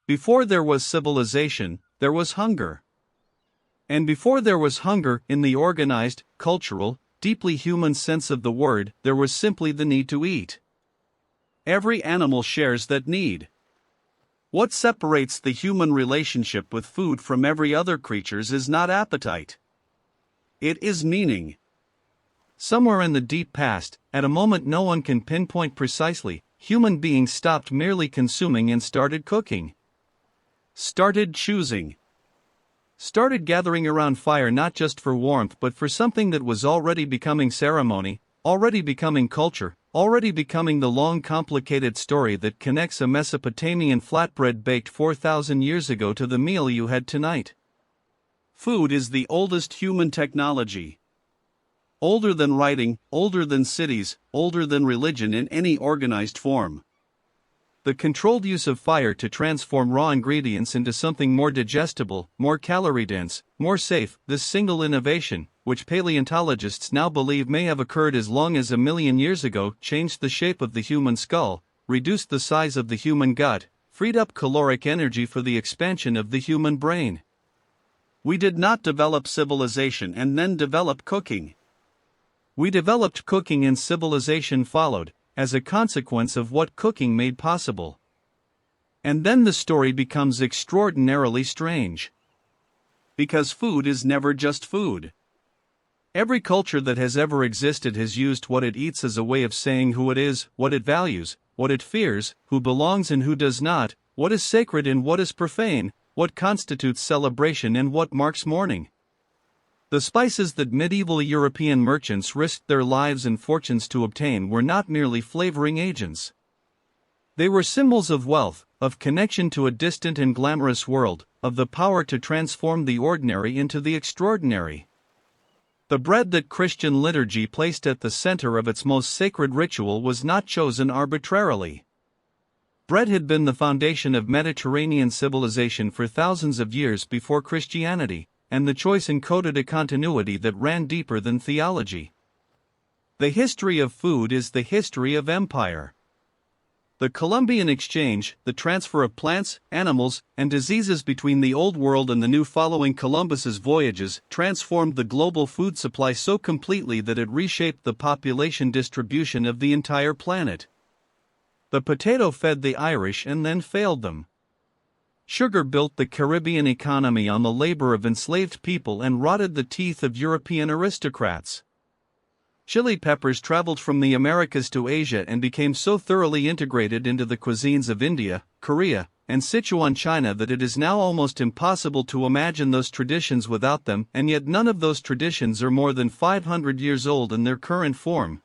Before there was civilization, there was hunger. And before there was hunger, in the organized, cultural, deeply human sense of the word, there was simply the need to eat. Every animal shares that need. What separates the human relationship with food from every other creature's is not appetite. It is meaning. Somewhere in the deep past, at a moment no one can pinpoint precisely, human beings stopped merely consuming and started cooking. Started choosing. Started gathering around fire not just for warmth but for something that was already becoming ceremony, already becoming culture, already becoming the long complicated story that connects a Mesopotamian flatbread baked 4,000 years ago to the meal you had tonight. Food is the oldest human technology. Older than writing, older than cities, older than religion in any organized form. The controlled use of fire to transform raw ingredients into something more digestible, more calorie-dense, more safe, this single innovation, which paleontologists now believe may have occurred as long as 1 million years ago, changed the shape of the human skull, reduced the size of the human gut, freed up caloric energy for the expansion of the human brain. We did not develop civilization and then develop cooking. We developed cooking and civilization followed, as a consequence of what cooking made possible. And then the story becomes extraordinarily strange. Because food is never just food. Every culture that has ever existed has used what it eats as a way of saying who it is, what it values, what it fears, who belongs and who does not, what is sacred and what is profane, what constitutes celebration and what marks mourning. The spices that medieval European merchants risked their lives and fortunes to obtain were not merely flavoring agents. They were symbols of wealth, of connection to a distant and glamorous world, of the power to transform the ordinary into the extraordinary. The bread that Christian liturgy placed at the center of its most sacred ritual was not chosen arbitrarily. Bread had been the foundation of Mediterranean civilization for thousands of years before Christianity, and the choice encoded a continuity that ran deeper than theology. The history of food is the history of empire. The Columbian exchange, the transfer of plants, animals, and diseases between the Old World and the New following Columbus's voyages, transformed the global food supply so completely that it reshaped the population distribution of the entire planet. The potato fed the Irish and then failed them. Sugar built the Caribbean economy on the labor of enslaved people and rotted the teeth of European aristocrats. Chili peppers traveled from the Americas to Asia and became so thoroughly integrated into the cuisines of India, Korea, and Sichuan China that it is now almost impossible to imagine those traditions without them, and yet none of those traditions are more than 500 years old in their current form.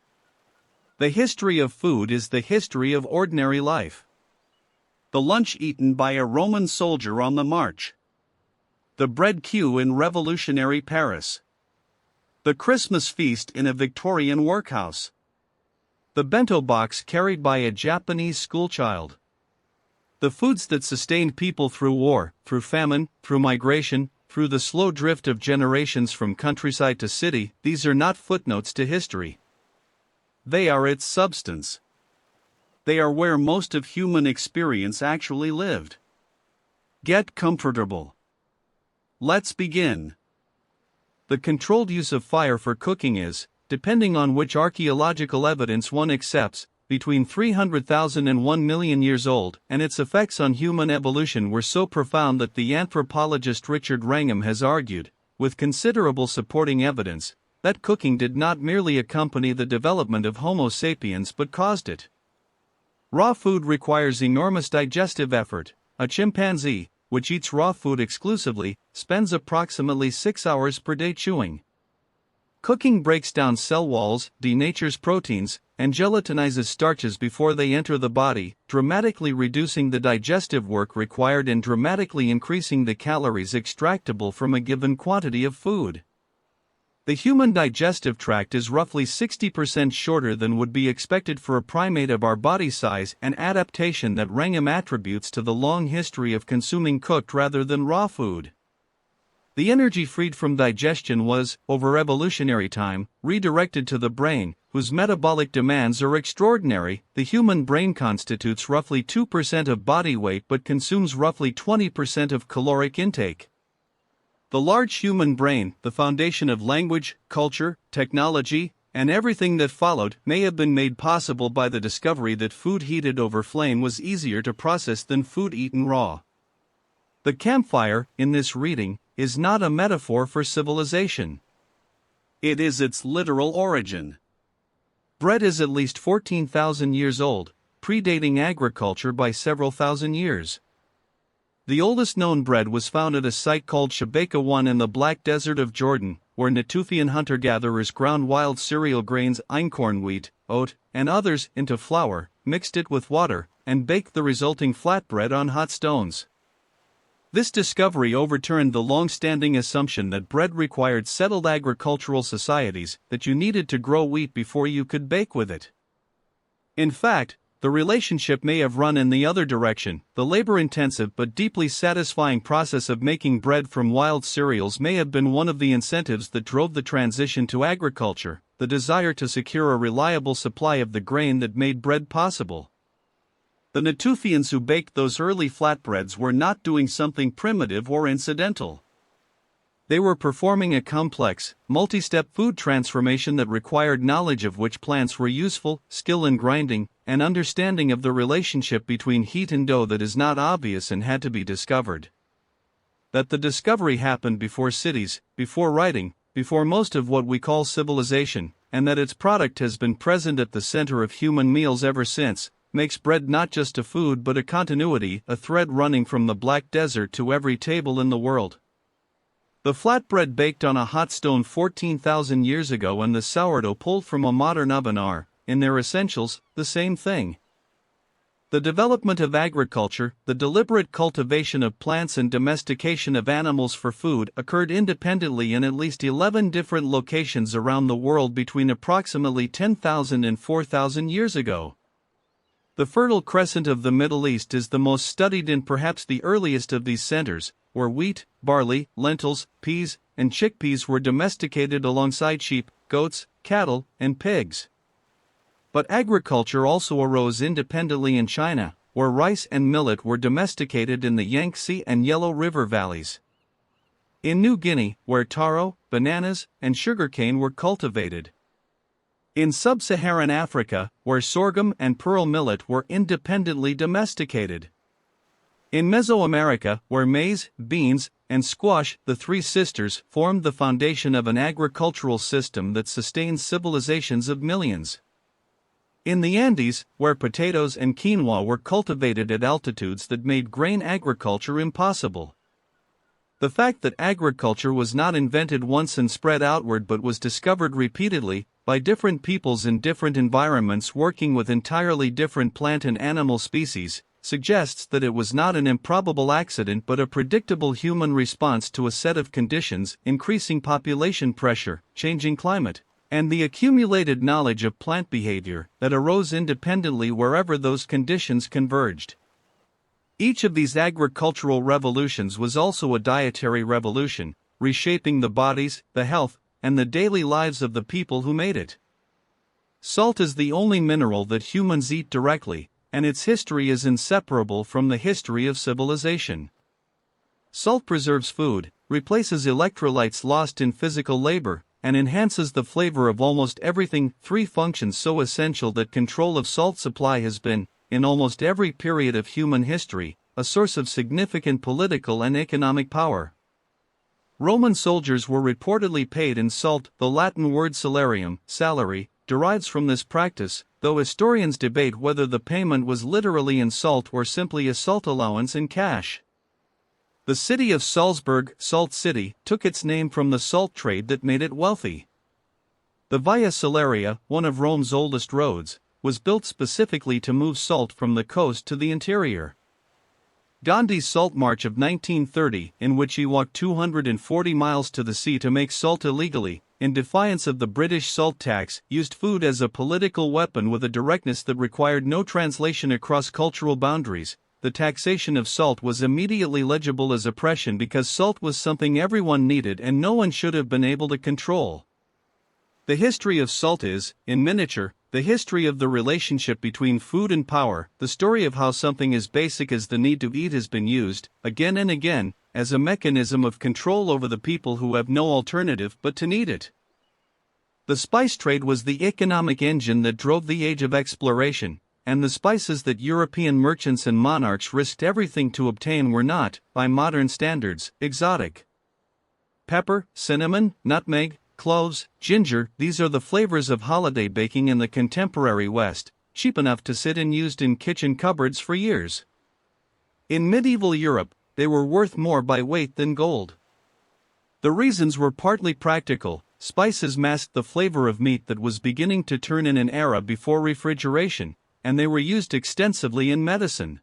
The history of food is the history of ordinary life. The lunch eaten by a Roman soldier on the march. The bread queue in revolutionary Paris. The Christmas feast in a Victorian workhouse. The bento box carried by a Japanese schoolchild. The foods that sustained people through war, through famine, through migration, through the slow drift of generations from countryside to city, these are not footnotes to history. They are its substance. They are where most of human experience actually lived. Get comfortable. Let's begin. The controlled use of fire for cooking is, depending on which archaeological evidence one accepts, between 300,000 and 1 million years old, and its effects on human evolution were so profound that the anthropologist Richard Wrangham has argued, with considerable supporting evidence, that cooking did not merely accompany the development of Homo sapiens but caused it. Raw food requires enormous digestive effort. A chimpanzee, which eats raw food exclusively, spends approximately 6 hours per day chewing. Cooking breaks down cell walls, denatures proteins, and gelatinizes starches before they enter the body, dramatically reducing the digestive work required and dramatically increasing the calories extractable from a given quantity of food. The human digestive tract is roughly 60% shorter than would be expected for a primate of our body size, an adaptation that Wrangham attributes to the long history of consuming cooked rather than raw food. The energy freed from digestion was, over evolutionary time, redirected to the brain, whose metabolic demands are extraordinary. The human brain constitutes roughly 2% of body weight but consumes roughly 20% of caloric intake. The large human brain, the foundation of language, culture, technology, and everything that followed, may have been made possible by the discovery that food heated over flame was easier to process than food eaten raw. The campfire, in this reading, is not a metaphor for civilization. It is its literal origin. Bread is at least 14,000 years old, predating agriculture by several thousand years. The oldest known bread was found at a site called Shabaka 1 in the Black Desert of Jordan, where Natufian hunter-gatherers ground wild cereal grains, einkorn wheat, oat, and others into flour, mixed it with water, and baked the resulting flatbread on hot stones. This discovery overturned the long-standing assumption that bread required settled agricultural societies, that you needed to grow wheat before you could bake with it. In fact, the relationship may have run in the other direction. The labor-intensive but deeply satisfying process of making bread from wild cereals may have been one of the incentives that drove the transition to agriculture, the desire to secure a reliable supply of the grain that made bread possible. The Natufians who baked those early flatbreads were not doing something primitive or incidental. They were performing a complex, multi-step food transformation that required knowledge of which plants were useful, skill in grinding, and understanding of the relationship between heat and dough that is not obvious and had to be discovered. That the discovery happened before cities, before writing, before most of what we call civilization, and that its product has been present at the center of human meals ever since, makes bread not just a food but a continuity, a thread running from the Black Desert to every table in the world. The flatbread baked on a hot stone 14,000 years ago and the sourdough pulled from a modern oven are, in their essentials, the same thing. The development of agriculture, the deliberate cultivation of plants and domestication of animals for food occurred independently in at least 11 different locations around the world between approximately 10,000 and 4,000 years ago. The Fertile Crescent of the Middle East is the most studied and perhaps the earliest of these centers, where wheat, barley, lentils, peas, and chickpeas were domesticated alongside sheep, goats, cattle, and pigs. But agriculture also arose independently in China, where rice and millet were domesticated in the Yangtze and Yellow River valleys. In New Guinea, where taro, bananas, and sugarcane were cultivated. In sub-Saharan Africa, where sorghum and pearl millet were independently domesticated. In Mesoamerica, where maize, beans, and squash, the three sisters, formed the foundation of an agricultural system that sustained civilizations of millions. In the Andes, where potatoes and quinoa were cultivated at altitudes that made grain agriculture impossible. The fact that agriculture was not invented once and spread outward but was discovered repeatedly, by different peoples in different environments working with entirely different plant and animal species, suggests that it was not an improbable accident but a predictable human response to a set of conditions: increasing population pressure, changing climate, and the accumulated knowledge of plant behavior that arose independently wherever those conditions converged. Each of these agricultural revolutions was also a dietary revolution, reshaping the bodies, the health, and the daily lives of the people who made it. Salt is the only mineral that humans eat directly, and its history is inseparable from the history of civilization. Salt preserves food, replaces electrolytes lost in physical labor, and enhances the flavor of almost everything, three functions so essential that control of salt supply has been, in almost every period of human history, a source of significant political and economic power. Roman soldiers were reportedly paid in salt. The Latin word salarium, salary, derives from this practice, though historians debate whether the payment was literally in salt or simply a salt allowance in cash. The city of Salzburg, Salt City, took its name from the salt trade that made it wealthy. The Via Salaria, one of Rome's oldest roads, was built specifically to move salt from the coast to the interior. Gandhi's Salt March of 1930, in which he walked 240 miles to the sea to make salt illegally, in defiance of the British salt tax, used food as a political weapon with a directness that required no translation across cultural boundaries, the taxation of salt was immediately legible as oppression because salt was something everyone needed and no one should have been able to control. The history of salt is, in miniature, the history of the relationship between food and power. The story of how something as basic as the need to eat has been used, again and again, as a mechanism of control over the people who have no alternative but to need it. The spice trade was the economic engine that drove the age of exploration, and the spices that European merchants and monarchs risked everything to obtain were not, by modern standards, exotic. Pepper, cinnamon, nutmeg, cloves, ginger, these are the flavors of holiday baking in the contemporary West, cheap enough to sit and used in kitchen cupboards for years. In medieval Europe, they were worth more by weight than gold. The reasons were partly practical. Spices masked the flavor of meat that was beginning to turn in an era before refrigeration, and they were used extensively in medicine.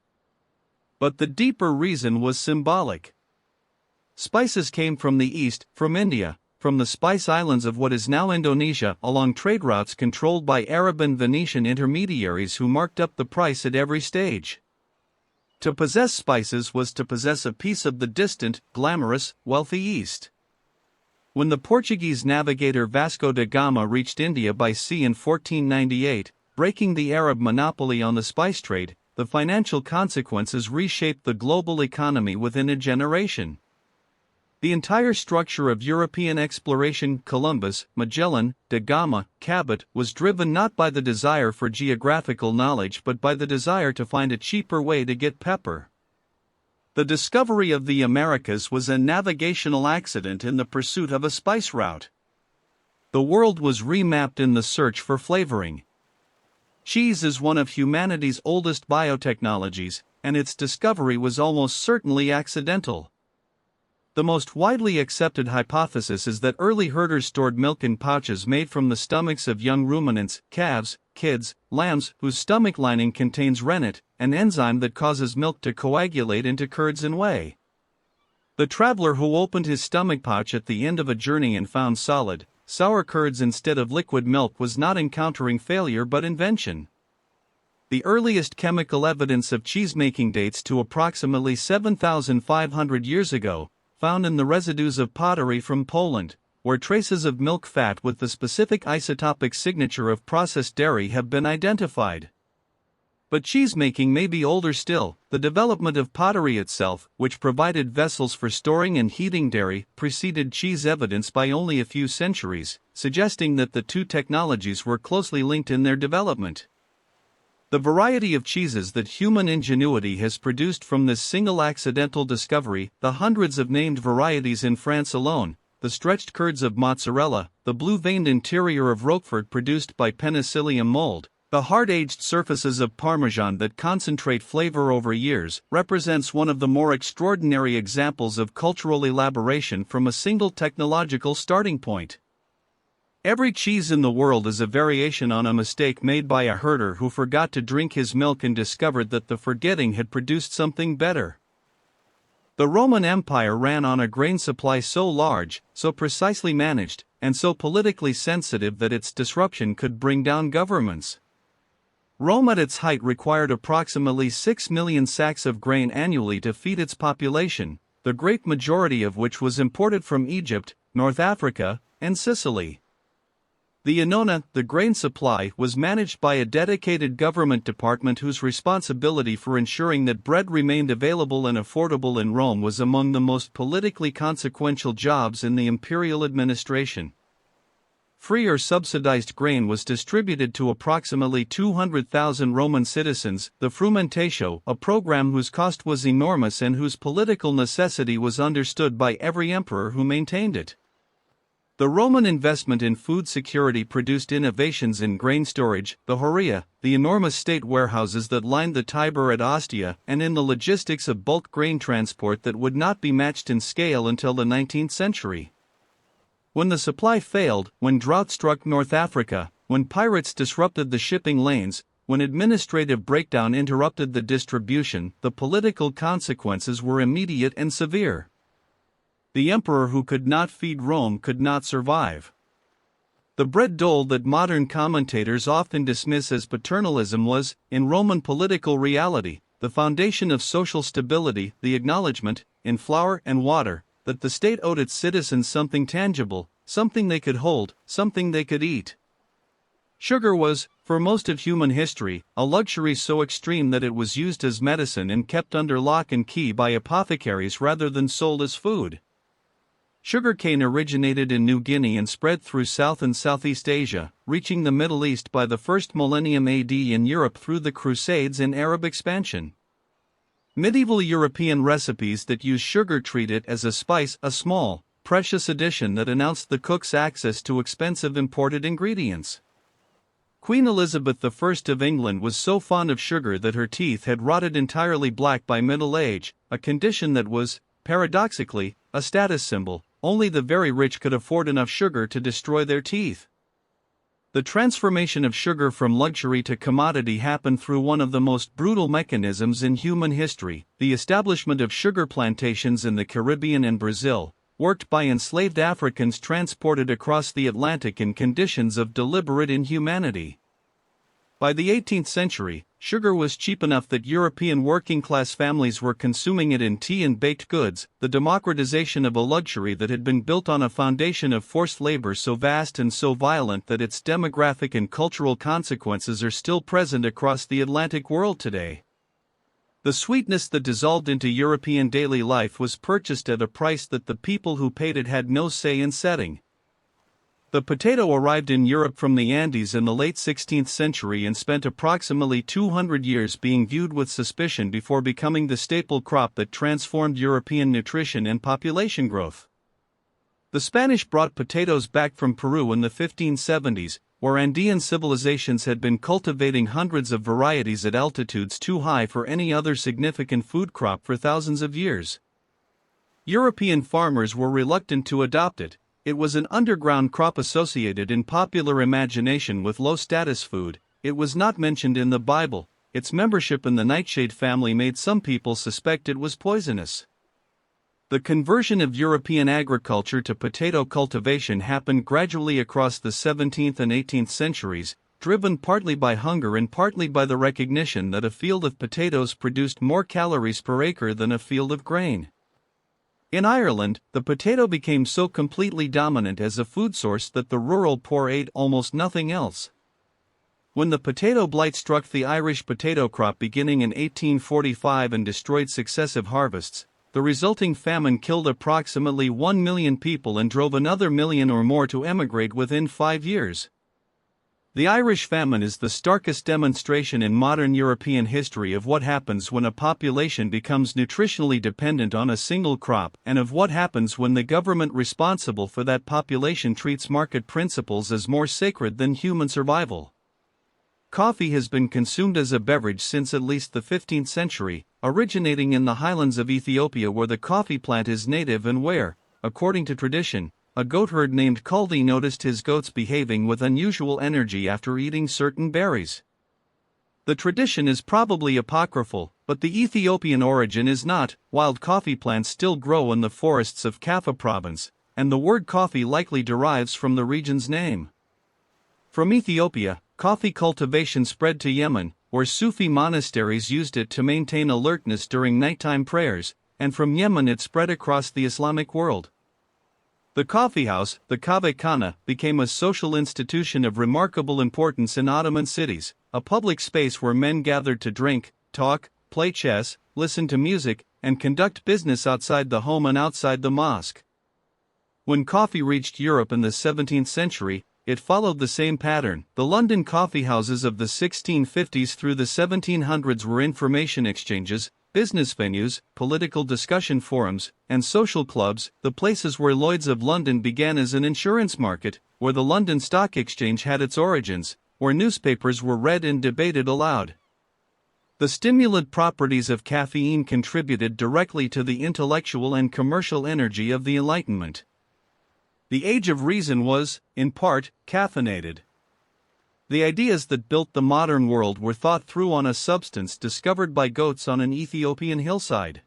But the deeper reason was symbolic. Spices came from the east, from India, from the spice islands of what is now Indonesia, along trade routes controlled by Arab and Venetian intermediaries who marked up the price at every stage. To possess spices was to possess a piece of the distant, glamorous, wealthy East. When the Portuguese navigator Vasco da Gama reached India by sea in 1498, breaking the Arab monopoly on the spice trade, the financial consequences reshaped the global economy within a generation. The entire structure of European exploration, Columbus, Magellan, da Gama, Cabot, was driven not by the desire for geographical knowledge but by the desire to find a cheaper way to get pepper. The discovery of the Americas was a navigational accident in the pursuit of a spice route. The world was remapped in the search for flavoring. Cheese is one of humanity's oldest biotechnologies, and its discovery was almost certainly accidental. The most widely accepted hypothesis is that early herders stored milk in pouches made from the stomachs of young ruminants, calves, kids, lambs, whose stomach lining contains rennet, an enzyme that causes milk to coagulate into curds and whey. The traveler who opened his stomach pouch at the end of a journey and found solid, sour curds instead of liquid milk was not encountering failure but invention. The earliest chemical evidence of cheesemaking dates to approximately 7,500 years ago, found in the residues of pottery from Poland, where traces of milk fat with the specific isotopic signature of processed dairy have been identified. But cheesemaking may be older still. The development of pottery itself, which provided vessels for storing and heating dairy, preceded cheese evidence by only a few centuries, suggesting that the two technologies were closely linked in their development. The variety of cheeses that human ingenuity has produced from this single accidental discovery, the hundreds of named varieties in France alone, the stretched curds of mozzarella, the blue-veined interior of Roquefort produced by penicillium mold, the hard-aged surfaces of Parmesan that concentrate flavor over years, represents one of the more extraordinary examples of cultural elaboration from a single technological starting point. Every cheese in the world is a variation on a mistake made by a herder who forgot to drink his milk and discovered that the forgetting had produced something better. The Roman Empire ran on a grain supply so large, so precisely managed, and so politically sensitive that its disruption could bring down governments. Rome at its height required approximately 6 million sacks of grain annually to feed its population, the great majority of which was imported from Egypt, North Africa, and Sicily. The annona, the grain supply, was managed by a dedicated government department whose responsibility for ensuring that bread remained available and affordable in Rome was among the most politically consequential jobs in the imperial administration. Free or subsidized grain was distributed to approximately 200,000 Roman citizens. The frumentatio, a program whose cost was enormous and whose political necessity was understood by every emperor who maintained it. The Roman investment in food security produced innovations in grain storage, the horia, the enormous state warehouses that lined the Tiber at Ostia, and in the logistics of bulk grain transport that would not be matched in scale until the 19th century. When the supply failed, when drought struck North Africa, when pirates disrupted the shipping lanes, when administrative breakdown interrupted the distribution, the political consequences were immediate and severe. The emperor who could not feed Rome could not survive. The bread dole that modern commentators often dismiss as paternalism was, in Roman political reality, the foundation of social stability, the acknowledgement, in flour and water, that the state owed its citizens something tangible, something they could hold, something they could eat. Sugar was, for most of human history, a luxury so extreme that it was used as medicine and kept under lock and key by apothecaries rather than sold as food. Sugarcane originated in New Guinea and spread through South and Southeast Asia, reaching the Middle East by the first millennium AD and Europe through the Crusades and Arab expansion. Medieval European recipes that use sugar treat it as a spice, a small, precious addition that announced the cook's access to expensive imported ingredients. Queen Elizabeth I of England was so fond of sugar that her teeth had rotted entirely black by middle age, a condition that was, paradoxically, a status symbol. Only the very rich could afford enough sugar to destroy their teeth. The transformation of sugar from luxury to commodity happened through one of the most brutal mechanisms in human history, the establishment of sugar plantations in the Caribbean and Brazil, worked by enslaved Africans transported across the Atlantic in conditions of deliberate inhumanity. By the 18th century, sugar was cheap enough that European working-class families were consuming it in tea and baked goods, the democratization of a luxury that had been built on a foundation of forced labor so vast and so violent that its demographic and cultural consequences are still present across the Atlantic world today. The sweetness that dissolved into European daily life was purchased at a price that the people who paid it had no say in setting. The potato arrived in Europe from the Andes in the late 16th century and spent approximately 200 years being viewed with suspicion before becoming the staple crop that transformed European nutrition and population growth. The Spanish brought potatoes back from Peru in the 1570s, where Andean civilizations had been cultivating hundreds of varieties at altitudes too high for any other significant food crop for thousands of years. European farmers were reluctant to adopt it. It was an underground crop associated in popular imagination with low-status food. It was not mentioned in the Bible. Its membership in the nightshade family made some people suspect it was poisonous. The conversion of European agriculture to potato cultivation happened gradually across the 17th and 18th centuries, driven partly by hunger and partly by the recognition that a field of potatoes produced more calories per acre than a field of grain. In Ireland, the potato became so completely dominant as a food source that the rural poor ate almost nothing else. When the potato blight struck the Irish potato crop beginning in 1845 and destroyed successive harvests, the resulting famine killed approximately 1 million people and drove another million or more to emigrate within 5 years. The Irish famine is the starkest demonstration in modern European history of what happens when a population becomes nutritionally dependent on a single crop and of what happens when the government responsible for that population treats market principles as more sacred than human survival. Coffee has been consumed as a beverage since at least the 15th century, originating in the highlands of Ethiopia where the coffee plant is native and where, according to tradition, a goatherd named Kaldi noticed his goats behaving with unusual energy after eating certain berries. The tradition is probably apocryphal, but the Ethiopian origin is not. Wild coffee plants still grow in the forests of Kaffa province, and the word coffee likely derives from the region's name. From Ethiopia, coffee cultivation spread to Yemen, where Sufi monasteries used it to maintain alertness during nighttime prayers, and from Yemen it spread across the Islamic world. The coffeehouse, the kahve khana, became a social institution of remarkable importance in Ottoman cities, a public space where men gathered to drink, talk, play chess, listen to music, and conduct business outside the home and outside the mosque. When coffee reached Europe in the 17th century, it followed the same pattern. The London coffeehouses of the 1650s through the 1700s were information exchanges, business venues, political discussion forums, and social clubs, the places where Lloyd's of London began as an insurance market, where the London Stock Exchange had its origins, where newspapers were read and debated aloud. The stimulant properties of caffeine contributed directly to the intellectual and commercial energy of the Enlightenment. The Age of Reason was, in part, caffeinated. The ideas that built the modern world were thought through on a substance discovered by goats on an Ethiopian hillside.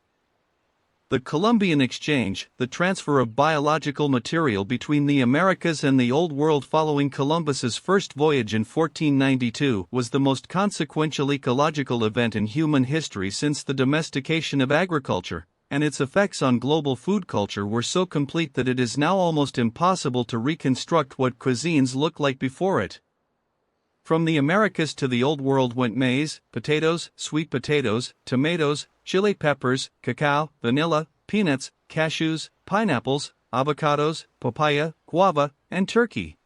The Columbian Exchange, the transfer of biological material between the Americas and the Old World following Columbus's first voyage in 1492, was the most consequential ecological event in human history since the domestication of agriculture, and its effects on global food culture were so complete that it is now almost impossible to reconstruct what cuisines looked like before it. From the Americas to the Old World went maize, potatoes, sweet potatoes, tomatoes, chili peppers, cacao, vanilla, peanuts, cashews, pineapples, avocados, papaya, guava, and turkey.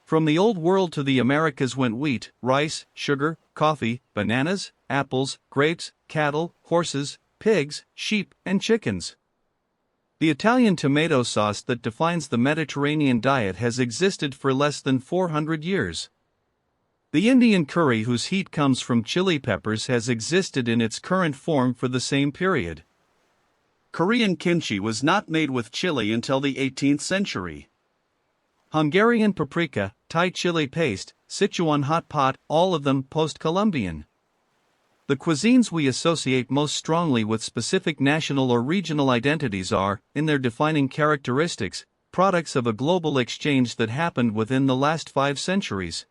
From the Old World to the Americas went wheat, rice, sugar, coffee, bananas, apples, grapes, cattle, horses, pigs, sheep, and chickens. The Italian tomato sauce that defines the Mediterranean diet has existed for less than 400 years. The Indian curry, whose heat comes from chili peppers, has existed in its current form for the same period. Korean kimchi was not made with chili until the 18th century. Hungarian paprika, Thai chili paste, Sichuan hot pot, all of them post-Columbian. The cuisines we associate most strongly with specific national or regional identities are, in their defining characteristics, products of a global exchange that happened within the last 5 centuries.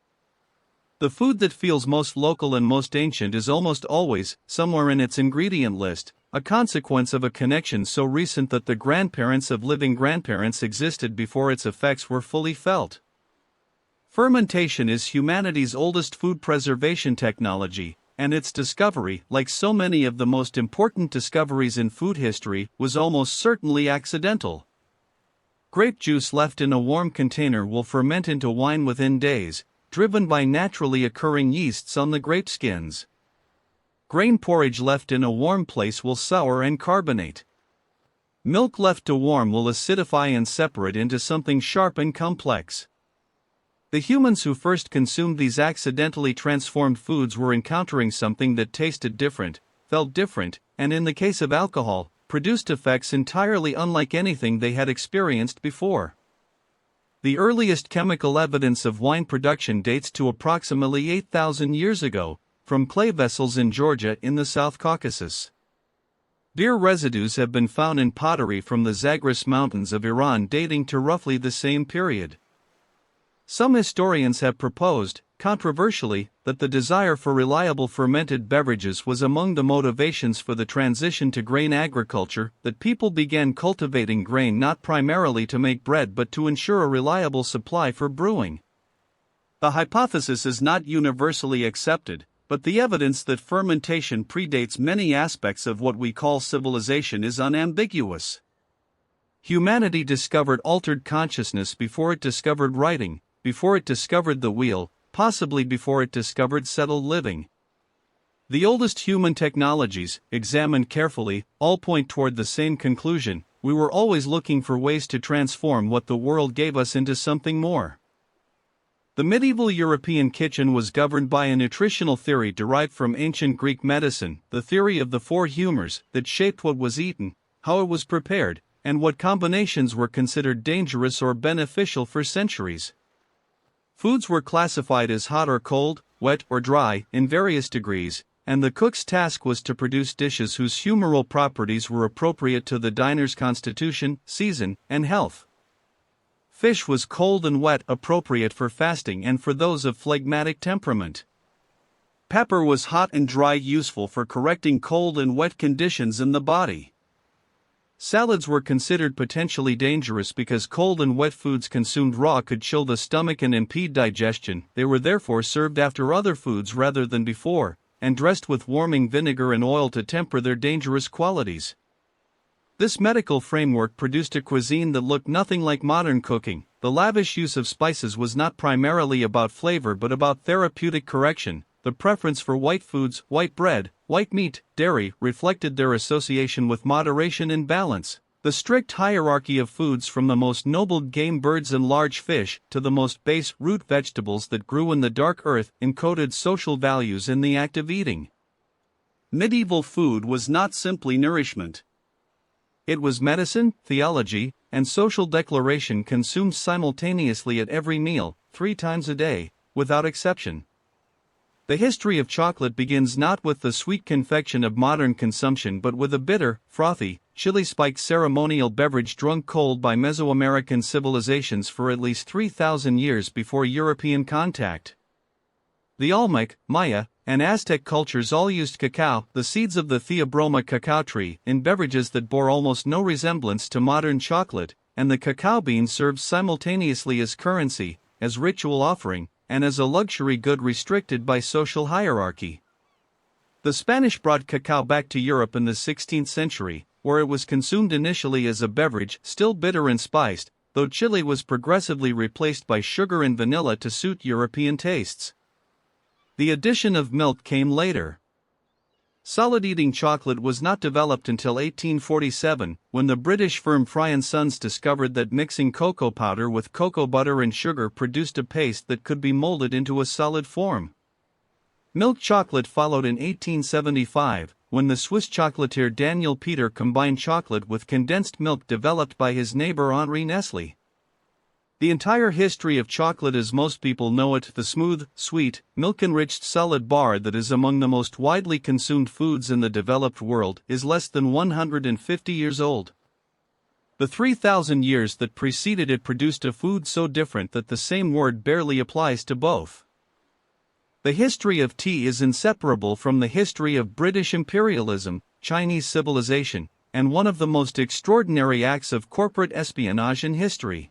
The food that feels most local and most ancient is almost always, somewhere in its ingredient list, a consequence of a connection so recent that the grandparents of living grandparents existed before its effects were fully felt. Fermentation is humanity's oldest food preservation technology, and its discovery, like so many of the most important discoveries in food history, was almost certainly accidental. Grape juice left in a warm container will ferment into wine within days, driven by naturally occurring yeasts on the grape skins. Grain porridge left in a warm place will sour and carbonate. Milk left to warm will acidify and separate into something sharp and complex. The humans who first consumed these accidentally transformed foods were encountering something that tasted different, felt different, and in the case of alcohol, produced effects entirely unlike anything they had experienced before. The earliest chemical evidence of wine production dates to approximately 8,000 years ago, from clay vessels in Georgia in the South Caucasus. Beer residues have been found in pottery from the Zagros Mountains of Iran dating to roughly the same period. Some historians have proposed, controversially, that the desire for reliable fermented beverages was among the motivations for the transition to grain agriculture, that people began cultivating grain not primarily to make bread but to ensure a reliable supply for brewing. The hypothesis is not universally accepted, but the evidence that fermentation predates many aspects of what we call civilization is unambiguous. Humanity discovered altered consciousness before it discovered writing, before it discovered the wheel, possibly before it discovered settled living. The oldest human technologies, examined carefully, all point toward the same conclusion: we were always looking for ways to transform what the world gave us into something more. The medieval European kitchen was governed by a nutritional theory derived from ancient Greek medicine, the theory of the 4 humors, that shaped what was eaten, how it was prepared, and what combinations were considered dangerous or beneficial for centuries. Foods were classified as hot or cold, wet or dry, in various degrees, and the cook's task was to produce dishes whose humoral properties were appropriate to the diner's constitution, season, and health. Fish was cold and wet, appropriate for fasting and for those of phlegmatic temperament. Pepper was hot and dry, useful for correcting cold and wet conditions in the body. Salads were considered potentially dangerous because cold and wet foods consumed raw could chill the stomach and impede digestion. They were therefore served after other foods rather than before, and dressed with warming vinegar and oil to temper their dangerous qualities. This medical framework produced a cuisine that looked nothing like modern cooking. The lavish use of spices was not primarily about flavor but about therapeutic correction. The preference for white foods, white bread, white meat, dairy, reflected their association with moderation and balance. The strict hierarchy of foods, from the most noble game birds and large fish to the most base root vegetables that grew in the dark earth, encoded social values in the act of eating. Medieval food was not simply nourishment. It was medicine, theology, and social declaration consumed simultaneously at every meal, 3 times a day, without exception. The history of chocolate begins not with the sweet confection of modern consumption but with a bitter, frothy, Chile spiked ceremonial beverage drunk cold by Mesoamerican civilizations for at least 3,000 years before European contact. The Olmec, Maya, and Aztec cultures all used cacao, the seeds of the Theobroma cacao tree, in beverages that bore almost no resemblance to modern chocolate, and the cacao bean served simultaneously as currency, as ritual offering, and as a luxury good restricted by social hierarchy. The Spanish brought cacao back to Europe in the 16th century, where it was consumed initially as a beverage, still bitter and spiced, though Chile was progressively replaced by sugar and vanilla to suit European tastes. The addition of milk came later. Solid-eating chocolate was not developed until 1847, when the British firm Fry & Sons discovered that mixing cocoa powder with cocoa butter and sugar produced a paste that could be molded into a solid form. Milk chocolate followed in 1875, when the Swiss chocolatier Daniel Peter combined chocolate with condensed milk developed by his neighbor Henri Nestlé. The entire history of chocolate as most people know it, the smooth, sweet, milk-enriched solid bar that is among the most widely consumed foods in the developed world, is less than 150 years old. The 3,000 years that preceded it produced a food so different that the same word barely applies to both. The history of tea is inseparable from the history of British imperialism, Chinese civilization, and one of the most extraordinary acts of corporate espionage in history.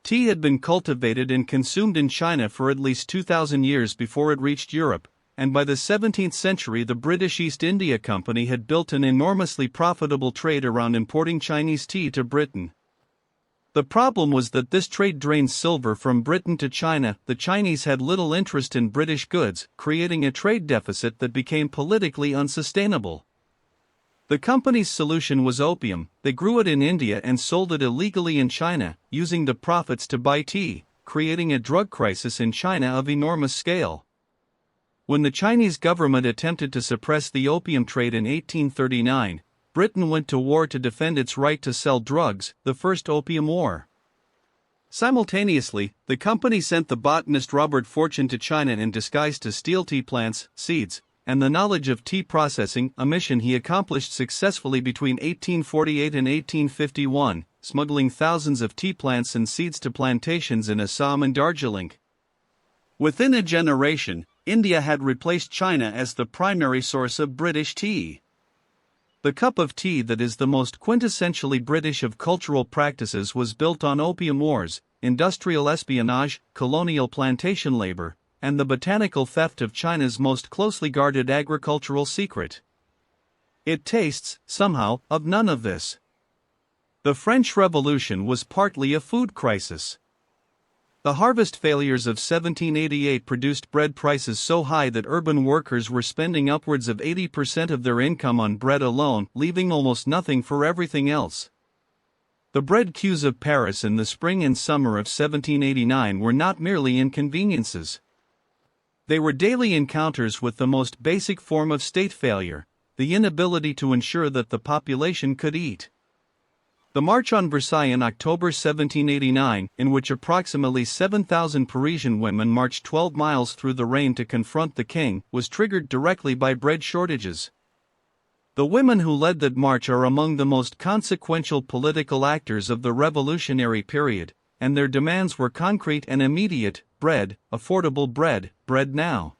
Tea had been cultivated and consumed in China for at least 2,000 years before it reached Europe, and by the 17th century the British East India Company had built an enormously profitable trade around importing Chinese tea to Britain. The problem was that this trade drained silver from Britain to China. The Chinese had little interest in British goods, creating a trade deficit that became politically unsustainable. The company's solution was opium. They grew it in India and sold it illegally in China, using the profits to buy tea, creating a drug crisis in China of enormous scale. When the Chinese government attempted to suppress the opium trade in 1839, Britain went to war to defend its right to sell drugs, the First Opium War. Simultaneously, the company sent the botanist Robert Fortune to China in disguise to steal tea plants, seeds, and the knowledge of tea processing, a mission he accomplished successfully between 1848 and 1851, smuggling thousands of tea plants and seeds to plantations in Assam and Darjeeling. Within a generation, India had replaced China as the primary source of British tea. The cup of tea that is the most quintessentially British of cultural practices was built on opium wars, industrial espionage, colonial plantation labor, and the botanical theft of China's most closely guarded agricultural secret. It tastes, somehow, of none of this. The French Revolution was partly a food crisis. The harvest failures of 1788 produced bread prices so high that urban workers were spending upwards of 80% of their income on bread alone, leaving almost nothing for everything else. The bread queues of Paris in the spring and summer of 1789 were not merely inconveniences. They were daily encounters with the most basic form of state failure, the inability to ensure that the population could eat. The March on Versailles in October 1789, in which approximately 7,000 Parisian women marched 12 miles through the rain to confront the king, was triggered directly by bread shortages. The women who led that march are among the most consequential political actors of the revolutionary period, and their demands were concrete and immediate: bread, affordable bread, bread now.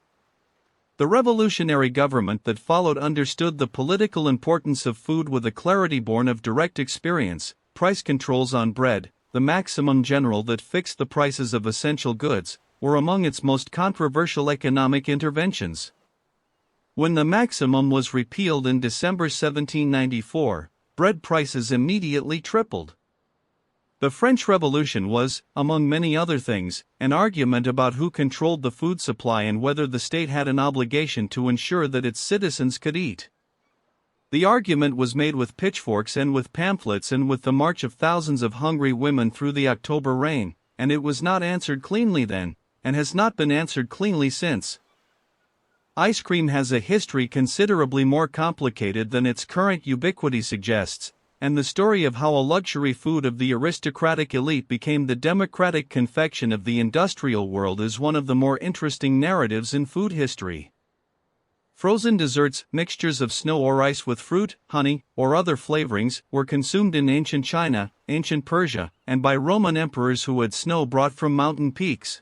The revolutionary government that followed understood the political importance of food with a clarity born of direct experience. Price controls on bread, the maximum general that fixed the prices of essential goods, were among its most controversial economic interventions. When the maximum was repealed in December 1794, bread prices immediately tripled. The French Revolution was, among many other things, an argument about who controlled the food supply and whether the state had an obligation to ensure that its citizens could eat. The argument was made with pitchforks and with pamphlets and with the march of thousands of hungry women through the October rain, and it was not answered cleanly then, and has not been answered cleanly since. Ice cream has a history considerably more complicated than its current ubiquity suggests, and the story of how a luxury food of the aristocratic elite became the democratic confection of the industrial world is one of the more interesting narratives in food history. Frozen desserts, mixtures of snow or ice with fruit, honey, or other flavorings, were consumed in ancient China, ancient Persia, and by Roman emperors who had snow brought from mountain peaks.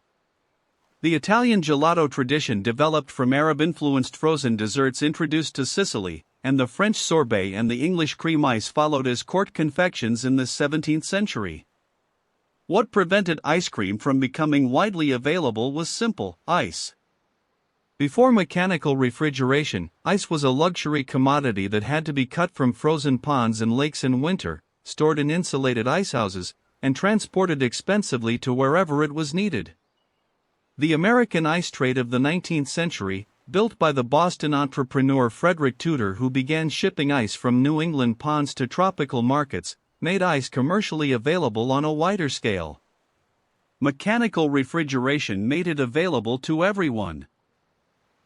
The Italian gelato tradition developed from Arab-influenced frozen desserts introduced to Sicily, and the French sorbet and the English cream ice followed as court confections in the 17th century. What prevented ice cream from becoming widely available was simple: ice. Before mechanical refrigeration, ice was a luxury commodity that had to be cut from frozen ponds and lakes in winter, stored in insulated icehouses, and transported expensively to wherever it was needed. The American ice trade of the 19th century, built by the Boston entrepreneur Frederick Tudor, who began shipping ice from New England ponds to tropical markets, made ice commercially available on a wider scale. Mechanical refrigeration made it available to everyone.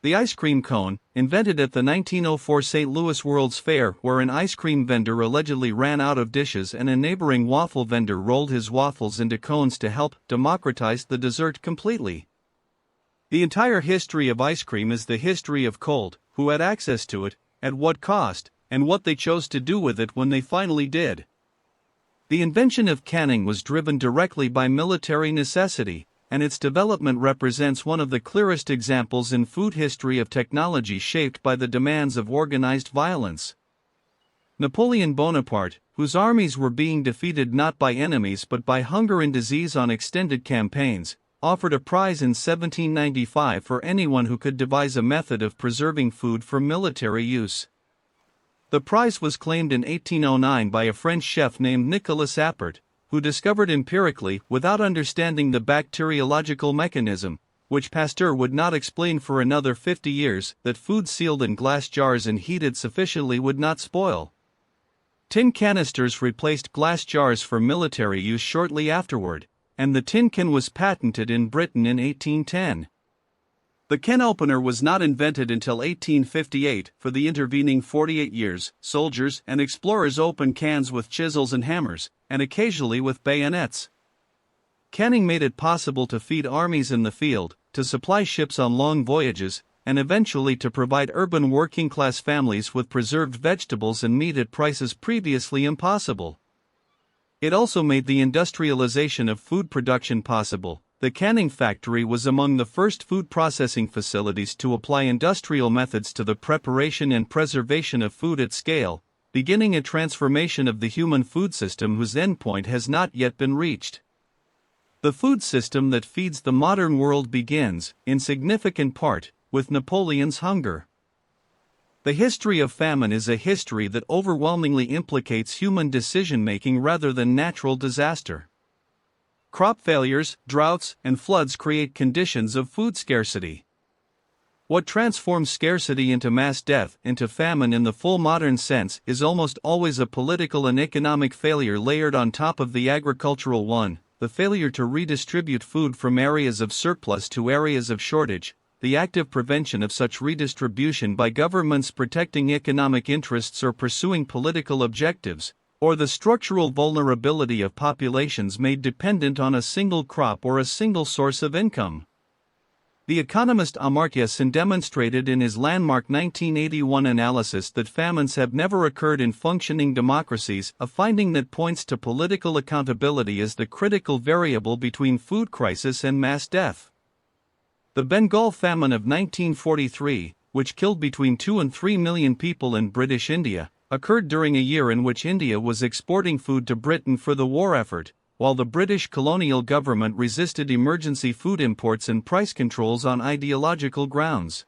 The ice cream cone, invented at the 1904 St. Louis World's Fair, where an ice cream vendor allegedly ran out of dishes and a neighboring waffle vendor rolled his waffles into cones to help democratize the dessert completely. The entire history of ice cream is the history of cold, who had access to it, at what cost, and what they chose to do with it when they finally did. The invention of canning was driven directly by military necessity, and its development represents one of the clearest examples in food history of technology shaped by the demands of organized violence. Napoleon Bonaparte, whose armies were being defeated not by enemies but by hunger and disease on extended campaigns, offered a prize in 1795 for anyone who could devise a method of preserving food for military use. The prize was claimed in 1809 by a French chef named Nicolas Appert, who discovered empirically, without understanding the bacteriological mechanism, which Pasteur would not explain for another 50 years, that food sealed in glass jars and heated sufficiently would not spoil. Tin canisters replaced glass jars for military use shortly afterward, and the tin can was patented in Britain in 1810. The can opener was not invented until 1858. For the intervening 48 years, soldiers and explorers opened cans with chisels and hammers, and occasionally with bayonets. Canning made it possible to feed armies in the field, to supply ships on long voyages, and eventually to provide urban working-class families with preserved vegetables and meat at prices previously impossible. It also made the industrialization of food production possible. The canning factory was among the first food processing facilities to apply industrial methods to the preparation and preservation of food at scale, beginning a transformation of the human food system whose endpoint has not yet been reached. The food system that feeds the modern world begins, in significant part, with Napoleon's hunger. The history of famine is a history that overwhelmingly implicates human decision-making rather than natural disaster. Crop failures, droughts, and floods create conditions of food scarcity. What transforms scarcity into mass death, into famine in the full modern sense, is almost always a political and economic failure layered on top of the agricultural one, the failure to redistribute food from areas of surplus to areas of shortage, the active prevention of such redistribution by governments protecting economic interests or pursuing political objectives, or the structural vulnerability of populations made dependent on a single crop or a single source of income. The economist Amartya Sen demonstrated in his landmark 1981 analysis that famines have never occurred in functioning democracies, a finding that points to political accountability as the critical variable between food crisis and mass death. The Bengal famine of 1943, which killed between 2 and 3 million people in British India, occurred during a year in which India was exporting food to Britain for the war effort, while the British colonial government resisted emergency food imports and price controls on ideological grounds.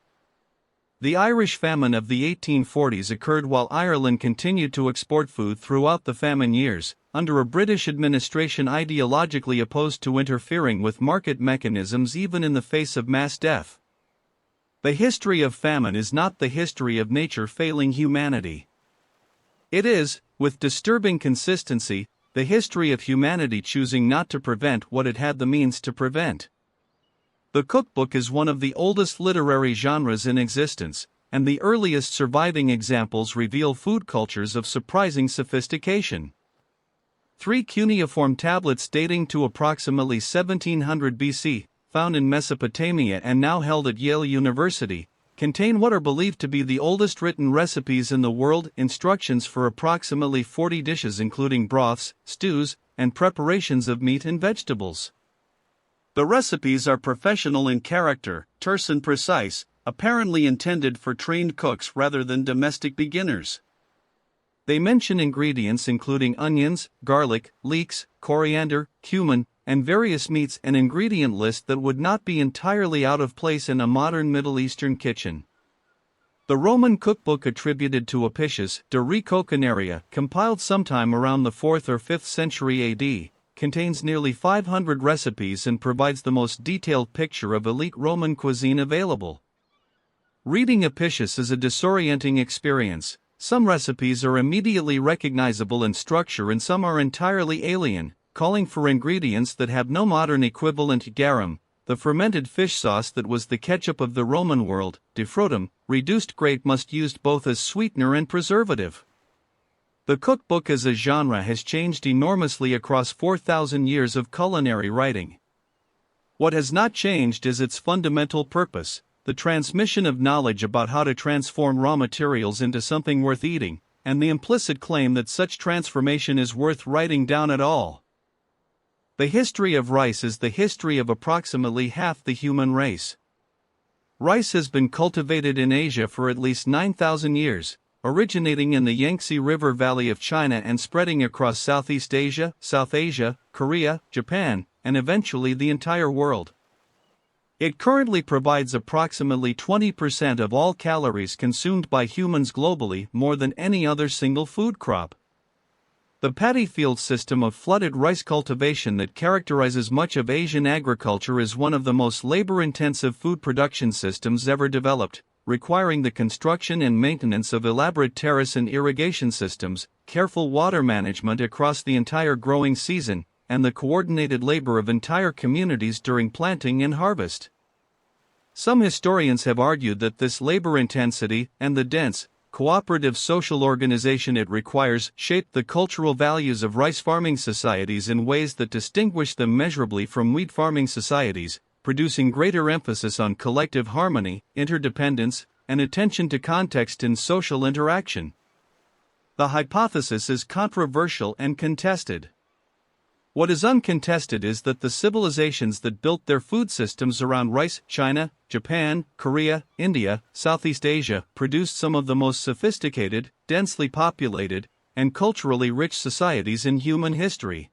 The Irish famine of the 1840s occurred while Ireland continued to export food throughout the famine years, under a British administration ideologically opposed to interfering with market mechanisms even in the face of mass death. The history of famine is not the history of nature failing humanity. It is, with disturbing consistency, the history of humanity choosing not to prevent what it had the means to prevent. The cookbook is one of the oldest literary genres in existence, and the earliest surviving examples reveal food cultures of surprising sophistication. 3 cuneiform tablets dating to approximately 1700 BC, found in Mesopotamia and now held at Yale University, contain what are believed to be the oldest written recipes in the world, instructions for approximately 40 dishes including broths, stews, and preparations of meat and vegetables. The recipes are professional in character, terse and precise, apparently intended for trained cooks rather than domestic beginners. They mention ingredients including onions, garlic, leeks, coriander, cumin, and various meats, an ingredient list that would not be entirely out of place in a modern Middle Eastern kitchen. The Roman cookbook attributed to Apicius, de Re Coquinaria, compiled sometime around the 4th or 5th century AD, contains nearly 500 recipes and provides the most detailed picture of elite Roman cuisine available. Reading Apicius is a disorienting experience. Some recipes are immediately recognizable in structure and some are entirely alien, calling for ingredients that have no modern equivalent. Garum, the fermented fish sauce that was the ketchup of the Roman world, defrutum, reduced grape must used both as sweetener and preservative. The cookbook as a genre has changed enormously across 4,000 years of culinary writing. What has not changed is its fundamental purpose: the transmission of knowledge about how to transform raw materials into something worth eating, and the implicit claim that such transformation is worth writing down at all. The history of rice is the history of approximately half the human race. Rice has been cultivated in Asia for at least 9,000 years, originating in the Yangtze River Valley of China and spreading across Southeast Asia, South Asia, Korea, Japan, and eventually the entire world. It currently provides approximately 20% of all calories consumed by humans globally, more than any other single food crop. The paddy field system of flooded rice cultivation that characterizes much of Asian agriculture is one of the most labor-intensive food production systems ever developed, requiring the construction and maintenance of elaborate terrace and irrigation systems, careful water management across the entire growing season, and the coordinated labor of entire communities during planting and harvest. Some historians have argued that this labor intensity and the dense, cooperative social organization it requires shaped the cultural values of rice farming societies in ways that distinguish them measurably from wheat farming societies, producing greater emphasis on collective harmony, interdependence, and attention to context in social interaction. The hypothesis is controversial and contested. What is uncontested is that the civilizations that built their food systems around rice, China, Japan, Korea, India, Southeast Asia, produced some of the most sophisticated, densely populated, and culturally rich societies in human history.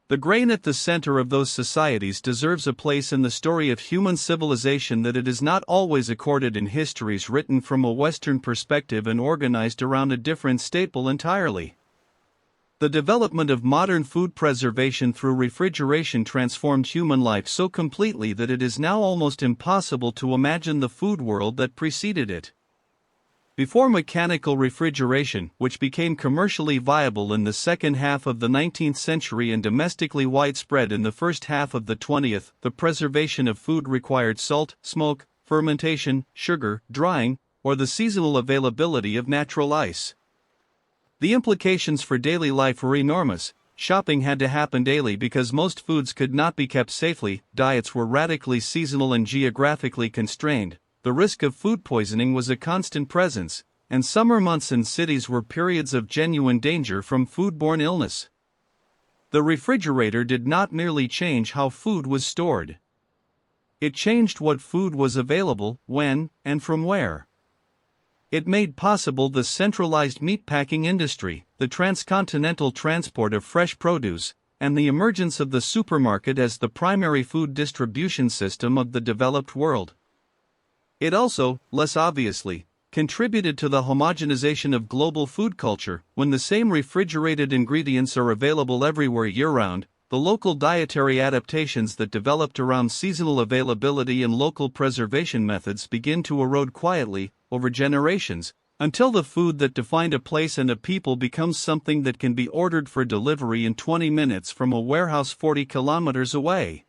The grain at the center of those societies deserves a place in the story of human civilization that it is not always accorded in histories written from a Western perspective and organized around a different staple entirely. The development of modern food preservation through refrigeration transformed human life so completely that it is now almost impossible to imagine the food world that preceded it. Before mechanical refrigeration, which became commercially viable in the second half of the 19th century and domestically widespread in the first half of the 20th, the preservation of food required salt, smoke, fermentation, sugar, drying, or the seasonal availability of natural ice. The implications for daily life were enormous. Shopping had to happen daily because most foods could not be kept safely, diets were radically seasonal and geographically constrained, the risk of food poisoning was a constant presence, and summer months in cities were periods of genuine danger from foodborne illness. The refrigerator did not merely change how food was stored. It changed what food was available, when, and from where. It made possible the centralized meatpacking industry, the transcontinental transport of fresh produce, and the emergence of the supermarket as the primary food distribution system of the developed world. It also, less obviously, contributed to the homogenization of global food culture. When the same refrigerated ingredients are available everywhere year-round, the local dietary adaptations that developed around seasonal availability and local preservation methods begin to erode quietly, over generations, until the food that defined a place and a people becomes something that can be ordered for delivery in 20 minutes from a warehouse 40 kilometers away.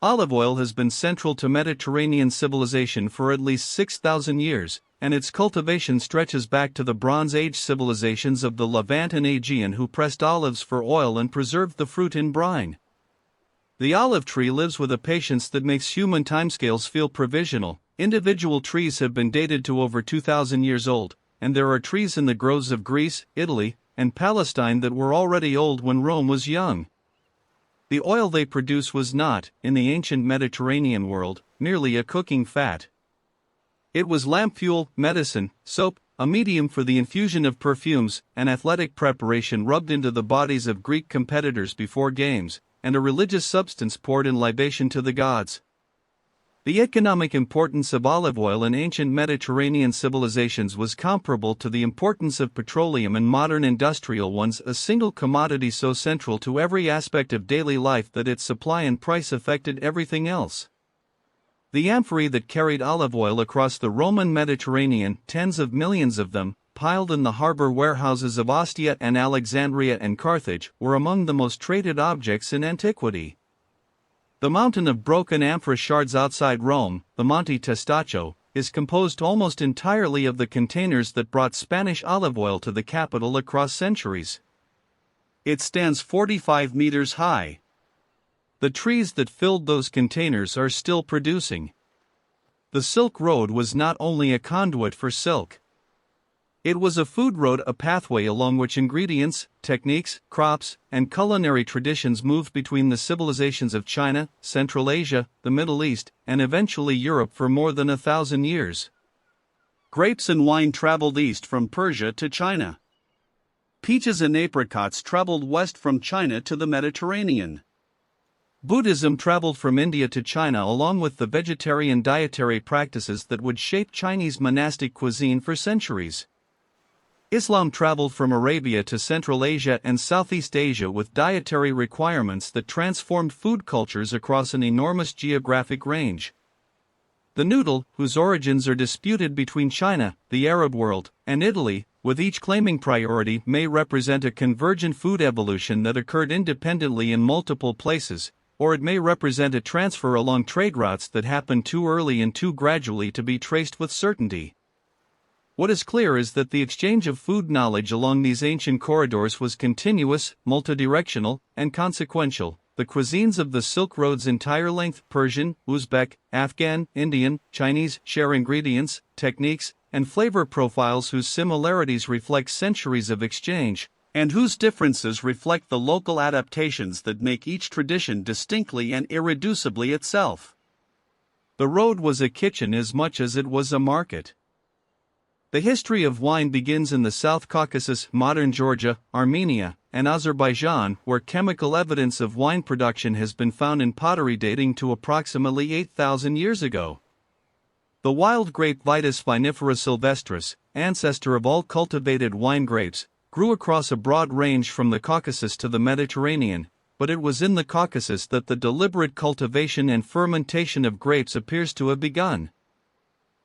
Olive oil has been central to Mediterranean civilization for at least 6,000 years, and its cultivation stretches back to the Bronze Age civilizations of the Levant and Aegean who pressed olives for oil and preserved the fruit in brine. The olive tree lives with a patience that makes human timescales feel provisional, Individual trees have been dated to over 2,000 years old, and there are trees in the groves of Greece, Italy, and Palestine that were already old when Rome was young. The oil they produce was not, in the ancient Mediterranean world, merely a cooking fat. It was lamp fuel, medicine, soap, a medium for the infusion of perfumes, an athletic preparation rubbed into the bodies of Greek competitors before games, and a religious substance poured in libation to the gods. The economic importance of olive oil in ancient Mediterranean civilizations was comparable to the importance of petroleum in modern industrial ones, a single commodity so central to every aspect of daily life that its supply and price affected everything else. The amphorae that carried olive oil across the Roman Mediterranean, tens of millions of them, piled in the harbor warehouses of Ostia and Alexandria and Carthage, were among the most traded objects in antiquity. The mountain of broken amphora shards outside Rome, the Monte Testaccio, is composed almost entirely of the containers that brought Spanish olive oil to the capital across centuries. It stands 45 meters high. The trees that filled those containers are still producing. The Silk Road was not only a conduit for silk. It was a food road, a pathway along which ingredients, techniques, crops, and culinary traditions moved between the civilizations of China, Central Asia, the Middle East, and eventually Europe for more than 1,000 years. Grapes and wine traveled east from Persia to China. Peaches and apricots traveled west from China to the Mediterranean. Buddhism traveled from India to China along with the vegetarian dietary practices that would shape Chinese monastic cuisine for centuries. Islam traveled from Arabia to Central Asia and Southeast Asia with dietary requirements that transformed food cultures across an enormous geographic range. The noodle, whose origins are disputed between China, the Arab world, and Italy, with each claiming priority, may represent a convergent food evolution that occurred independently in multiple places, or it may represent a transfer along trade routes that happened too early and too gradually to be traced with certainty. What is clear is that the exchange of food knowledge along these ancient corridors was continuous, multidirectional, and consequential. The cuisines of the Silk Road's entire length, Persian, Uzbek, Afghan, Indian, Chinese, share ingredients, techniques, and flavor profiles whose similarities reflect centuries of exchange, and whose differences reflect the local adaptations that make each tradition distinctly and irreducibly itself. The road was a kitchen as much as it was a market. The history of wine begins in the South Caucasus, modern Georgia, Armenia, and Azerbaijan, where chemical evidence of wine production has been found in pottery dating to approximately 8,000 years ago. The wild grape Vitis vinifera sylvestris, ancestor of all cultivated wine grapes, grew across a broad range from the Caucasus to the Mediterranean, but it was in the Caucasus that the deliberate cultivation and fermentation of grapes appears to have begun.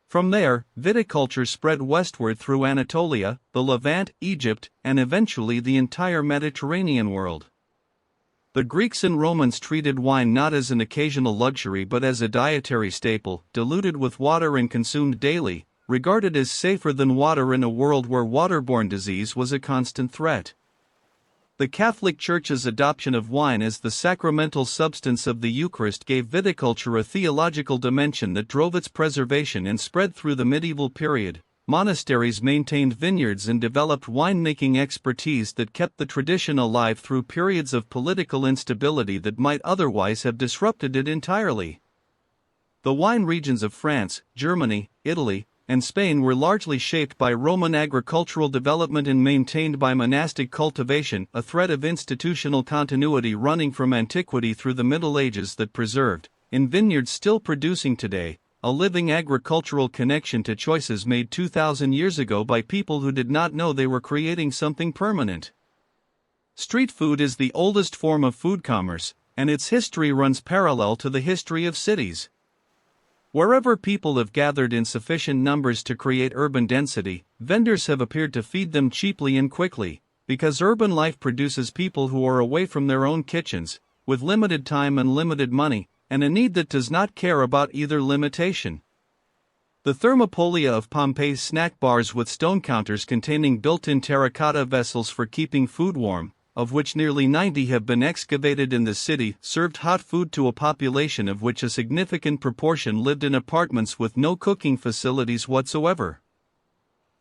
From there, viticulture spread westward through Anatolia, the Levant, Egypt, and eventually the entire Mediterranean world. The Greeks and Romans treated wine not as an occasional luxury but as a dietary staple, diluted with water and consumed daily, regarded as safer than water in a world where waterborne disease was a constant threat. The Catholic Church's adoption of wine as the sacramental substance of the Eucharist gave viticulture a theological dimension that drove its preservation and spread through the medieval period. Monasteries maintained vineyards and developed winemaking expertise that kept the tradition alive through periods of political instability that might otherwise have disrupted it entirely. The wine regions of France, Germany, Italy, and Spain were largely shaped by Roman agricultural development and maintained by monastic cultivation, a thread of institutional continuity running from antiquity through the Middle Ages that preserved, in vineyards still producing today, a living agricultural connection to choices made 2,000 years ago by people who did not know they were creating something permanent. Street food is the oldest form of food commerce, and its history runs parallel to the history of cities. Wherever people have gathered in sufficient numbers to create urban density, vendors have appeared to feed them cheaply and quickly, because urban life produces people who are away from their own kitchens, with limited time and limited money, and a need that does not care about either limitation. The thermopolia of Pompeii's snack bars with stone counters containing built-in terracotta vessels for keeping food warm, of which nearly 90 have been excavated in the city, served hot food to a population of which a significant proportion lived in apartments with no cooking facilities whatsoever.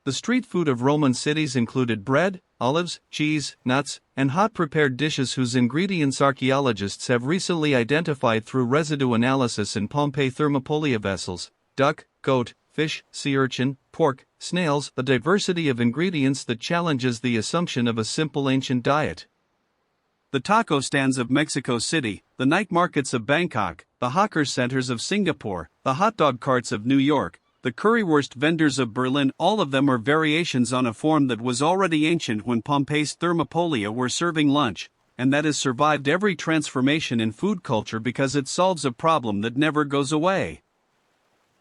The street food of Roman cities included bread, olives, cheese, nuts, and hot prepared dishes whose ingredients archaeologists have recently identified through residue analysis in Pompeii thermopolia vessels: duck, goat, fish, sea urchin, pork, snails, a diversity of ingredients that challenges the assumption of a simple ancient diet. The taco stands of Mexico City, the night markets of Bangkok, the hawker centers of Singapore, the hot dog carts of New York, the currywurst vendors of Berlin, all of them are variations on a form that was already ancient when Pompeii's thermopolia were serving lunch, and that has survived every transformation in food culture because it solves a problem that never goes away.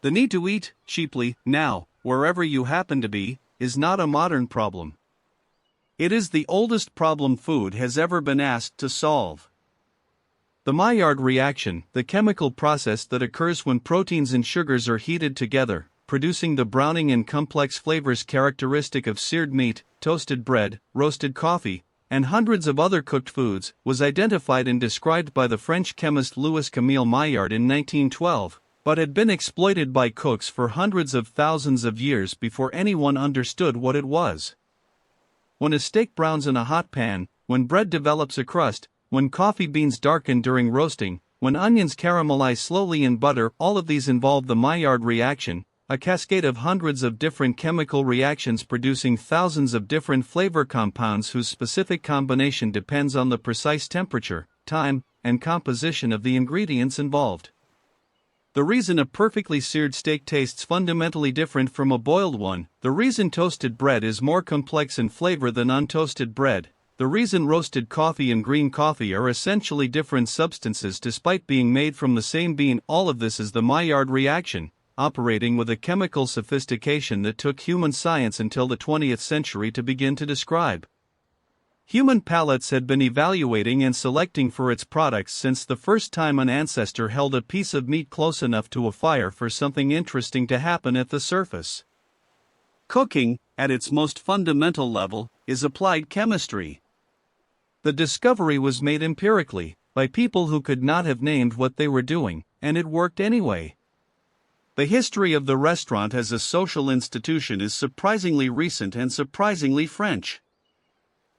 The need to eat cheaply, now, wherever you happen to be, is not a modern problem. It is the oldest problem food has ever been asked to solve. The Maillard reaction, the chemical process that occurs when proteins and sugars are heated together, producing the browning and complex flavors characteristic of seared meat, toasted bread, roasted coffee, and hundreds of other cooked foods, was identified and described by the French chemist Louis Camille Maillard in 1912, but had been exploited by cooks for hundreds of thousands of years before anyone understood what it was. When a steak browns in a hot pan, when bread develops a crust, when coffee beans darken during roasting, when onions caramelize slowly in butter, all of these involve the Maillard reaction, a cascade of hundreds of different chemical reactions producing thousands of different flavor compounds whose specific combination depends on the precise temperature, time, and composition of the ingredients involved. The reason a perfectly seared steak tastes fundamentally different from a boiled one, the reason toasted bread is more complex in flavor than untoasted bread, the reason roasted coffee and green coffee are essentially different substances despite being made from the same bean, all of this is the Maillard reaction, operating with a chemical sophistication that took human science until the 20th century to begin to describe. Human palates had been evaluating and selecting for its products since the first time an ancestor held a piece of meat close enough to a fire for something interesting to happen at the surface. Cooking, at its most fundamental level, is applied chemistry. The discovery was made empirically, by people who could not have named what they were doing, and it worked anyway. The history of the restaurant as a social institution is surprisingly recent and surprisingly French.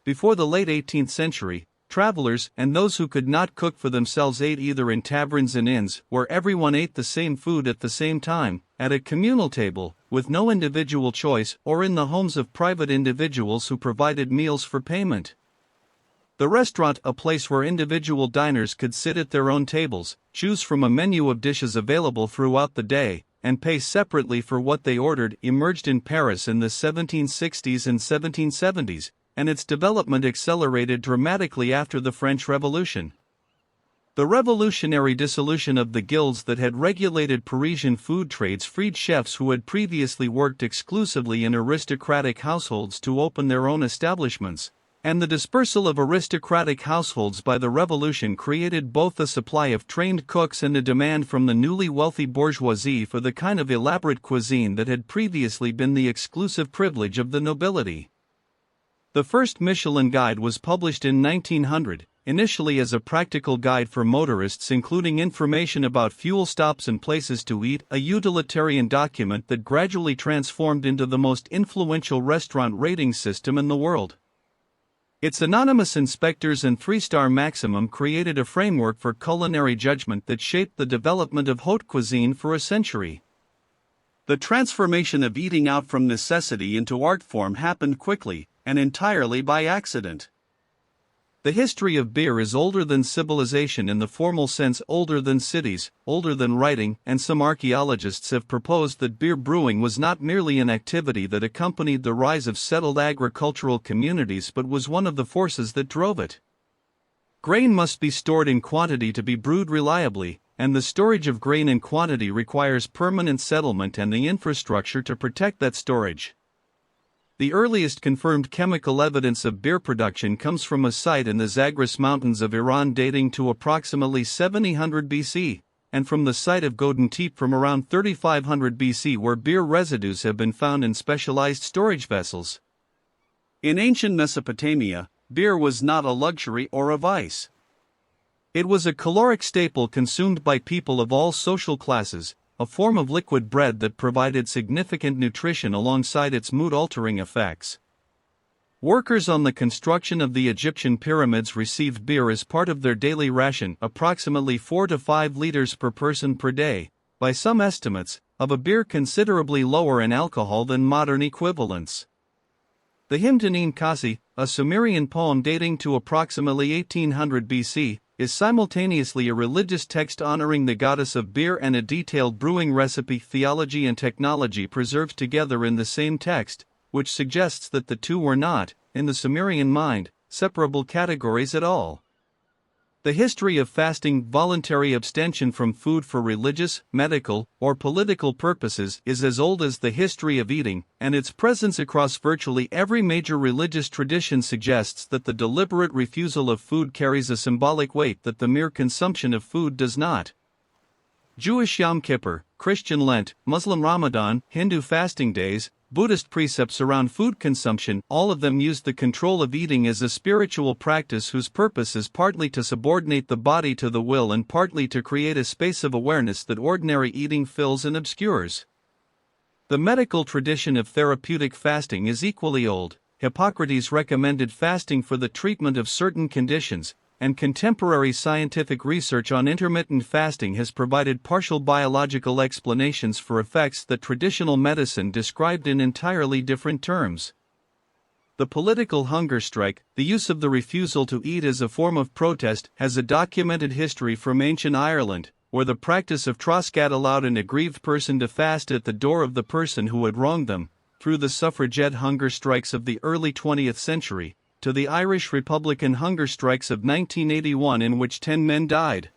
Before the late 18th century, travelers and those who could not cook for themselves ate either in taverns and inns, where everyone ate the same food at the same time, at a communal table, with no individual choice, or in the homes of private individuals who provided meals for payment. The restaurant, a place where individual diners could sit at their own tables, choose from a menu of dishes available throughout the day, and pay separately for what they ordered, emerged in Paris in the 1760s and 1770s, and its development accelerated dramatically after the French Revolution. The revolutionary dissolution of the guilds that had regulated Parisian food trades freed chefs who had previously worked exclusively in aristocratic households to open their own establishments, and the dispersal of aristocratic households by the Revolution created both a supply of trained cooks and a demand from the newly wealthy bourgeoisie for the kind of elaborate cuisine that had previously been the exclusive privilege of the nobility. The first Michelin Guide was published in 1900, initially as a practical guide for motorists including information about fuel stops and places to eat, a utilitarian document that gradually transformed into the most influential restaurant rating system in the world. Its anonymous inspectors and three-star maximum created a framework for culinary judgment that shaped the development of haute cuisine for a century. The transformation of eating out from necessity into art form happened quickly, and entirely by accident. The history of beer is older than civilization in the formal sense, older than cities, older than writing, and some archaeologists have proposed that beer brewing was not merely an activity that accompanied the rise of settled agricultural communities but was one of the forces that drove it. Grain must be stored in quantity to be brewed reliably, and the storage of grain in quantity requires permanent settlement and the infrastructure to protect that storage. The earliest confirmed chemical evidence of beer production comes from a site in the Zagros Mountains of Iran dating to approximately 700 BC, and from the site of Godin Tepe from around 3500 BC where beer residues have been found in specialized storage vessels. In ancient Mesopotamia, beer was not a luxury or a vice. It was a caloric staple consumed by people of all social classes, a form of liquid bread that provided significant nutrition alongside its mood-altering effects. Workers on the construction of the Egyptian pyramids received beer as part of their daily ration, approximately 4 to 5 liters per person per day, by some estimates, of a beer considerably lower in alcohol than modern equivalents. The hymn to Nin Kasi, a Sumerian poem dating to approximately 1800 BC, is simultaneously a religious text honoring the goddess of beer and a detailed brewing recipe. Theology and technology preserved together in the same text, which suggests that the two were not, in the Sumerian mind, separable categories at all. The history of fasting, voluntary abstention from food for religious, medical, or political purposes, is as old as the history of eating, and its presence across virtually every major religious tradition suggests that the deliberate refusal of food carries a symbolic weight that the mere consumption of food does not. Jewish Yom Kippur, Christian Lent, Muslim Ramadan, Hindu fasting days, Buddhist precepts around food consumption, all of them use the control of eating as a spiritual practice whose purpose is partly to subordinate the body to the will and partly to create a space of awareness that ordinary eating fills and obscures. The medical tradition of therapeutic fasting is equally old. Hippocrates recommended fasting for the treatment of certain conditions, and contemporary scientific research on intermittent fasting has provided partial biological explanations for effects that traditional medicine described in entirely different terms. The political hunger strike, the use of the refusal to eat as a form of protest, has a documented history from ancient Ireland, where the practice of troscat allowed an aggrieved person to fast at the door of the person who had wronged them, through the suffragette hunger strikes of the early 20th century, to the Irish Republican hunger strikes of 1981 in which 10 men died.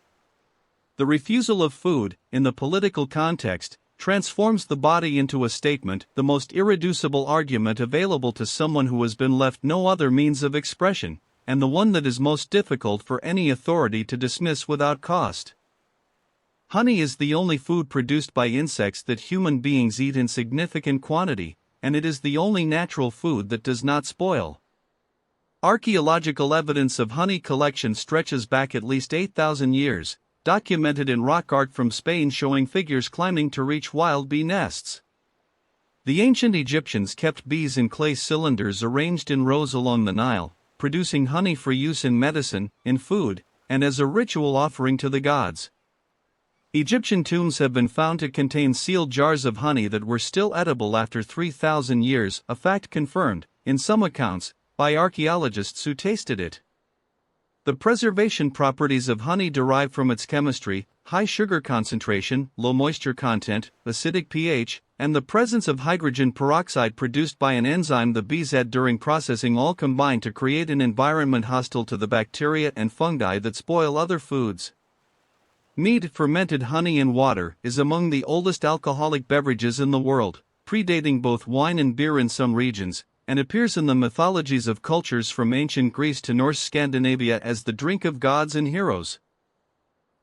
The refusal of food, in the political context, transforms the body into a statement, the most irreducible argument available to someone who has been left no other means of expression, and the one that is most difficult for any authority to dismiss without cost. Honey is the only food produced by insects that human beings eat in significant quantity, and it is the only natural food that does not spoil. Archaeological evidence of honey collection stretches back at least 8,000 years, documented in rock art from Spain showing figures climbing to reach wild bee nests. The ancient Egyptians kept bees in clay cylinders arranged in rows along the Nile, producing honey for use in medicine, in food, and as a ritual offering to the gods. Egyptian tombs have been found to contain sealed jars of honey that were still edible after 3,000 years, a fact confirmed, in some accounts, by archaeologists who tasted it. The preservation properties of honey derive from its chemistry, high sugar concentration, low moisture content, acidic pH, and the presence of hydrogen peroxide produced by an enzyme the bees add during processing, all combine to create an environment hostile to the bacteria and fungi that spoil other foods. Mead, fermented honey in water, is among the oldest alcoholic beverages in the world, predating both wine and beer in some regions, and appears in the mythologies of cultures from ancient Greece to Norse Scandinavia as the drink of gods and heroes.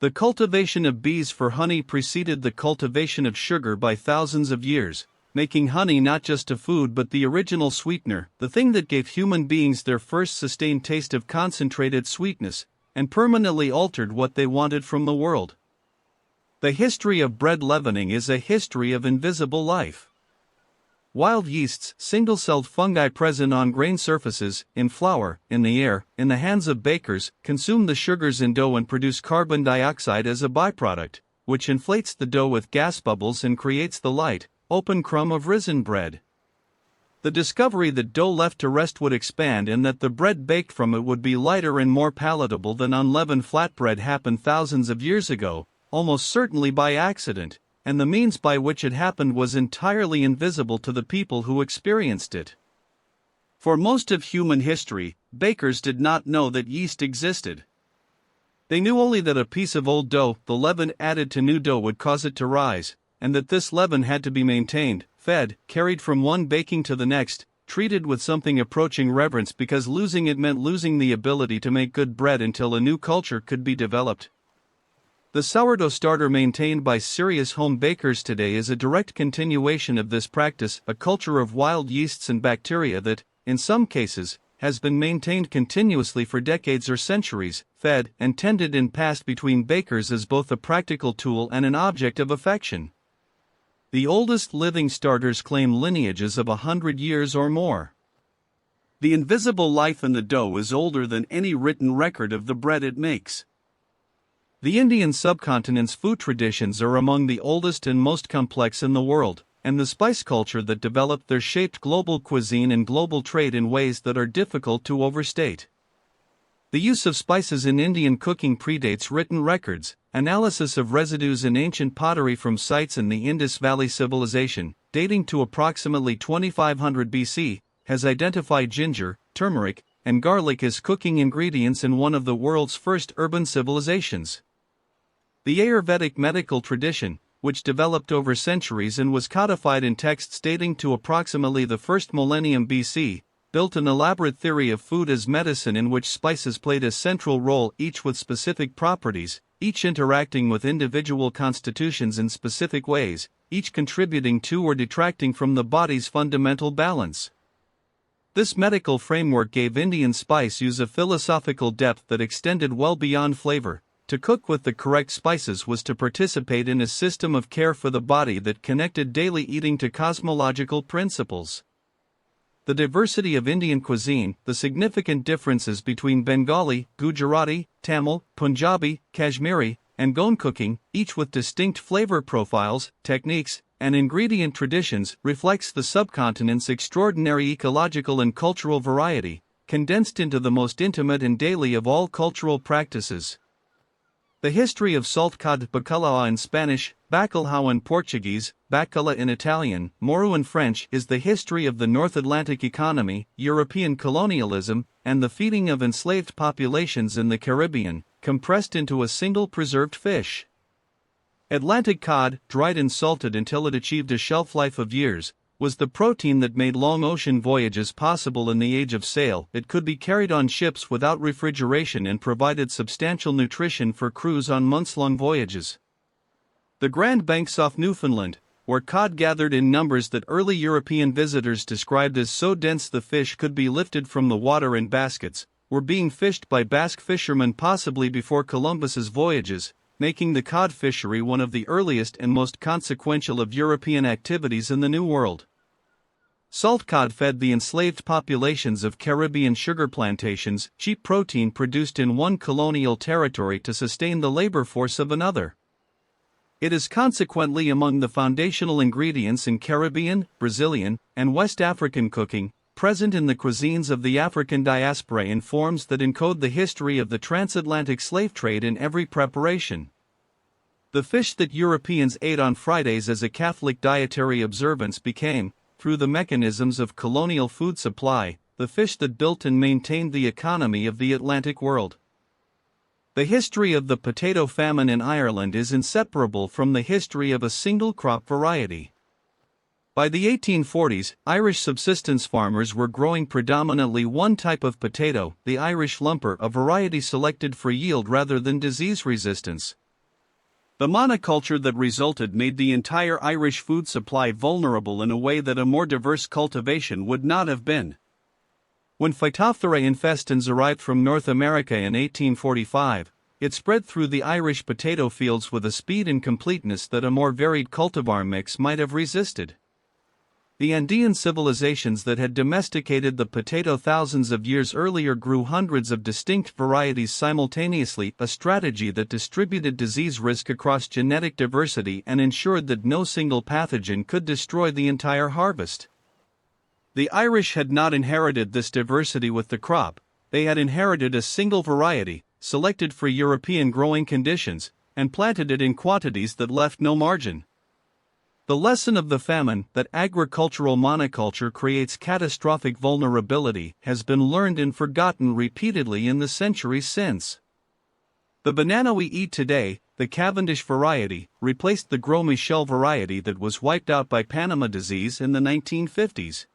The cultivation of bees for honey preceded the cultivation of sugar by thousands of years, making honey not just a food but the original sweetener, the thing that gave human beings their first sustained taste of concentrated sweetness, and permanently altered what they wanted from the world. The history of bread leavening is a history of invisible life. Wild yeasts, single-celled fungi present on grain surfaces, in flour, in the air, in the hands of bakers, consume the sugars in dough and produce carbon dioxide as a byproduct, which inflates the dough with gas bubbles and creates the light, open crumb of risen bread. The discovery that dough left to rest would expand and that the bread baked from it would be lighter and more palatable than unleavened flatbread happened thousands of years ago, almost certainly by accident, and the means by which it happened was entirely invisible to the people who experienced it. For most of human history, bakers did not know that yeast existed. They knew only that a piece of old dough, the leaven added to new dough, would cause it to rise, and that this leaven had to be maintained, fed, carried from one baking to the next, treated with something approaching reverence because losing it meant losing the ability to make good bread until a new culture could be developed. The sourdough starter maintained by serious home bakers today is a direct continuation of this practice, a culture of wild yeasts and bacteria that, in some cases, has been maintained continuously for decades or centuries, fed and tended and passed between bakers as both a practical tool and an object of affection. The oldest living starters claim lineages of 100 years or more. The invisible life in the dough is older than any written record of the bread it makes. The Indian subcontinent's food traditions are among the oldest and most complex in the world, and the spice culture that developed there shaped global cuisine and global trade in ways that are difficult to overstate. The use of spices in Indian cooking predates written records. Analysis of residues in ancient pottery from sites in the Indus Valley Civilization, dating to approximately 2500 BC, has identified ginger, turmeric, and garlic as cooking ingredients in one of the world's first urban civilizations. The Ayurvedic medical tradition, which developed over centuries and was codified in texts dating to approximately the first millennium BC, built an elaborate theory of food as medicine in which spices played a central role, each with specific properties, each interacting with individual constitutions in specific ways, each contributing to or detracting from the body's fundamental balance. This medical framework gave Indian spice use a philosophical depth that extended well beyond flavor. To cook with the correct spices was to participate in a system of care for the body that connected daily eating to cosmological principles. The diversity of Indian cuisine, the significant differences between Bengali, Gujarati, Tamil, Punjabi, Kashmiri, and Goan cooking, each with distinct flavor profiles, techniques, and ingredient traditions, reflects the subcontinent's extraordinary ecological and cultural variety, condensed into the most intimate and daily of all cultural practices. The history of saltcod, bacalhau in Spanish, bacalhau in Portuguese, bacala in Italian, moru in French, is the history of the North Atlantic economy, European colonialism, and the feeding of enslaved populations in the Caribbean, compressed into a single preserved fish. Atlantic cod, dried and salted until it achieved a shelf life of years, was the protein that made long ocean voyages possible in the age of sail. It could be carried on ships without refrigeration and provided substantial nutrition for crews on months-long voyages. The Grand Banks off Newfoundland, where cod gathered in numbers that early European visitors described as so dense the fish could be lifted from the water in baskets, were being fished by Basque fishermen possibly before Columbus's voyages, making the cod fishery one of the earliest and most consequential of European activities in the New World. Salt cod fed the enslaved populations of Caribbean sugar plantations, cheap protein produced in one colonial territory to sustain the labor force of another. It is consequently among the foundational ingredients in Caribbean, Brazilian, and West African cooking, present in the cuisines of the African diaspora in forms that encode the history of the transatlantic slave trade in every preparation. The fish that Europeans ate on Fridays as a Catholic dietary observance became, through the mechanisms of colonial food supply, the fish that built and maintained the economy of the Atlantic world. The history of the potato famine in Ireland is inseparable from the history of a single crop variety. By the 1840s, Irish subsistence farmers were growing predominantly one type of potato, the Irish lumper, a variety selected for yield rather than disease resistance. The monoculture that resulted made the entire Irish food supply vulnerable in a way that a more diverse cultivation would not have been. When Phytophthora infestans arrived from North America in 1845, it spread through the Irish potato fields with a speed and completeness that a more varied cultivar mix might have resisted. The Andean civilizations that had domesticated the potato thousands of years earlier grew hundreds of distinct varieties simultaneously, a strategy that distributed disease risk across genetic diversity and ensured that no single pathogen could destroy the entire harvest. The Irish had not inherited this diversity with the crop, they had inherited a single variety, selected for European growing conditions, and planted it in quantities that left no margin. The lesson of the famine, that agricultural monoculture creates catastrophic vulnerability, has been learned and forgotten repeatedly in the centuries since. The banana we eat today, the Cavendish variety, replaced the Gros Michel variety that was wiped out by Panama disease in the 1950s.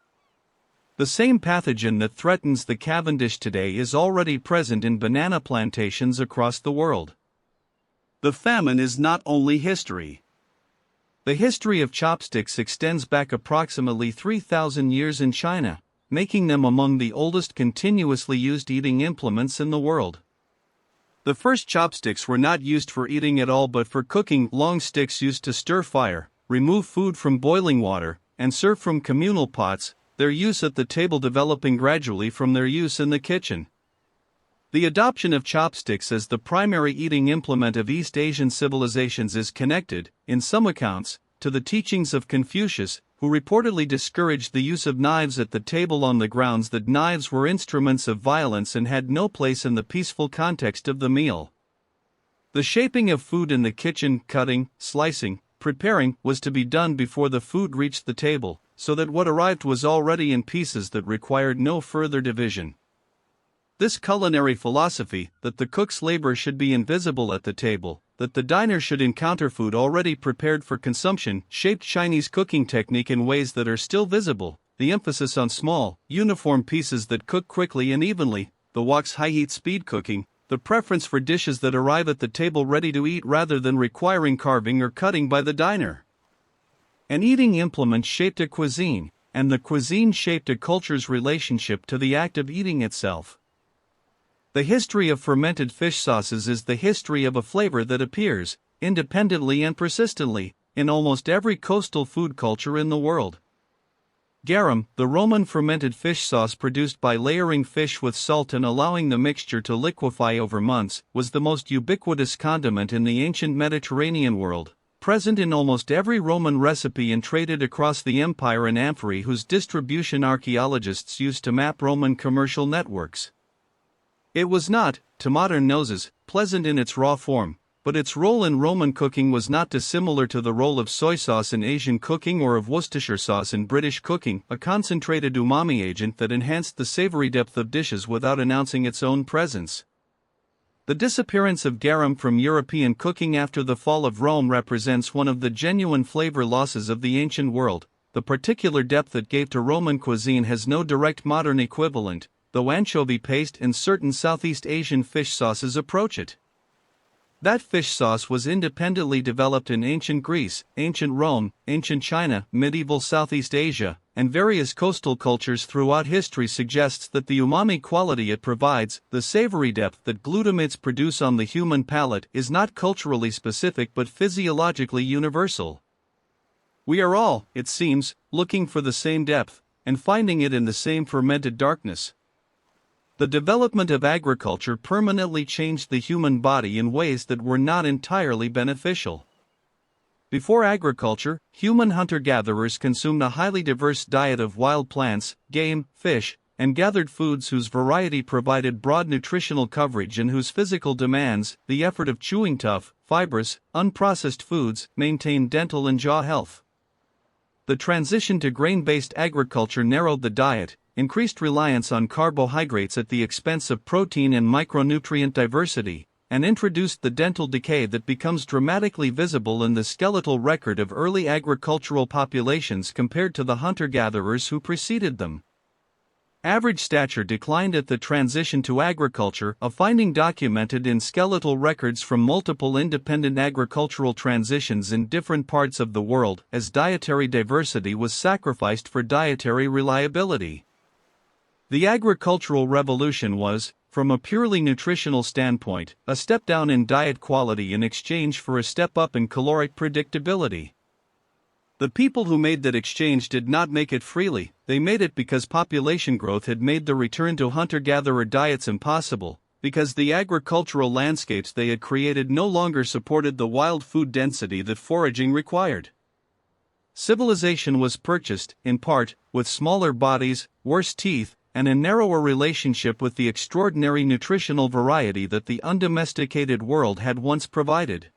The same pathogen that threatens the Cavendish today is already present in banana plantations across the world. The famine is not only history. The history of chopsticks extends back approximately 3,000 years in China, making them among the oldest continuously used eating implements in the world. The first chopsticks were not used for eating at all but for cooking, long sticks used to stir fire, remove food from boiling water, and serve from communal pots, their use at the table developing gradually from their use in the kitchen. The adoption of chopsticks as the primary eating implement of East Asian civilizations is connected, in some accounts, to the teachings of Confucius, who reportedly discouraged the use of knives at the table on the grounds that knives were instruments of violence and had no place in the peaceful context of the meal. The shaping of food in the kitchen, cutting, slicing, preparing, was to be done before the food reached the table, so that what arrived was already in pieces that required no further division. This culinary philosophy, that the cook's labor should be invisible at the table, that the diner should encounter food already prepared for consumption, shaped Chinese cooking technique in ways that are still visible. The emphasis on small, uniform pieces that cook quickly and evenly, the wok's high-heat speed cooking, the preference for dishes that arrive at the table ready to eat rather than requiring carving or cutting by the diner. An eating implement shaped a cuisine, and the cuisine shaped a culture's relationship to the act of eating itself. The history of fermented fish sauces is the history of a flavor that appears, independently and persistently, in almost every coastal food culture in the world. Garum, the Roman fermented fish sauce produced by layering fish with salt and allowing the mixture to liquefy over months, was the most ubiquitous condiment in the ancient Mediterranean world, present in almost every Roman recipe and traded across the empire and amphorae whose distribution archaeologists used to map Roman commercial networks. It was not, to modern noses, pleasant in its raw form, but its role in Roman cooking was not dissimilar to the role of soy sauce in Asian cooking or of Worcestershire sauce in British cooking, a concentrated umami agent that enhanced the savory depth of dishes without announcing its own presence. The disappearance of garum from European cooking after the fall of Rome represents one of the genuine flavor losses of the ancient world. The particular depth it gave to Roman cuisine has no direct modern equivalent, though anchovy paste and certain Southeast Asian fish sauces approach it. That fish sauce was independently developed in ancient Greece, ancient Rome, ancient China, medieval Southeast Asia, and various coastal cultures throughout history suggests that the umami quality it provides, the savory depth that glutamates produce on the human palate, is not culturally specific but physiologically universal. We are all, it seems, looking for the same depth, and finding it in the same fermented darkness. The development of agriculture permanently changed the human body in ways that were not entirely beneficial. Before agriculture, human hunter-gatherers consumed a highly diverse diet of wild plants, game, fish, and gathered foods whose variety provided broad nutritional coverage and whose physical demands, the effort of chewing tough, fibrous, unprocessed foods, maintained dental and jaw health. The transition to grain-based agriculture narrowed the diet, increased reliance on carbohydrates at the expense of protein and micronutrient diversity, and introduced the dental decay that becomes dramatically visible in the skeletal record of early agricultural populations compared to the hunter-gatherers who preceded them. Average stature declined at the transition to agriculture, a finding documented in skeletal records from multiple independent agricultural transitions in different parts of the world, as dietary diversity was sacrificed for dietary reliability. The agricultural revolution was, from a purely nutritional standpoint, a step down in diet quality in exchange for a step up in caloric predictability. The people who made that exchange did not make it freely, they made it because population growth had made the return to hunter-gatherer diets impossible, because the agricultural landscapes they had created no longer supported the wild food density that foraging required. Civilization was purchased, in part, with smaller bodies, worse teeth, and a narrower relationship with the extraordinary nutritional variety that the undomesticated world had once provided.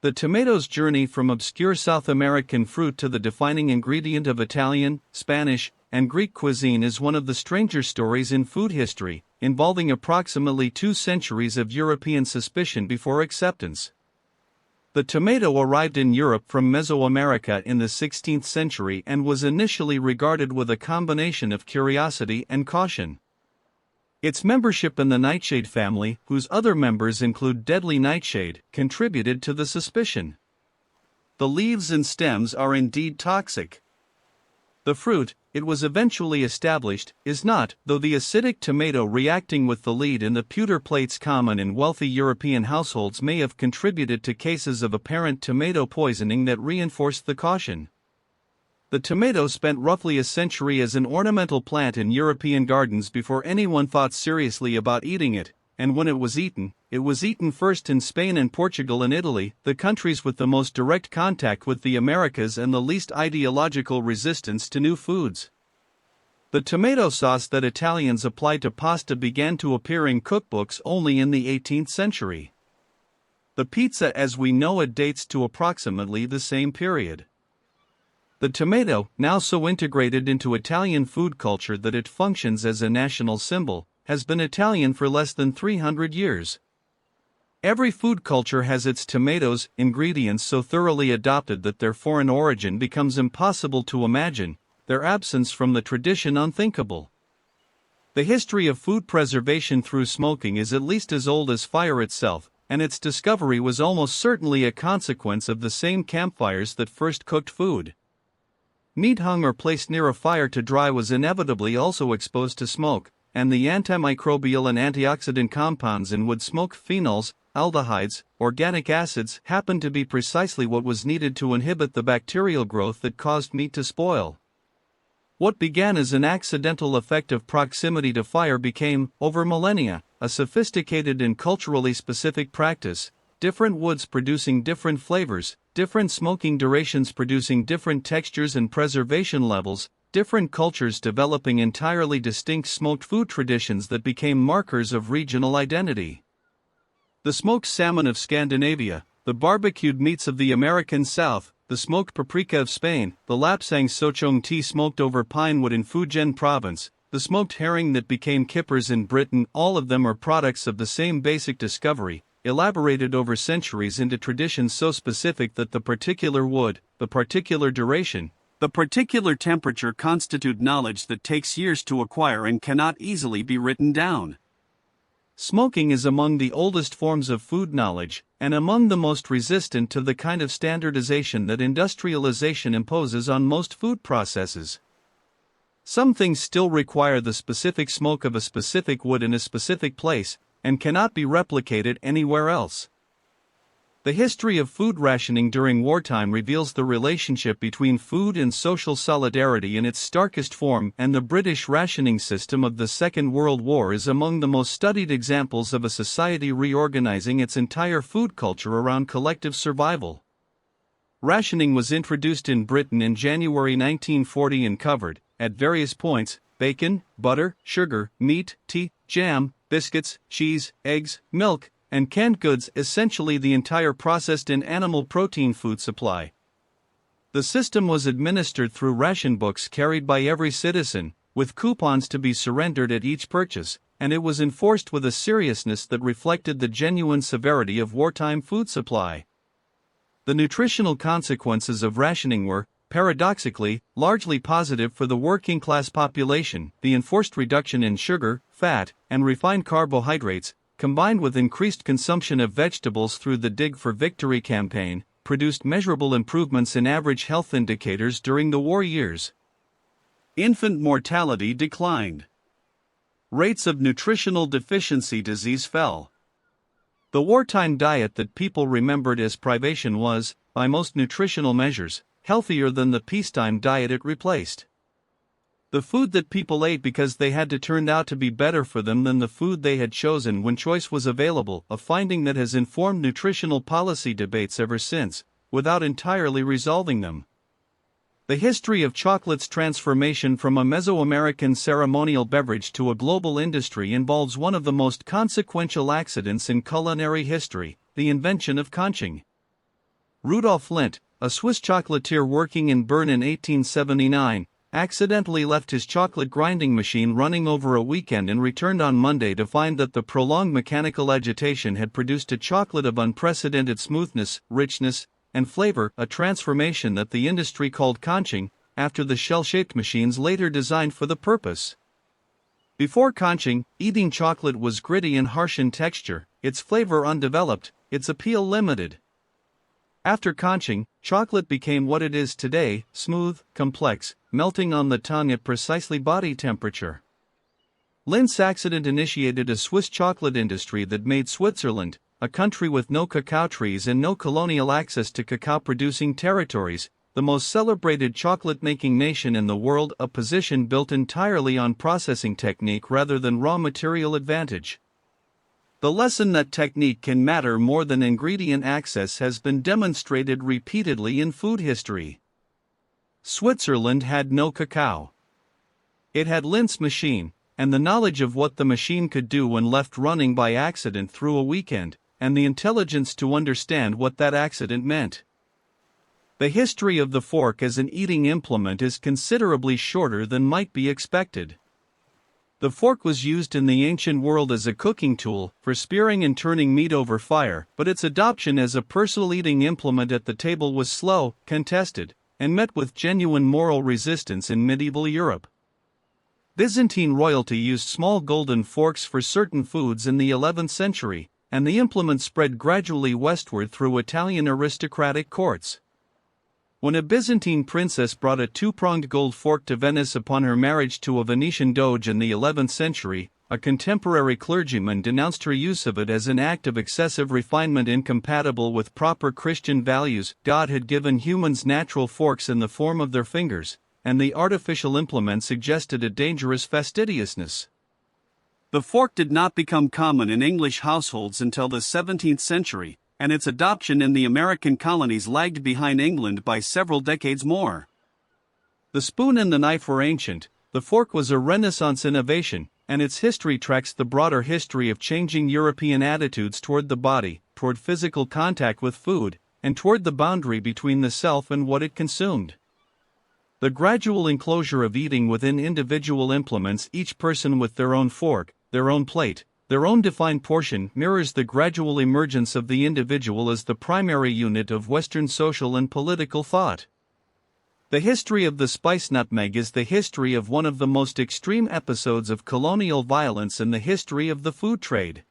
The tomato's journey from obscure South American fruit to the defining ingredient of Italian, Spanish, and Greek cuisine is one of the stranger stories in food history, involving approximately 2 centuries of European suspicion before acceptance. The tomato arrived in Europe from Mesoamerica in the 16th century and was initially regarded with a combination of curiosity and caution. Its membership in the nightshade family, whose other members include deadly nightshade, contributed to the suspicion. The leaves and stems are indeed toxic. The fruit, it was eventually established, is not, though the acidic tomato reacting with the lead in the pewter plates common in wealthy European households may have contributed to cases of apparent tomato poisoning that reinforced the caution. The tomato spent roughly a century as an ornamental plant in European gardens before anyone thought seriously about eating it, and when it was eaten first in Spain and Portugal and Italy, the countries with the most direct contact with the Americas and the least ideological resistance to new foods. The tomato sauce that Italians applied to pasta began to appear in cookbooks only in the 18th century. The pizza as we know it dates to approximately the same period. The tomato, now so integrated into Italian food culture that it functions as a national symbol, has been Italian for less than 300 years. Every food culture has its tomatoes, ingredients so thoroughly adopted that their foreign origin becomes impossible to imagine, their absence from the tradition unthinkable. The history of food preservation through smoking is at least as old as fire itself, and its discovery was almost certainly a consequence of the same campfires that first cooked food. Meat hung or placed near a fire to dry was inevitably also exposed to smoke, and the antimicrobial and antioxidant compounds in wood smoke, phenols, aldehydes, organic acids, happened to be precisely what was needed to inhibit the bacterial growth that caused meat to spoil. What began as an accidental effect of proximity to fire became, over millennia, a sophisticated and culturally specific practice, different woods producing different flavors, different smoking durations producing different textures and preservation levels, different cultures developing entirely distinct smoked food traditions that became markers of regional identity. The smoked salmon of Scandinavia, the barbecued meats of the American South, the smoked paprika of Spain, the lapsang souchong tea smoked over pine wood in Fujian province, the smoked herring that became kippers in Britain, all of them are products of the same basic discovery, elaborated over centuries into traditions so specific that the particular wood, the particular duration, the particular temperature constitute knowledge that takes years to acquire and cannot easily be written down. Smoking is among the oldest forms of food knowledge, and among the most resistant to the kind of standardization that industrialization imposes on most food processes. Some things still require the specific smoke of a specific wood in a specific place, and cannot be replicated anywhere else. The history of food rationing during wartime reveals the relationship between food and social solidarity in its starkest form, and the British rationing system of the Second World War is among the most studied examples of a society reorganizing its entire food culture around collective survival. Rationing was introduced in Britain in January 1940 and covered, at various points, bacon, butter, sugar, meat, tea, jam, biscuits, cheese, eggs, milk, and canned goods, essentially the entire processed and animal protein food supply. The system was administered through ration books carried by every citizen, with coupons to be surrendered at each purchase, and it was enforced with a seriousness that reflected the genuine severity of wartime food supply. The nutritional consequences of rationing were, paradoxically, largely positive for the working-class population. The enforced reduction in sugar, fat, and refined carbohydrates, combined with increased consumption of vegetables through the Dig for Victory campaign, produced measurable improvements in average health indicators during the war years. Infant mortality declined. Rates of nutritional deficiency disease fell. The wartime diet that people remembered as privation was, by most nutritional measures, healthier than the peacetime diet it replaced. The food that people ate because they had to turned out to be better for them than the food they had chosen when choice was available, a finding that has informed nutritional policy debates ever since, without entirely resolving them. The history of chocolate's transformation from a Mesoamerican ceremonial beverage to a global industry involves one of the most consequential accidents in culinary history, the invention of conching. Rudolf Lindt, a Swiss chocolatier working in Bern in 1879, accidentally left his chocolate grinding machine running over a weekend and returned on Monday to find that the prolonged mechanical agitation had produced a chocolate of unprecedented smoothness, richness, and flavor, a transformation that the industry called conching, after the shell-shaped machines later designed for the purpose. Before conching, eating chocolate was gritty and harsh in texture, its flavor undeveloped, its appeal limited. After conching, chocolate became what it is today, smooth, complex, melting on the tongue at precisely body temperature. Linz accident initiated a Swiss chocolate industry that made Switzerland, a country with no cacao trees and no colonial access to cacao-producing territories, the most celebrated chocolate-making nation in the world, a position built entirely on processing technique rather than raw material advantage. The lesson that technique can matter more than ingredient access has been demonstrated repeatedly in food history. Switzerland had no cacao. It had Linz machine, and the knowledge of what the machine could do when left running by accident through a weekend, and the intelligence to understand what that accident meant. The history of the fork as an eating implement is considerably shorter than might be expected. The fork was used in the ancient world as a cooking tool, for spearing and turning meat over fire, but its adoption as a personal eating implement at the table was slow, contested, and met with genuine moral resistance in medieval Europe. Byzantine royalty used small golden forks for certain foods in the 11th century, and the implement spread gradually westward through Italian aristocratic courts. When a Byzantine princess brought a two-pronged gold fork to Venice upon her marriage to a Venetian doge in the 11th century, a contemporary clergyman denounced her use of it as an act of excessive refinement incompatible with proper Christian values. God had given humans natural forks in the form of their fingers, and the artificial implement suggested a dangerous fastidiousness. The fork did not become common in English households until the 17th century, and its adoption in the American colonies lagged behind England by several decades more. The spoon and the knife were ancient, the fork was a Renaissance innovation, and its history tracks the broader history of changing European attitudes toward the body, toward physical contact with food, and toward the boundary between the self and what it consumed. The gradual enclosure of eating within individual implements, each person with their own fork, their own plate, their own defined portion, mirrors the gradual emergence of the individual as the primary unit of Western social and political thought. The history of the spice nutmeg is the history of one of the most extreme episodes of colonial violence in the history of the food trade.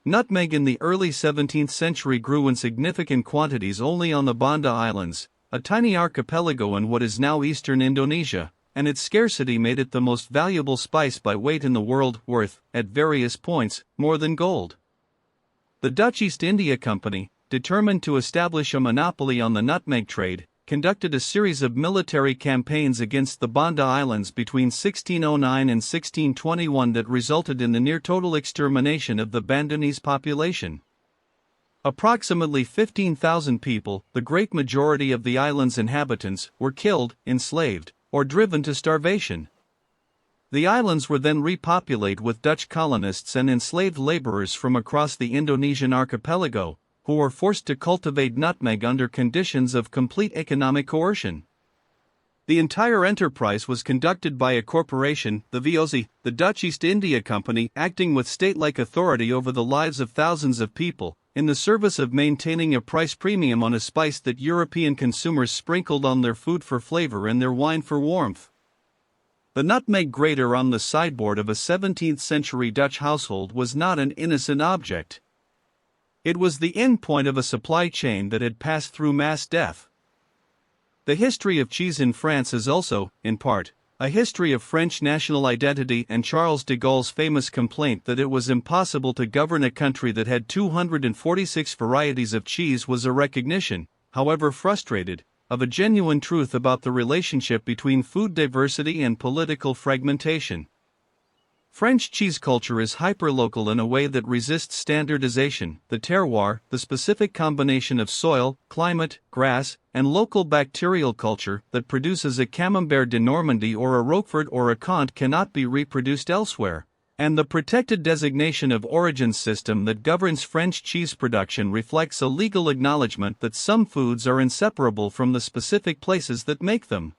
Nutmeg in the early 17th century grew in significant quantities only on the Banda Islands, a tiny archipelago in what is now eastern Indonesia, and its scarcity made it the most valuable spice by weight in the world, worth, at various points, more than gold. The Dutch East India Company, determined to establish a monopoly on the nutmeg trade, conducted a series of military campaigns against the Banda Islands between 1609 and 1621 that resulted in the near-total extermination of the Bandanese population. Approximately 15,000 people, the great majority of the island's inhabitants, were killed, enslaved, or driven to starvation. The islands were then repopulated with Dutch colonists and enslaved laborers from across the Indonesian archipelago, who were forced to cultivate nutmeg under conditions of complete economic coercion. The entire enterprise was conducted by a corporation, the VOC, the Dutch East India Company, acting with state-like authority over the lives of thousands of people, in the service of maintaining a price premium on a spice that European consumers sprinkled on their food for flavor and their wine for warmth. The nutmeg grater on the sideboard of a 17th-century Dutch household was not an innocent object. It was the end point of a supply chain that had passed through mass death. The history of cheese in France is also, in part, a history of French national identity and Charles de Gaulle's famous complaint that it was impossible to govern a country that had 246 varieties of cheese was a recognition, however frustrated, of a genuine truth about the relationship between food diversity and political fragmentation. French cheese culture is hyperlocal in a way that resists standardization. The terroir, the specific combination of soil, climate, grass, and local bacterial culture that produces a Camembert de Normandie or a Roquefort or a Comte cannot be reproduced elsewhere, and the protected designation of origin system that governs French cheese production reflects a legal acknowledgement that some foods are inseparable from the specific places that make them.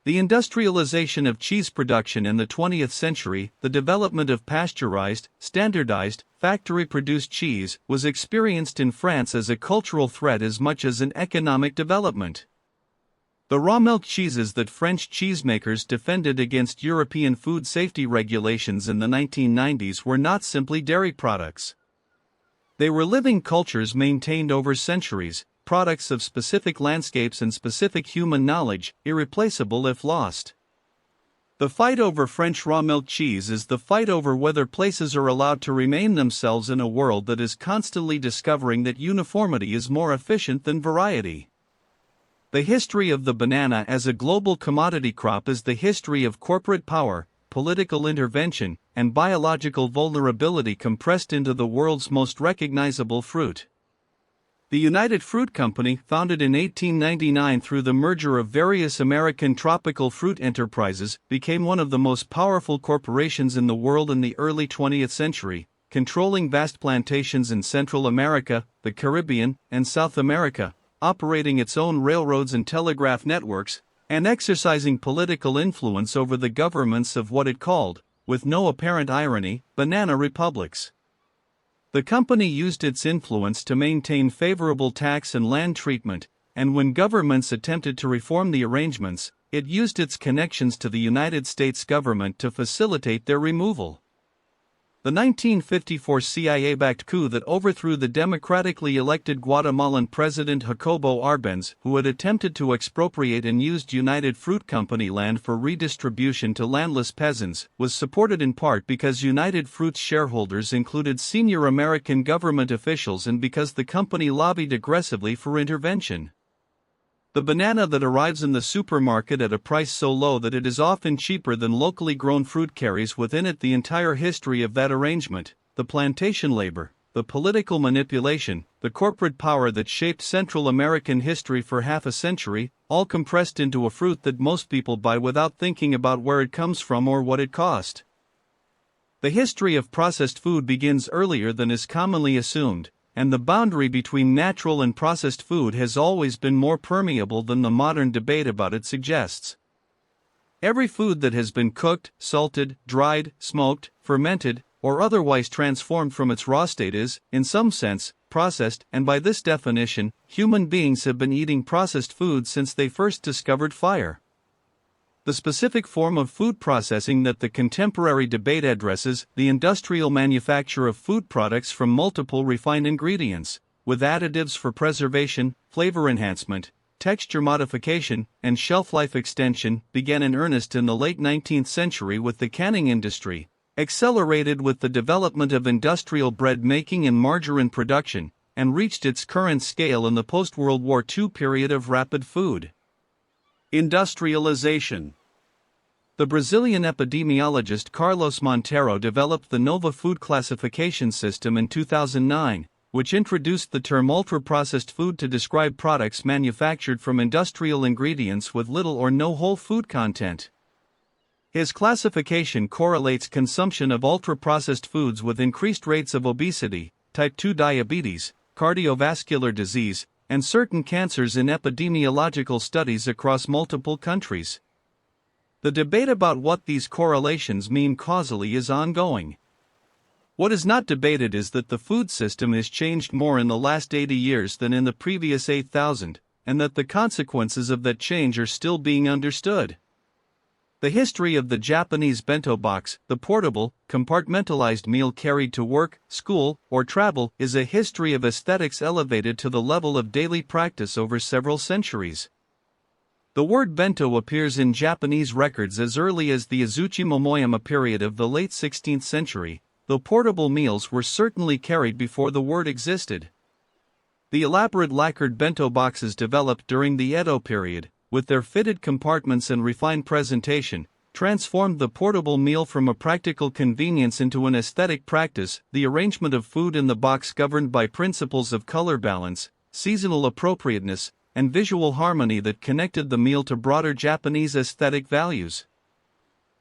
The industrialization of cheese production in the 20th century, the development of pasteurized, standardized, factory-produced cheese, was experienced in France as a cultural threat as much as an economic development. The raw milk cheeses that French cheesemakers defended against European food safety regulations in the 1990s were not simply dairy products. They were living cultures maintained over centuries, products of specific landscapes and specific human knowledge, irreplaceable if lost. The fight over French raw milk cheese is the fight over whether places are allowed to remain themselves in a world that is constantly discovering that uniformity is more efficient than variety. The history of the banana as a global commodity crop is the history of corporate power, political intervention, and biological vulnerability compressed into the world's most recognizable fruit. The United Fruit Company, founded in 1899 through the merger of various American tropical fruit enterprises, became one of the most powerful corporations in the world in the early 20th century, controlling vast plantations in Central America, the Caribbean, and South America, operating its own railroads and telegraph networks, and exercising political influence over the governments of what it called, with no apparent irony, banana republics. The company used its influence to maintain favorable tax and land treatment, and when governments attempted to reform the arrangements, it used its connections to the United States government to facilitate their removal. The 1954 CIA-backed coup that overthrew the democratically elected Guatemalan president Jacobo Arbenz, who had attempted to expropriate and used United Fruit Company land for redistribution to landless peasants, was supported in part because United Fruit's shareholders included senior American government officials and because the company lobbied aggressively for intervention. The banana that arrives in the supermarket at a price so low that it is often cheaper than locally grown fruit carries within it the entire history of that arrangement, the plantation labor, the political manipulation, the corporate power that shaped Central American history for half a century, all compressed into a fruit that most people buy without thinking about where it comes from or what it cost. The history of processed food begins earlier than is commonly assumed, and the boundary between natural and processed food has always been more permeable than the modern debate about it suggests. Every food that has been cooked, salted, dried, smoked, fermented, or otherwise transformed from its raw state is, in some sense, processed, and by this definition, human beings have been eating processed food since they first discovered fire. The specific form of food processing that the contemporary debate addresses, the industrial manufacture of food products from multiple refined ingredients, with additives for preservation, flavor enhancement, texture modification, and shelf life extension, began in earnest in the late 19th century with the canning industry, accelerated with the development of industrial bread making and margarine production, and reached its current scale in the post-World War II period of rapid food industrialization. The Brazilian epidemiologist Carlos Monteiro developed the Nova Food Classification System in 2009, which introduced the term ultra-processed food to describe products manufactured from industrial ingredients with little or no whole food content. His classification correlates consumption of ultra-processed foods with increased rates of obesity, type 2 diabetes, cardiovascular disease, and certain cancers in epidemiological studies across multiple countries. The debate about what these correlations mean causally is ongoing. What is not debated is that the food system has changed more in the last 80 years than in the previous 8,000, and that the consequences of that change are still being understood. The history of the Japanese bento box, the portable, compartmentalized meal carried to work, school, or travel, is a history of aesthetics elevated to the level of daily practice over several centuries. The word bento appears in Japanese records as early as the Azuchi Momoyama period of the late 16th century, though portable meals were certainly carried before the word existed. The elaborate lacquered bento boxes developed during the Edo period, with their fitted compartments and refined presentation, transformed the portable meal from a practical convenience into an aesthetic practice, the arrangement of food in the box governed by principles of color balance, seasonal appropriateness, and visual harmony that connected the meal to broader Japanese aesthetic values.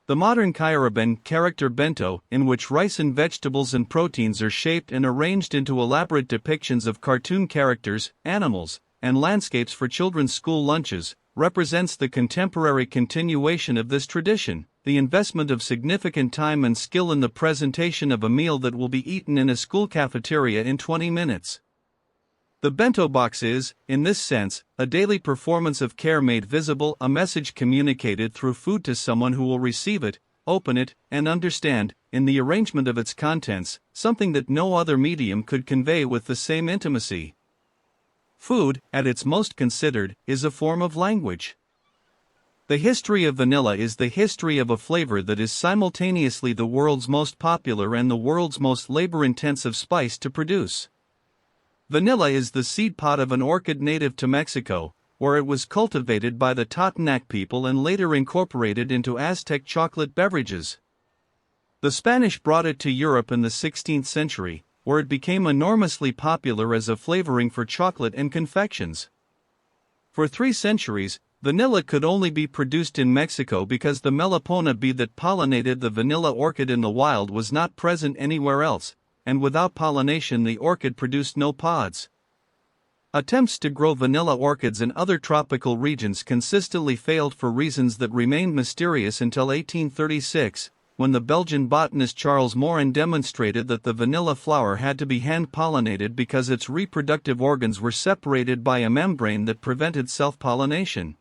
The modern kairaben character bento, in which rice and vegetables and proteins are shaped and arranged into elaborate depictions of cartoon characters, animals, and landscapes for children's school lunches, represents the contemporary continuation of this tradition, the investment of significant time and skill in the presentation of a meal that will be eaten in a school cafeteria in 20 minutes. The bento box is, in this sense, a daily performance of care made visible, a message communicated through food to someone who will receive it, open it, and understand, in the arrangement of its contents, something that no other medium could convey with the same intimacy. Food, at its most considered, is a form of language. The history of vanilla is the history of a flavor that is simultaneously the world's most popular and the world's most labor-intensive spice to produce. Vanilla is the seed pod of an orchid native to Mexico, where it was cultivated by the Totonac people and later incorporated into Aztec chocolate beverages. The Spanish brought it to Europe in the 16th century, where it became enormously popular as a flavoring for chocolate and confections. For 3 centuries, vanilla could only be produced in Mexico because the melipona bee that pollinated the vanilla orchid in the wild was not present anywhere else, and without pollination the orchid produced no pods. Attempts to grow vanilla orchids in other tropical regions consistently failed for reasons that remained mysterious until 1836, when the Belgian botanist Charles Morin demonstrated that the vanilla flower had to be hand-pollinated because its reproductive organs were separated by a membrane that prevented self-pollination.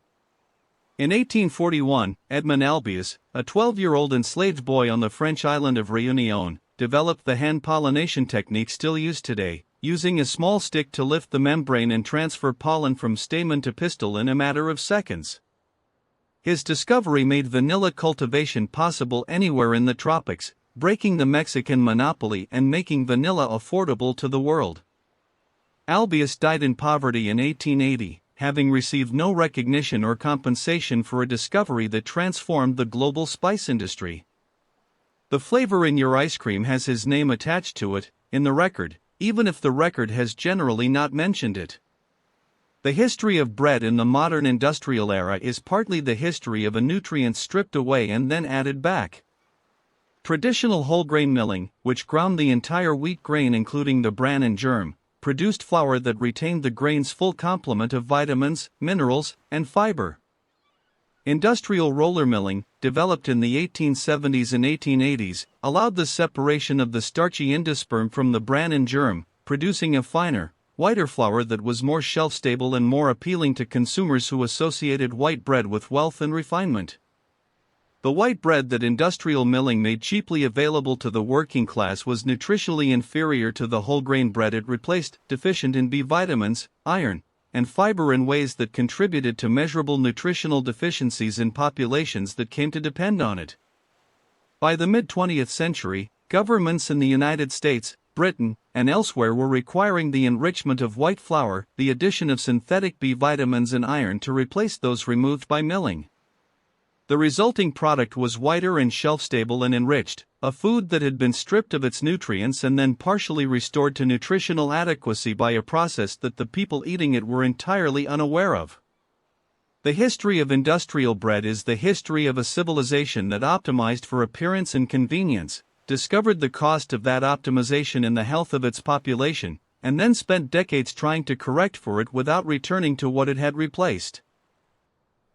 In 1841, Edmond Albius, a 12-year-old enslaved boy on the French island of Réunion, developed the hand-pollination technique still used today, using a small stick to lift the membrane and transfer pollen from stamen to pistil in a matter of seconds. His discovery made vanilla cultivation possible anywhere in the tropics, breaking the Mexican monopoly and making vanilla affordable to the world. Albius died in poverty in 1880, having received no recognition or compensation for a discovery that transformed the global spice industry. The flavor in your ice cream has his name attached to it, in the record, even if the record has generally not mentioned it. The history of bread in the modern industrial era is partly the history of a nutrient stripped away and then added back. Traditional whole grain milling, which ground the entire wheat grain including the bran and germ, produced flour that retained the grain's full complement of vitamins, minerals, and fiber. Industrial roller milling, developed in the 1870s and 1880s, allowed the separation of the starchy endosperm from the bran and germ, producing a finer, whiter flour that was more shelf-stable and more appealing to consumers who associated white bread with wealth and refinement. The white bread that industrial milling made cheaply available to the working class was nutritionally inferior to the whole grain bread it replaced, deficient in B vitamins, iron, and fiber in ways that contributed to measurable nutritional deficiencies in populations that came to depend on it. By the mid-20th century, governments in the United States, Britain, and elsewhere were requiring the enrichment of white flour, the addition of synthetic B vitamins and iron to replace those removed by milling. The resulting product was whiter and shelf-stable and enriched, a food that had been stripped of its nutrients and then partially restored to nutritional adequacy by a process that the people eating it were entirely unaware of. The history of industrial bread is the history of a civilization that optimized for appearance and convenience, discovered the cost of that optimization in the health of its population, and then spent decades trying to correct for it without returning to what it had replaced.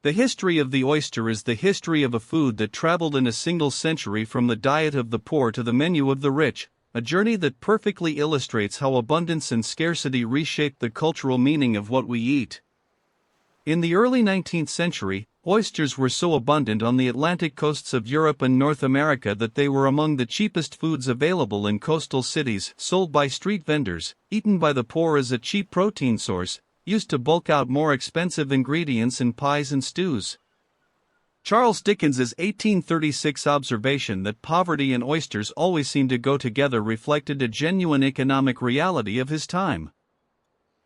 The history of the oyster is the history of a food that traveled in a single century from the diet of the poor to the menu of the rich, a journey that perfectly illustrates how abundance and scarcity reshaped the cultural meaning of what we eat. In the early 19th century, oysters were so abundant on the Atlantic coasts of Europe and North America that they were among the cheapest foods available in coastal cities, sold by street vendors, eaten by the poor as a cheap protein source, used to bulk out more expensive ingredients in pies and stews. Charles Dickens's 1836 observation that poverty and oysters always seem to go together reflected a genuine economic reality of his time.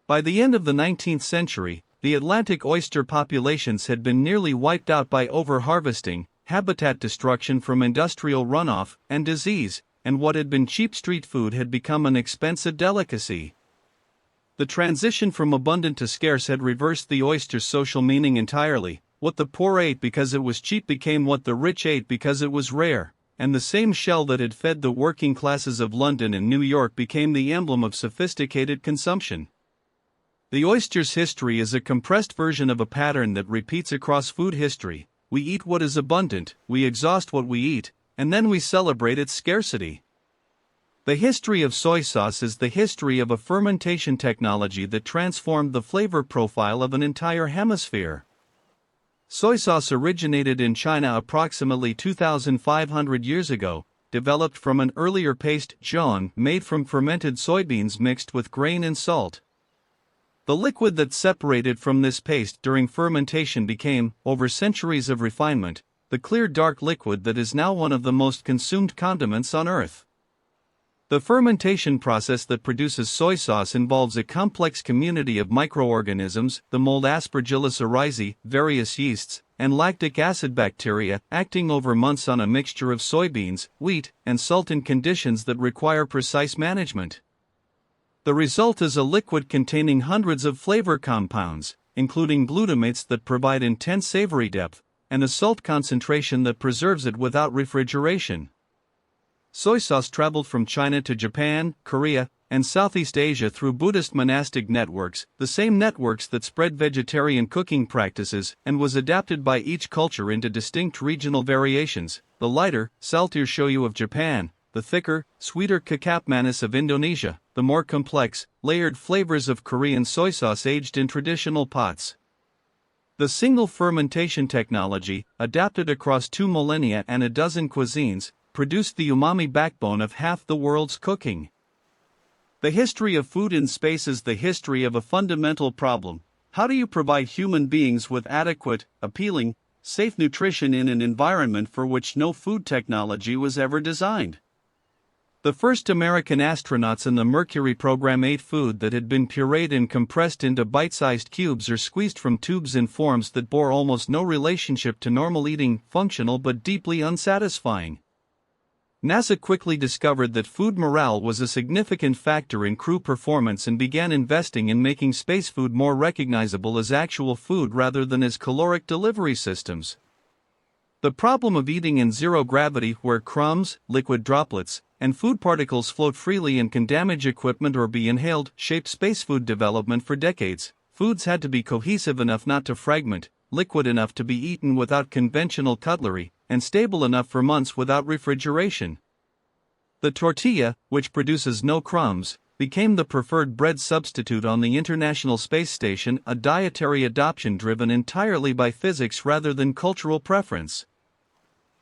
By the end of the 19th century, the Atlantic oyster populations had been nearly wiped out by overharvesting, habitat destruction from industrial runoff, and disease, and what had been cheap street food had become an expensive delicacy. The transition from abundant to scarce had reversed the oyster's social meaning entirely. What the poor ate because it was cheap became what the rich ate because it was rare, and the same shell that had fed the working classes of London and New York became the emblem of sophisticated consumption. The oyster's history is a compressed version of a pattern that repeats across food history. We eat what is abundant, we exhaust what we eat, and then we celebrate its scarcity. The history of soy sauce is the history of a fermentation technology that transformed the flavor profile of an entire hemisphere. Soy sauce originated in China approximately 2,500 years ago, developed from an earlier paste, zhong, made from fermented soybeans mixed with grain and salt. The liquid that separated from this paste during fermentation became, over centuries of refinement, the clear dark liquid that is now one of the most consumed condiments on Earth. The fermentation process that produces soy sauce involves a complex community of microorganisms, the mold Aspergillus oryzae, various yeasts, and lactic acid bacteria, acting over months on a mixture of soybeans, wheat, and salt in conditions that require precise management. The result is a liquid containing hundreds of flavor compounds, including glutamates that provide intense savory depth, and a salt concentration that preserves it without refrigeration. Soy sauce traveled from China to Japan, Korea, and Southeast Asia through Buddhist monastic networks, the same networks that spread vegetarian cooking practices, and was adapted by each culture into distinct regional variations: the lighter, saltier shoyu of Japan, the thicker, sweeter kecap manis of Indonesia, the more complex, layered flavors of Korean soy sauce aged in traditional pots. The single fermentation technology, adapted across 2 millennia and a dozen cuisines, produced the umami backbone of half the world's cooking. The history of food in space is the history of a fundamental problem. How do you provide human beings with adequate, appealing, safe nutrition in an environment for which no food technology was ever designed? The first American astronauts in the Mercury program ate food that had been pureed and compressed into bite-sized cubes or squeezed from tubes in forms that bore almost no relationship to normal eating, functional but deeply unsatisfying. NASA quickly discovered that food morale was a significant factor in crew performance and began investing in making space food more recognizable as actual food rather than as caloric delivery systems. The problem of eating in zero gravity, where crumbs, liquid droplets, and food particles float freely and can damage equipment or be inhaled, shaped space food development for decades. Foods had to be cohesive enough not to fragment, liquid enough to be eaten without conventional cutlery, and stable enough for months without refrigeration. The tortilla, which produces no crumbs, became the preferred bread substitute on the International Space Station, a dietary adoption driven entirely by physics rather than cultural preference.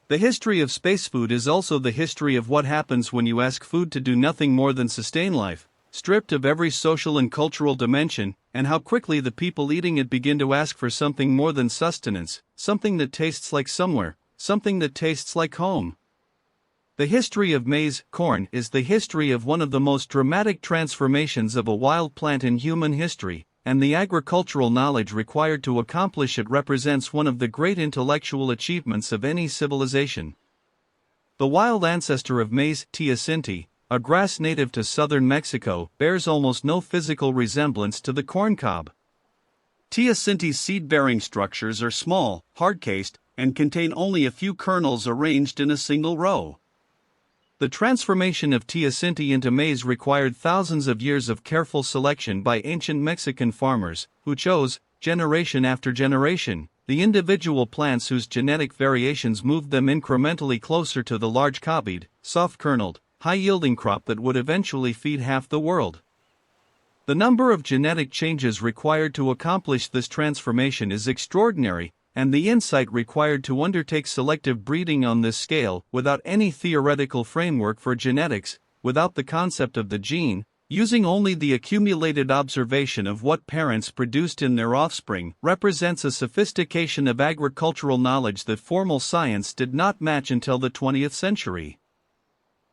The history of space food is also the history of what happens when you ask food to do nothing more than sustain life, stripped of every social and cultural dimension, and how quickly the people eating it begin to ask for something more than sustenance, something that tastes like somewhere, something that tastes like home. The history of maize, corn, is the history of one of the most dramatic transformations of a wild plant in human history, and the agricultural knowledge required to accomplish it represents one of the great intellectual achievements of any civilization. The wild ancestor of maize, teosinte, a grass native to southern Mexico, bears almost no physical resemblance to the corn cob. Teosinte's seed-bearing structures are small, hard-cased, and contain only a few kernels arranged in a single row. The transformation of teosinte into maize required thousands of years of careful selection by ancient Mexican farmers, who chose, generation after generation, the individual plants whose genetic variations moved them incrementally closer to the large cobbed, soft-kerneled, high-yielding crop that would eventually feed half the world. The number of genetic changes required to accomplish this transformation is extraordinary, and the insight required to undertake selective breeding on this scale, without any theoretical framework for genetics, without the concept of the gene, using only the accumulated observation of what parents produced in their offspring, represents a sophistication of agricultural knowledge that formal science did not match until the 20th century.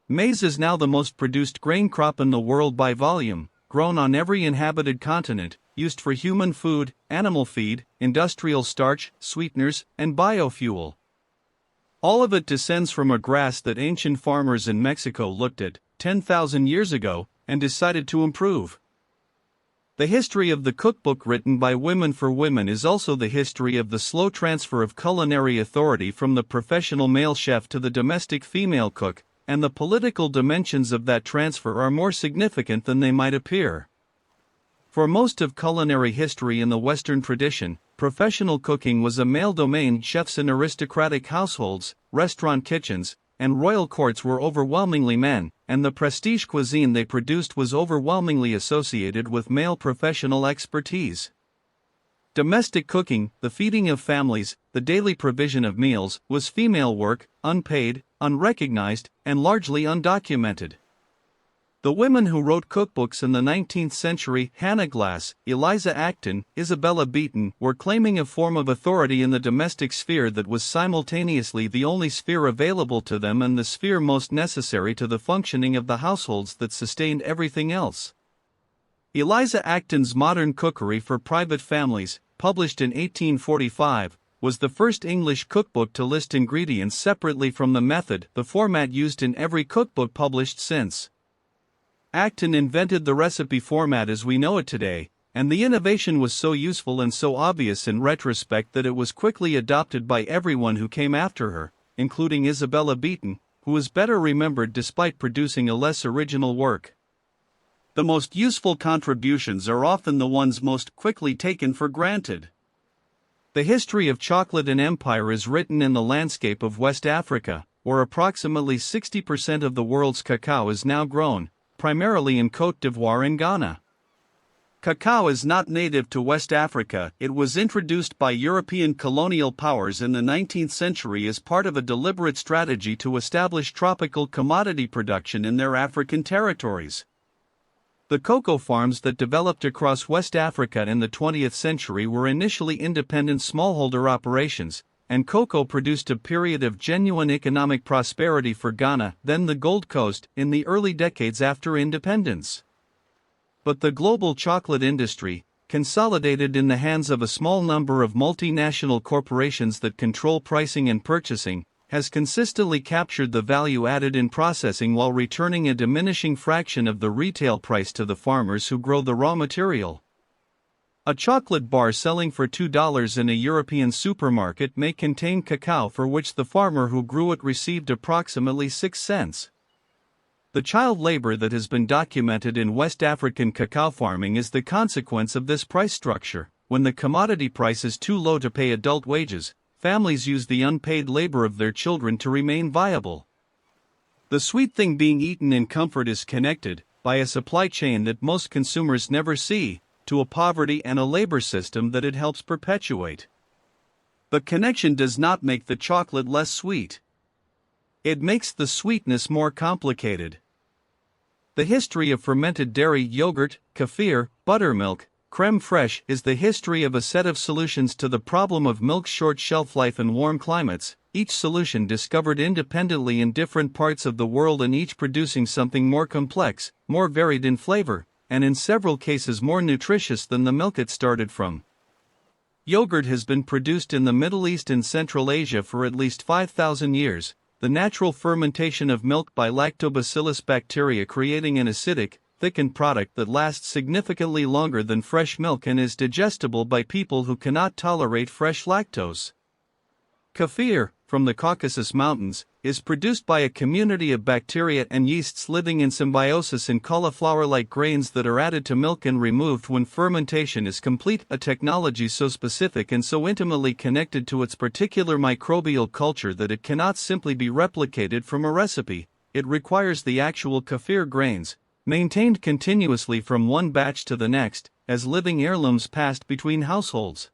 Maize is now the most produced grain crop in the world by volume, grown on every inhabited continent, used for human food, animal feed, industrial starch, sweeteners, and biofuel. All of it descends from a grass that ancient farmers in Mexico looked at 10,000 years ago and decided to improve. The history of the cookbook written by women for women is also the history of the slow transfer of culinary authority from the professional male chef to the domestic female cook, and the political dimensions of that transfer are more significant than they might appear. For most of culinary history in the Western tradition, professional cooking was a male domain. Chefs in aristocratic households, restaurant kitchens, and royal courts were overwhelmingly men, and the prestige cuisine they produced was overwhelmingly associated with male professional expertise. Domestic cooking, the feeding of families, the daily provision of meals, was female work, unpaid, unrecognized, and largely undocumented. The women who wrote cookbooks in the 19th century, Hannah Glass, Eliza Acton, Isabella Beeton, were claiming a form of authority in the domestic sphere that was simultaneously the only sphere available to them and the sphere most necessary to the functioning of the households that sustained everything else. Eliza Acton's Modern Cookery for Private Families, published in 1845, was the first English cookbook to list ingredients separately from the method, the format used in every cookbook published since. Acton invented the recipe format as we know it today, and the innovation was so useful and so obvious in retrospect that it was quickly adopted by everyone who came after her, including Isabella Beeton, who is better remembered despite producing a less original work. The most useful contributions are often the ones most quickly taken for granted. The history of chocolate and empire is written in the landscape of West Africa, where approximately 60% of the world's cacao is now grown, primarily in Côte d'Ivoire and Ghana. Cacao is not native to West Africa. It was introduced by European colonial powers in the 19th century as part of a deliberate strategy to establish tropical commodity production in their African territories. The cocoa farms that developed across West Africa in the 20th century were initially independent smallholder operations, and cocoa produced a period of genuine economic prosperity for Ghana, then the Gold Coast, in the early decades after independence. But the global chocolate industry, consolidated in the hands of a small number of multinational corporations that control pricing and purchasing, has consistently captured the value added in processing while returning a diminishing fraction of the retail price to the farmers who grow the raw material. A chocolate bar selling for $2 in a European supermarket may contain cacao for which the farmer who grew it received approximately 6 cents. The child labor that has been documented in West African cacao farming is the consequence of this price structure. When the commodity price is too low to pay adult wages, families use the unpaid labor of their children to remain viable. The sweet thing being eaten in comfort is connected, by a supply chain that most consumers never see, to a poverty and a labor system that it helps perpetuate. The connection does not make the chocolate less sweet. It makes the sweetness more complicated. The history of fermented dairy yogurt, kefir, buttermilk, creme fraiche is the history of a set of solutions to the problem of milk's short shelf life in warm climates, each solution discovered independently in different parts of the world and each producing something more complex, more varied in flavor, and in several cases more nutritious than the milk it started from. Yogurt has been produced in the Middle East and Central Asia for at least 5,000 years, the natural fermentation of milk by lactobacillus bacteria creating an acidic, thickened product that lasts significantly longer than fresh milk and is digestible by people who cannot tolerate fresh lactose. Kefir, from the Caucasus Mountains, is produced by a community of bacteria and yeasts living in symbiosis in cauliflower-like grains that are added to milk and removed when fermentation is complete, a technology so specific and so intimately connected to its particular microbial culture that it cannot simply be replicated from a recipe. It requires the actual kefir grains, maintained continuously from one batch to the next, as living heirlooms passed between households.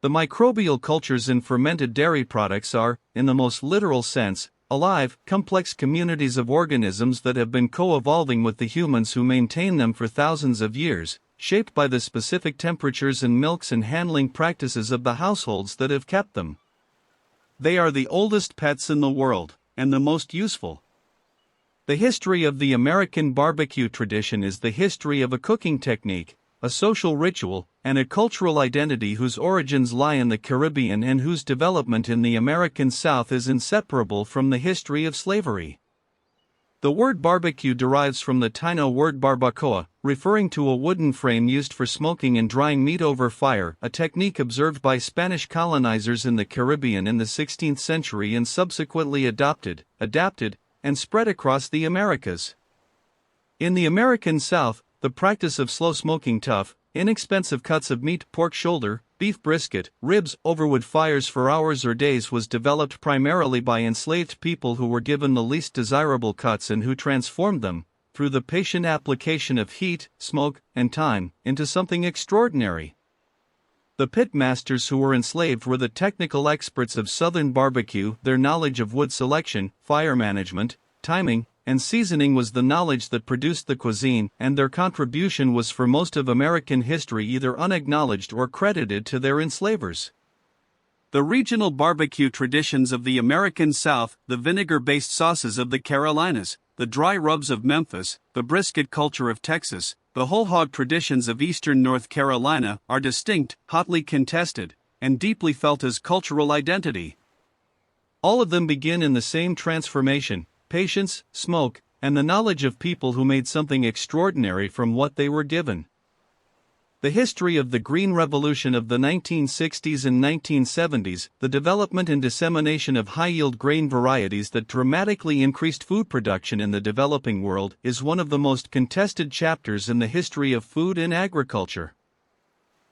The microbial cultures in fermented dairy products are, in the most literal sense, alive, complex communities of organisms that have been co-evolving with the humans who maintain them for thousands of years, shaped by the specific temperatures and milks and handling practices of the households that have kept them. They are the oldest pets in the world, and the most useful. The history of the American barbecue tradition is the history of a cooking technique, a social ritual, and a cultural identity whose origins lie in the Caribbean and whose development in the American South is inseparable from the history of slavery. The word barbecue derives from the Taino word barbacoa, referring to a wooden frame used for smoking and drying meat over fire, a technique observed by Spanish colonizers in the Caribbean in the 16th century and subsequently adapted, and spread across the Americas. In the American South, the practice of slow smoking tough, inexpensive cuts of meat, pork shoulder, beef brisket, ribs, over wood fires for hours or days was developed primarily by enslaved people who were given the least desirable cuts and who transformed them, through the patient application of heat, smoke, and time, into something extraordinary. The pit masters who were enslaved were the technical experts of Southern barbecue. Their knowledge of wood selection, fire management, timing, and seasoning was the knowledge that produced the cuisine, and their contribution was for most of American history either unacknowledged or credited to their enslavers. The regional barbecue traditions of the American South, the vinegar-based sauces of the Carolinas, the dry rubs of Memphis, the brisket culture of Texas, the whole hog traditions of eastern North Carolina are distinct, hotly contested, and deeply felt as cultural identity. All of them begin in the same transformation: patience, smoke, and the knowledge of people who made something extraordinary from what they were given. The history of the Green Revolution of the 1960s and 1970s, the development and dissemination of high-yield grain varieties that dramatically increased food production in the developing world, is one of the most contested chapters in the history of food and agriculture.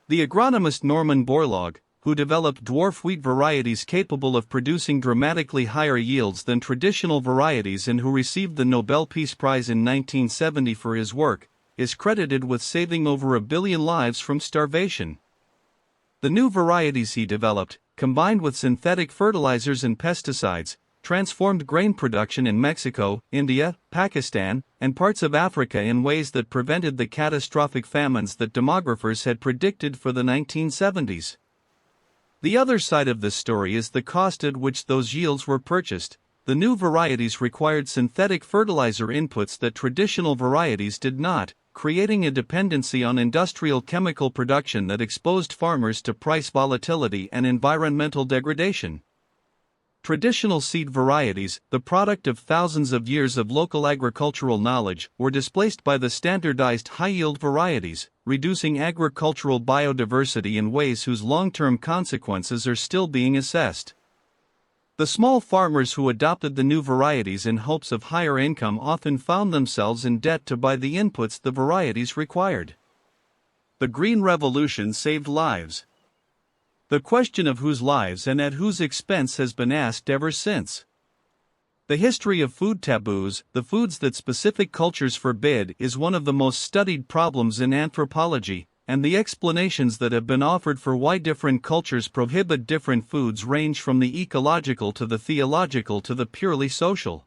The agronomist Norman Borlaug, who developed dwarf wheat varieties capable of producing dramatically higher yields than traditional varieties and who received the Nobel Peace Prize in 1970 for his work, is credited with saving over 1 billion lives from starvation. The new varieties he developed, combined with synthetic fertilizers and pesticides, transformed grain production in Mexico, India, Pakistan, and parts of Africa in ways that prevented the catastrophic famines that demographers had predicted for the 1970s. The other side of this story is the cost at which those yields were purchased. The new varieties required synthetic fertilizer inputs that traditional varieties did not, creating a dependency on industrial chemical production that exposed farmers to price volatility and environmental degradation. Traditional seed varieties, the product of thousands of years of local agricultural knowledge, were displaced by the standardized high-yield varieties, reducing agricultural biodiversity in ways whose long-term consequences are still being assessed. The small farmers who adopted the new varieties in hopes of higher income often found themselves in debt to buy the inputs the varieties required. The Green Revolution saved lives. The question of whose lives and at whose expense has been asked ever since. The history of food taboos, the foods that specific cultures forbid, is one of the most studied problems in anthropology, and the explanations that have been offered for why different cultures prohibit different foods range from the ecological to the theological to the purely social.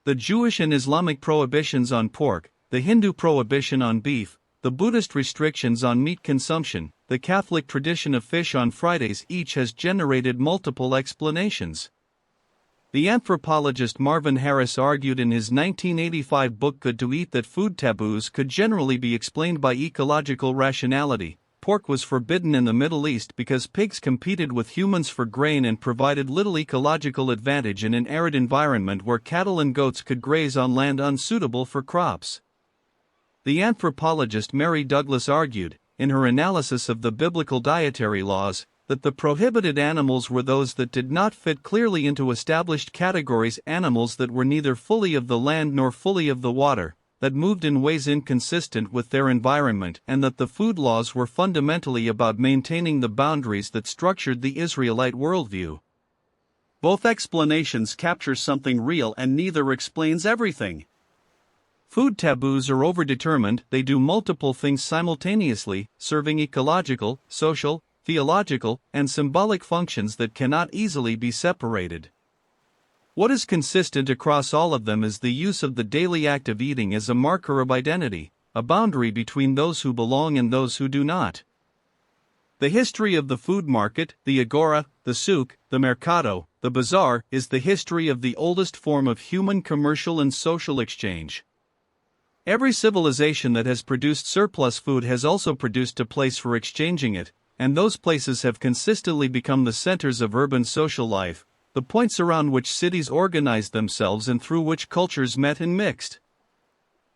The Jewish and Islamic prohibitions on pork, the Hindu prohibition on beef, the Buddhist restrictions on meat consumption, the Catholic tradition of fish on Fridays, each has generated multiple explanations. The anthropologist Marvin Harris argued in his 1985 book Good to Eat that food taboos could generally be explained by ecological rationality. Pork was forbidden in the Middle East because pigs competed with humans for grain and provided little ecological advantage in an arid environment where cattle and goats could graze on land unsuitable for crops. The anthropologist Mary Douglas argued, in her analysis of the biblical dietary laws, that the prohibited animals were those that did not fit clearly into established categories, animals that were neither fully of the land nor fully of the water, that moved in ways inconsistent with their environment, and that the food laws were fundamentally about maintaining the boundaries that structured the Israelite worldview. Both explanations capture something real and neither explains everything. Food taboos are overdetermined, they do multiple things simultaneously, serving ecological, social, theological, and symbolic functions that cannot easily be separated. What is consistent across all of them is the use of the daily act of eating as a marker of identity, a boundary between those who belong and those who do not. The history of the food market, the agora, the souk, the mercado, the bazaar, is the history of the oldest form of human commercial and social exchange. Every civilization that has produced surplus food has also produced a place for exchanging it, and those places have consistently become the centers of urban social life, the points around which cities organized themselves and through which cultures met and mixed.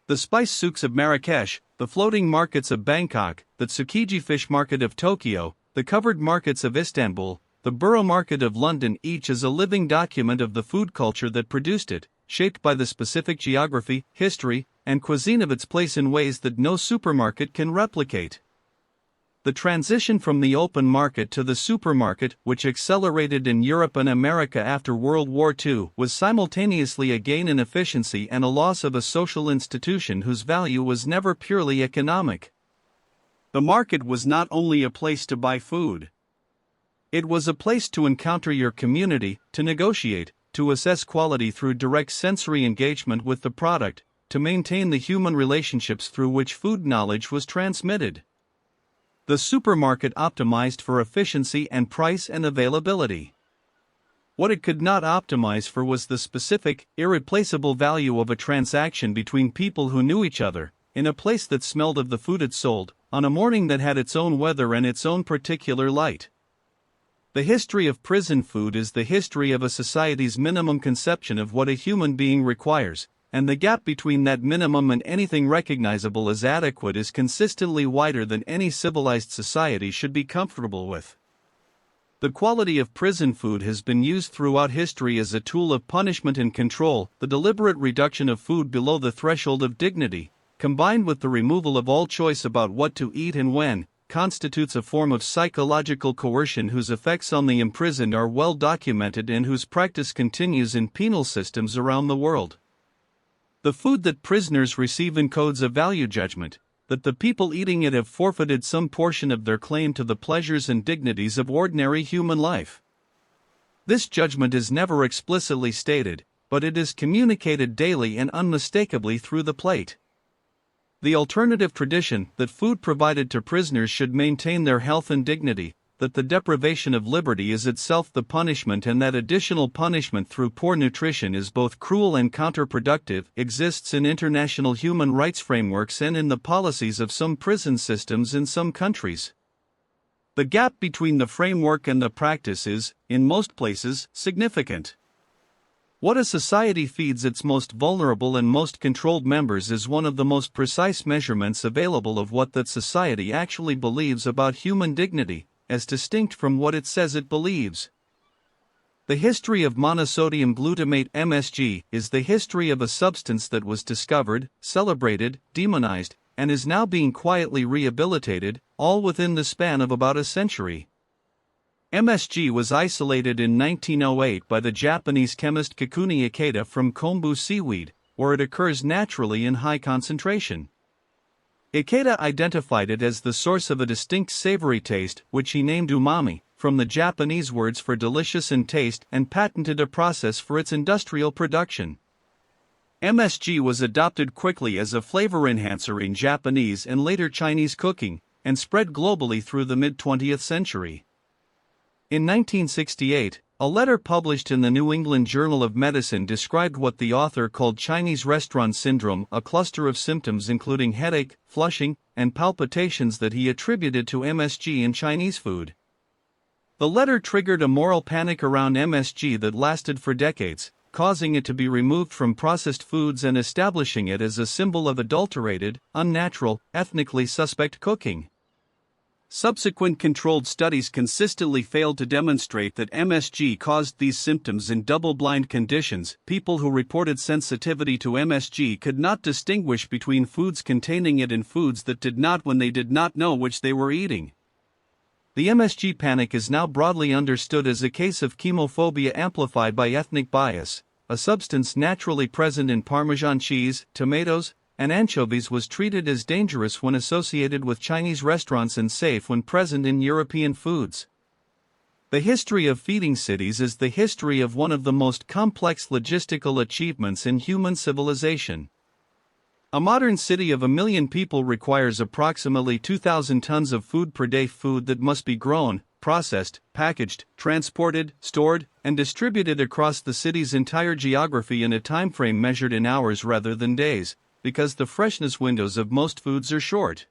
The spice souks of Marrakesh, the floating markets of Bangkok, the Tsukiji fish market of Tokyo, the covered markets of Istanbul, the borough market of London, each is a living document of the food culture that produced it, shaped by the specific geography, history, and cuisine of its place in ways that no supermarket can replicate. The transition from the open market to the supermarket, which accelerated in Europe and America after World War II, was simultaneously a gain in efficiency and a loss of a social institution whose value was never purely economic. The market was not only a place to buy food. It was a place to encounter your community, to negotiate, to assess quality through direct sensory engagement with the product, to maintain the human relationships through which food knowledge was transmitted. The supermarket optimized for efficiency and price and availability. What it could not optimize for was the specific, irreplaceable value of a transaction between people who knew each other, in a place that smelled of the food it sold, on a morning that had its own weather and its own particular light. The history of prison food is the history of a society's minimum conception of what a human being requires, and the gap between that minimum and anything recognizable as adequate is consistently wider than any civilized society should be comfortable with. The quality of prison food has been used throughout history as a tool of punishment and control, the deliberate reduction of food below the threshold of dignity, combined with the removal of all choice about what to eat and when, constitutes a form of psychological coercion whose effects on the imprisoned are well documented and whose practice continues in penal systems around the world. The food that prisoners receive encodes a value judgment, that the people eating it have forfeited some portion of their claim to the pleasures and dignities of ordinary human life. This judgment is never explicitly stated, but it is communicated daily and unmistakably through the plate. The alternative tradition that food provided to prisoners should maintain their health and dignity, that the deprivation of liberty is itself the punishment and that additional punishment through poor nutrition is both cruel and counterproductive, exists in international human rights frameworks and in the policies of some prison systems in some countries. The gap between the framework and the practice is, in most places, significant. What a society feeds its most vulnerable and most controlled members is one of the most precise measurements available of what that society actually believes about human dignity, as distinct from what it says it believes. The history of monosodium glutamate (MSG) is the history of a substance that was discovered, celebrated, demonized, and is now being quietly rehabilitated, all within the span of about a century. MSG was isolated in 1908 by the Japanese chemist Kikuchi Ikeda from kombu seaweed, where it occurs naturally in high concentration. Ikeda identified it as the source of a distinct savory taste, which he named umami, from the Japanese words for delicious and taste, and patented a process for its industrial production. MSG was adopted quickly as a flavor enhancer in Japanese and later Chinese cooking, and spread globally through the mid-20th century. In 1968, a letter published in the New England Journal of Medicine described what the author called Chinese restaurant syndrome, a cluster of symptoms including headache, flushing, and palpitations that he attributed to MSG in Chinese food. The letter triggered a moral panic around MSG that lasted for decades, causing it to be removed from processed foods and establishing it as a symbol of adulterated, unnatural, ethnically suspect cooking. Subsequent controlled studies consistently failed to demonstrate that MSG caused these symptoms in double-blind conditions. People who reported sensitivity to MSG could not distinguish between foods containing it and foods that did not when they did not know which they were eating. The MSG panic is now broadly understood as a case of chemophobia amplified by ethnic bias. A substance naturally present in Parmesan cheese, tomatoes, and anchovies was treated as dangerous when associated with Chinese restaurants and safe when present in European foods. The history of feeding cities is the history of one of the most complex logistical achievements in human civilization. A modern city of 1 million people requires approximately 2,000 tons of food per day, food that must be grown, processed, packaged, transported, stored, and distributed across the city's entire geography in a timeframe measured in hours rather than days, because the freshness windows of most foods are short.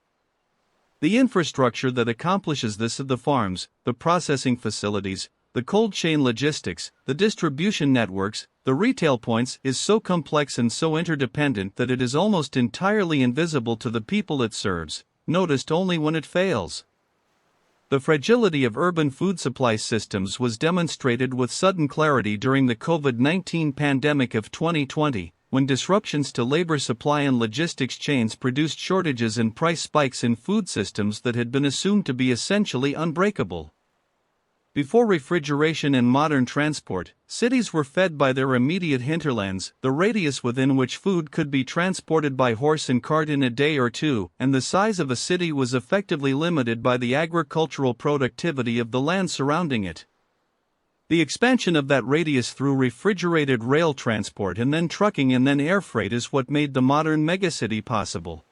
The infrastructure that accomplishes this of the farms, the processing facilities, the cold chain logistics, the distribution networks, the retail points is so complex and so interdependent that it is almost entirely invisible to the people it serves, noticed only when it fails. The fragility of urban food supply systems was demonstrated with sudden clarity during the COVID-19 pandemic of 2020. When disruptions to labor supply and logistics chains produced shortages and price spikes in food systems that had been assumed to be essentially unbreakable. Before refrigeration and modern transport, cities were fed by their immediate hinterlands, the radius within which food could be transported by horse and cart in a day or two, and the size of a city was effectively limited by the agricultural productivity of the land surrounding it. The expansion of that radius through refrigerated rail transport and then trucking and then air freight is what made the modern megacity possible.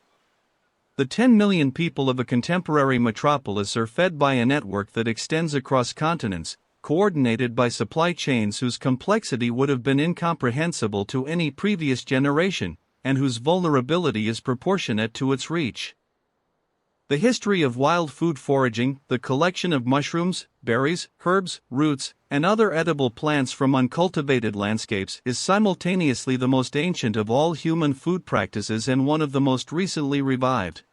The 10 million people of a contemporary metropolis are fed by a network that extends across continents, coordinated by supply chains whose complexity would have been incomprehensible to any previous generation, and whose vulnerability is proportionate to its reach. The history of wild food foraging, the collection of mushrooms, berries, herbs, roots, and other edible plants from uncultivated landscapes, is simultaneously the most ancient of all human food practices and one of the most recently revived.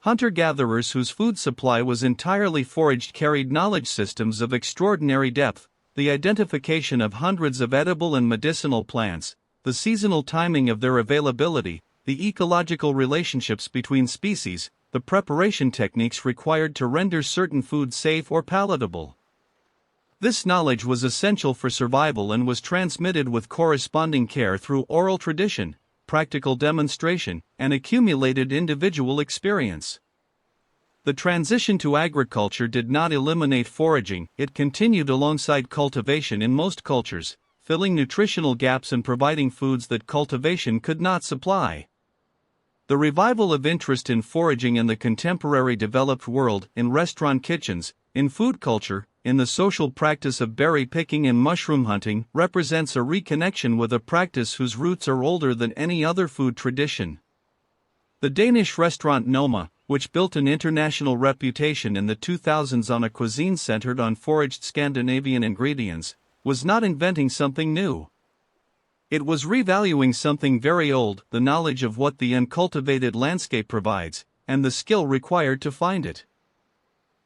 Hunter-gatherers whose food supply was entirely foraged carried knowledge systems of extraordinary depth, the identification of hundreds of edible and medicinal plants, the seasonal timing of their availability, the ecological relationships between species, the preparation techniques required to render certain food safe or palatable. This knowledge was essential for survival and was transmitted with corresponding care through oral tradition, practical demonstration, and accumulated individual experience. The transition to agriculture did not eliminate foraging, it continued alongside cultivation in most cultures, filling nutritional gaps and providing foods that cultivation could not supply. The revival of interest in foraging in the contemporary developed world, in restaurant kitchens, in food culture, in the social practice of berry picking and mushroom hunting, represents a reconnection with a practice whose roots are older than any other food tradition. The Danish restaurant Noma, which built an international reputation in the 2000s on a cuisine centered on foraged Scandinavian ingredients, was not inventing something new. It was revaluing something very old, the knowledge of what the uncultivated landscape provides, and the skill required to find it.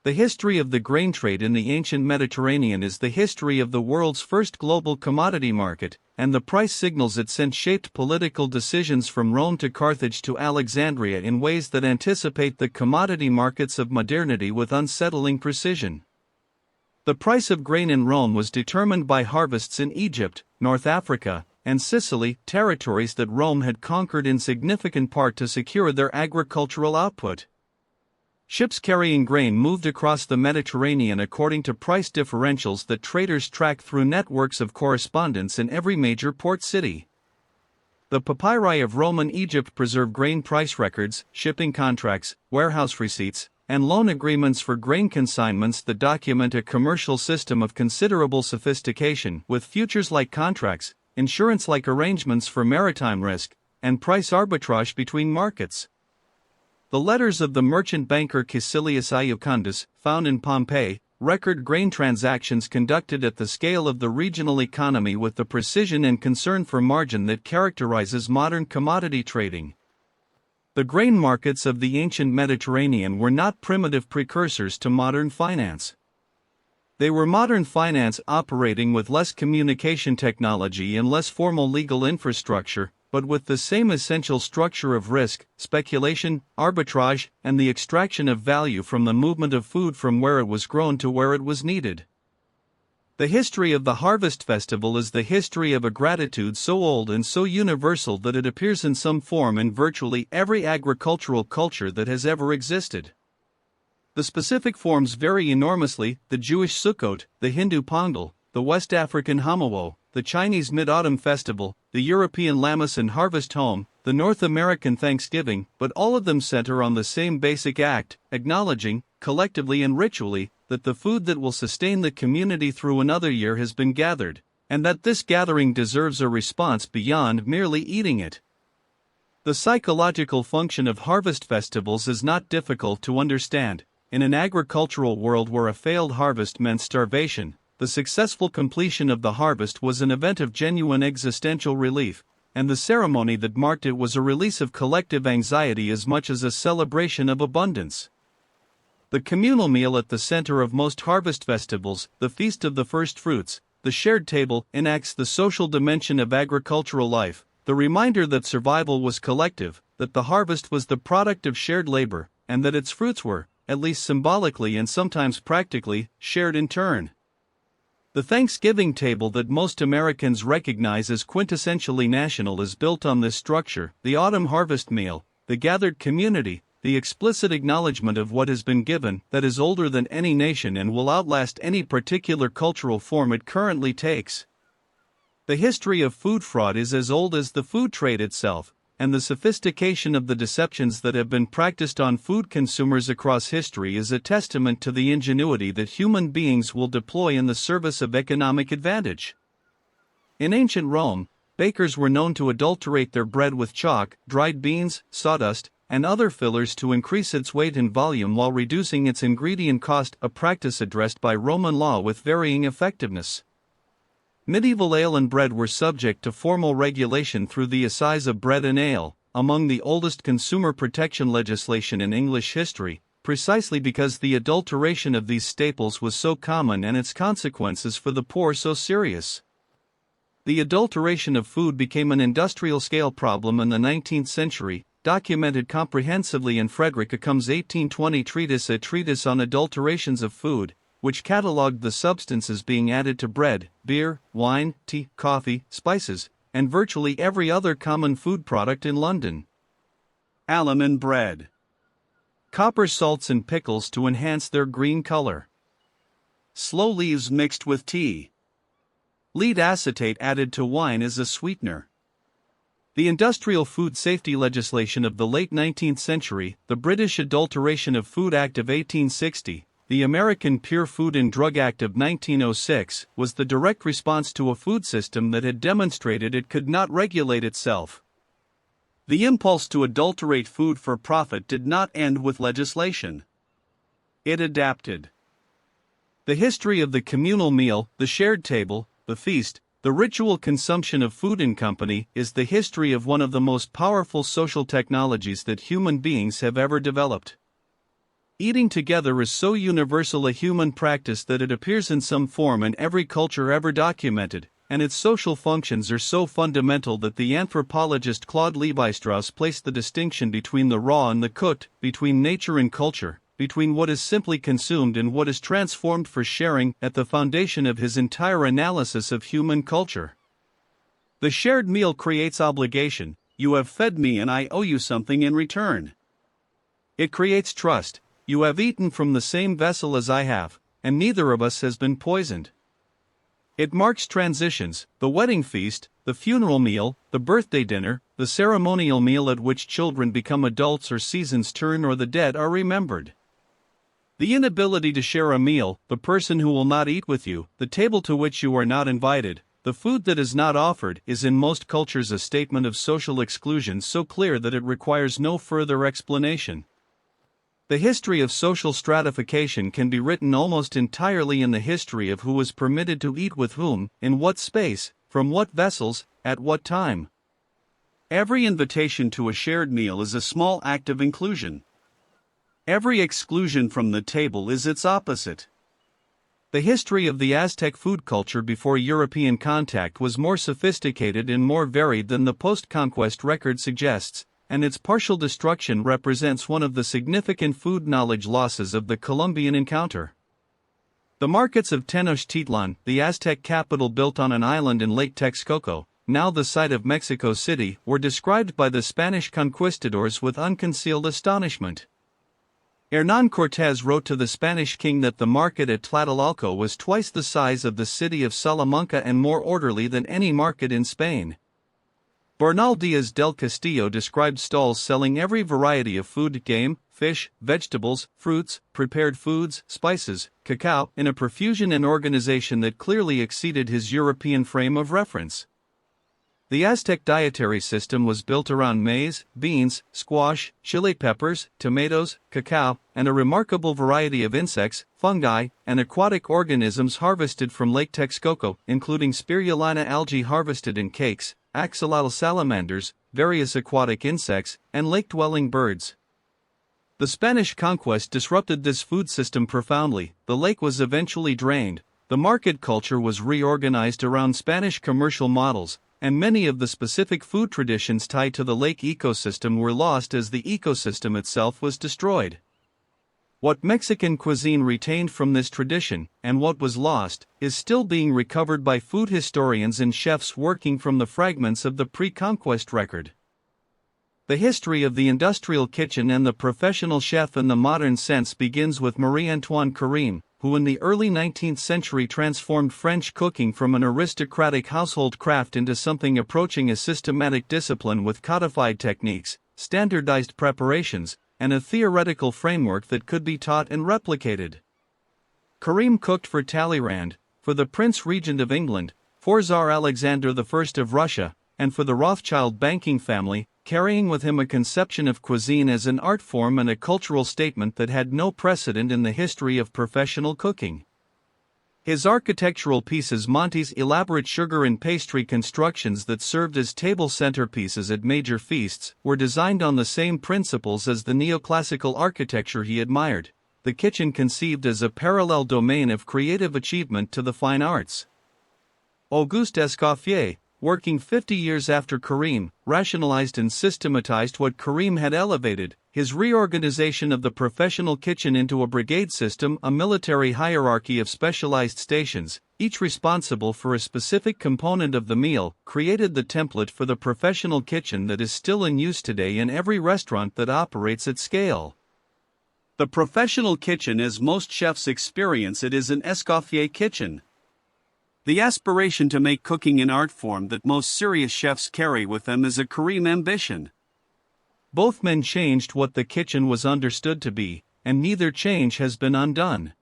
The history of the grain trade in the ancient Mediterranean is the history of the world's first global commodity market, and the price signals it sent shaped political decisions from Rome to Carthage to Alexandria in ways that anticipate the commodity markets of modernity with unsettling precision. The price of grain in Rome was determined by harvests in Egypt, North Africa, and Sicily, territories that Rome had conquered in significant part to secure their agricultural output. Ships carrying grain moved across the Mediterranean according to price differentials that traders tracked through networks of correspondence in every major port city. The papyri of Roman Egypt preserve grain price records, shipping contracts, warehouse receipts, and loan agreements for grain consignments that document a commercial system of considerable sophistication, with futures-like contracts, insurance-like arrangements for maritime risk, and price arbitrage between markets. The letters of the merchant banker Caecilius Iucundus, found in Pompeii, record grain transactions conducted at the scale of the regional economy with the precision and concern for margin that characterizes modern commodity trading. The grain markets of the ancient Mediterranean were not primitive precursors to modern finance. They were modern finance operating with less communication technology and less formal legal infrastructure, but with the same essential structure of risk, speculation, arbitrage, and the extraction of value from the movement of food from where it was grown to where it was needed. The history of the harvest festival is the history of a gratitude so old and so universal that it appears in some form in virtually every agricultural culture that has ever existed. The specific forms vary enormously: the Jewish Sukkot, the Hindu Pongal, the West African Hanukkah, the Chinese Mid-Autumn Festival, the European Lammas and Harvest Home, the North American Thanksgiving, but all of them center on the same basic act, acknowledging, collectively and ritually, that the food that will sustain the community through another year has been gathered, and that this gathering deserves a response beyond merely eating it. The psychological function of harvest festivals is not difficult to understand. In an agricultural world where a failed harvest meant starvation, the successful completion of the harvest was an event of genuine existential relief, and the ceremony that marked it was a release of collective anxiety as much as a celebration of abundance. The communal meal at the center of most harvest festivals, the Feast of the First Fruits, the shared table, enacts the social dimension of agricultural life, the reminder that survival was collective, that the harvest was the product of shared labor, and that its fruits were, at least symbolically and sometimes practically, shared in turn. The Thanksgiving table that most Americans recognize as quintessentially national is built on this structure: the autumn harvest meal, the gathered community, the explicit acknowledgement of what has been given that is older than any nation and will outlast any particular cultural form it currently takes. The history of food fraud is as old as the food trade itself, and the sophistication of the deceptions that have been practiced on food consumers across history is a testament to the ingenuity that human beings will deploy in the service of economic advantage. In ancient Rome, bakers were known to adulterate their bread with chalk, dried beans, sawdust, and other fillers to increase its weight and volume while reducing its ingredient cost, a practice addressed by Roman law with varying effectiveness. Medieval ale and bread were subject to formal regulation through the Assize of Bread and Ale, among the oldest consumer protection legislation in English history, precisely because the adulteration of these staples was so common and its consequences for the poor so serious. The adulteration of food became an industrial-scale problem in the 19th century, documented comprehensively in Frederick Occam's 1820 treatise A Treatise on Adulterations of Food, which catalogued the substances being added to bread, beer, wine, tea, coffee, spices, and virtually every other common food product in London. Alum in bread. Copper salts and pickles to enhance their green color. Sloe leaves mixed with tea. Lead acetate added to wine as a sweetener. The industrial food safety legislation of the late 19th century, the British Adulteration of Food Act of 1860, the American Pure Food and Drug Act of 1906, was the direct response to a food system that had demonstrated it could not regulate itself. The impulse to adulterate food for profit did not end with legislation. It adapted. The history of the communal meal, the shared table, the feast, the ritual consumption of food in company is the history of one of the most powerful social technologies that human beings have ever developed. Eating together is so universal a human practice that it appears in some form in every culture ever documented, and its social functions are so fundamental that the anthropologist Claude Lévi-Strauss placed the distinction between the raw and the cooked, between nature and culture, between what is simply consumed and what is transformed for sharing, at the foundation of his entire analysis of human culture. The shared meal creates obligation. You have fed me and I owe you something in return. It creates trust. You have eaten from the same vessel as I have, and neither of us has been poisoned. It marks transitions, the wedding feast, the funeral meal, the birthday dinner, the ceremonial meal at which children become adults or seasons turn or the dead are remembered. The inability to share a meal, the person who will not eat with you, the table to which you are not invited, the food that is not offered, is in most cultures a statement of social exclusion so clear that it requires no further explanation. The history of social stratification can be written almost entirely in the history of who was permitted to eat with whom, in what space, from what vessels, at what time. Every invitation to a shared meal is a small act of inclusion. Every exclusion from the table is its opposite. The history of the Aztec food culture before European contact was more sophisticated and more varied than the post-conquest record suggests, and its partial destruction represents one of the significant food knowledge losses of the Columbian encounter. The markets of Tenochtitlan, the Aztec capital built on an island in Lake Texcoco, now the site of Mexico City, were described by the Spanish conquistadors with unconcealed astonishment. Hernán Cortés wrote to the Spanish king that the market at Tlatelolco was twice the size of the city of Salamanca and more orderly than any market in Spain. Bernal Díaz del Castillo described stalls selling every variety of food, game, fish, vegetables, fruits, prepared foods, spices, cacao, in a profusion and organization that clearly exceeded his European frame of reference. The Aztec dietary system was built around maize, beans, squash, chili peppers, tomatoes, cacao, and a remarkable variety of insects, fungi, and aquatic organisms harvested from Lake Texcoco, including spirulina algae harvested in cakes, axolotl salamanders, various aquatic insects, and lake-dwelling birds. The Spanish conquest disrupted this food system profoundly. The lake was eventually drained, the market culture was reorganized around Spanish commercial models, and many of the specific food traditions tied to the lake ecosystem were lost as the ecosystem itself was destroyed. What Mexican cuisine retained from this tradition, and what was lost, is still being recovered by food historians and chefs working from the fragments of the pre-conquest record. The history of the industrial kitchen and the professional chef in the modern sense begins with Marie-Antoine Carême, who in the early 19th century transformed French cooking from an aristocratic household craft into something approaching a systematic discipline with codified techniques, standardized preparations, and a theoretical framework that could be taught and replicated. Carême cooked for Talleyrand, for the Prince Regent of England, for Tsar Alexander I of Russia, and for the Rothschild banking family, carrying with him a conception of cuisine as an art form and a cultural statement that had no precedent in the history of professional cooking. His architectural pieces, Monty's elaborate sugar and pastry constructions that served as table centerpieces at major feasts, were designed on the same principles as the neoclassical architecture he admired, the kitchen conceived as a parallel domain of creative achievement to the fine arts. Auguste Escoffier, working 50 years after Carême, rationalized and systematized what Carême had elevated, his reorganization of the professional kitchen into a brigade system, a military hierarchy of specialized stations, each responsible for a specific component of the meal, created the template for the professional kitchen that is still in use today in every restaurant that operates at scale. The professional kitchen as most chefs experience it is an Escoffier kitchen. The aspiration to make cooking an art form that most serious chefs carry with them is a Carême ambition. Both men changed what the kitchen was understood to be, and neither change has been undone.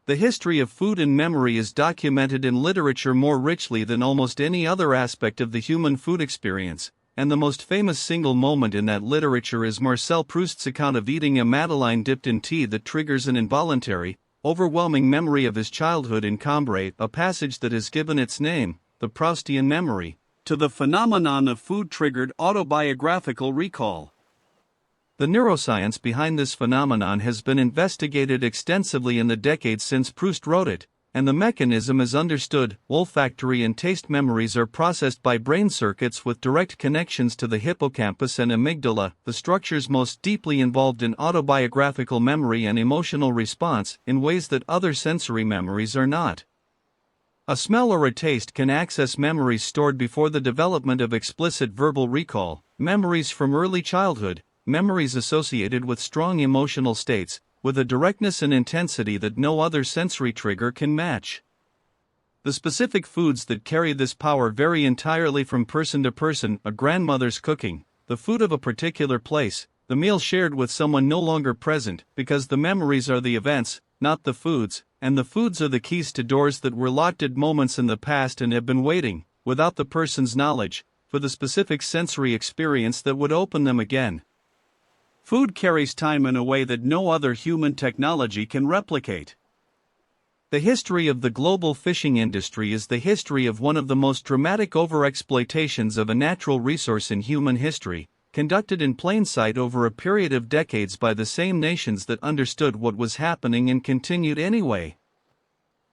The history of food and memory is documented in literature more richly than almost any other aspect of the human food experience, and the most famous single moment in that literature is Marcel Proust's account of eating a madeleine dipped in tea that triggers an involuntary, overwhelming memory of his childhood in Cambrai, a passage that has given its name, the Proustian memory, to the phenomenon of food-triggered autobiographical recall. The neuroscience behind this phenomenon has been investigated extensively in the decades since Proust wrote it, and the mechanism is understood. Olfactory and taste memories are processed by brain circuits with direct connections to the hippocampus and amygdala, the structures most deeply involved in autobiographical memory and emotional response, in ways that other sensory memories are not. A smell or a taste can access memories stored before the development of explicit verbal recall, memories from early childhood, memories associated with strong emotional states, with a directness and intensity that no other sensory trigger can match. The specific foods that carry this power vary entirely from person to person: a grandmother's cooking, the food of a particular place, the meal shared with someone no longer present, because the memories are the events, not the foods, and the foods are the keys to doors that were locked at moments in the past and have been waiting, without the person's knowledge, for the specific sensory experience that would open them again. Food carries time in a way that no other human technology can replicate. The history of the global fishing industry is the history of one of the most dramatic overexploitations of a natural resource in human history, conducted in plain sight over a period of decades by the same nations that understood what was happening and continued anyway.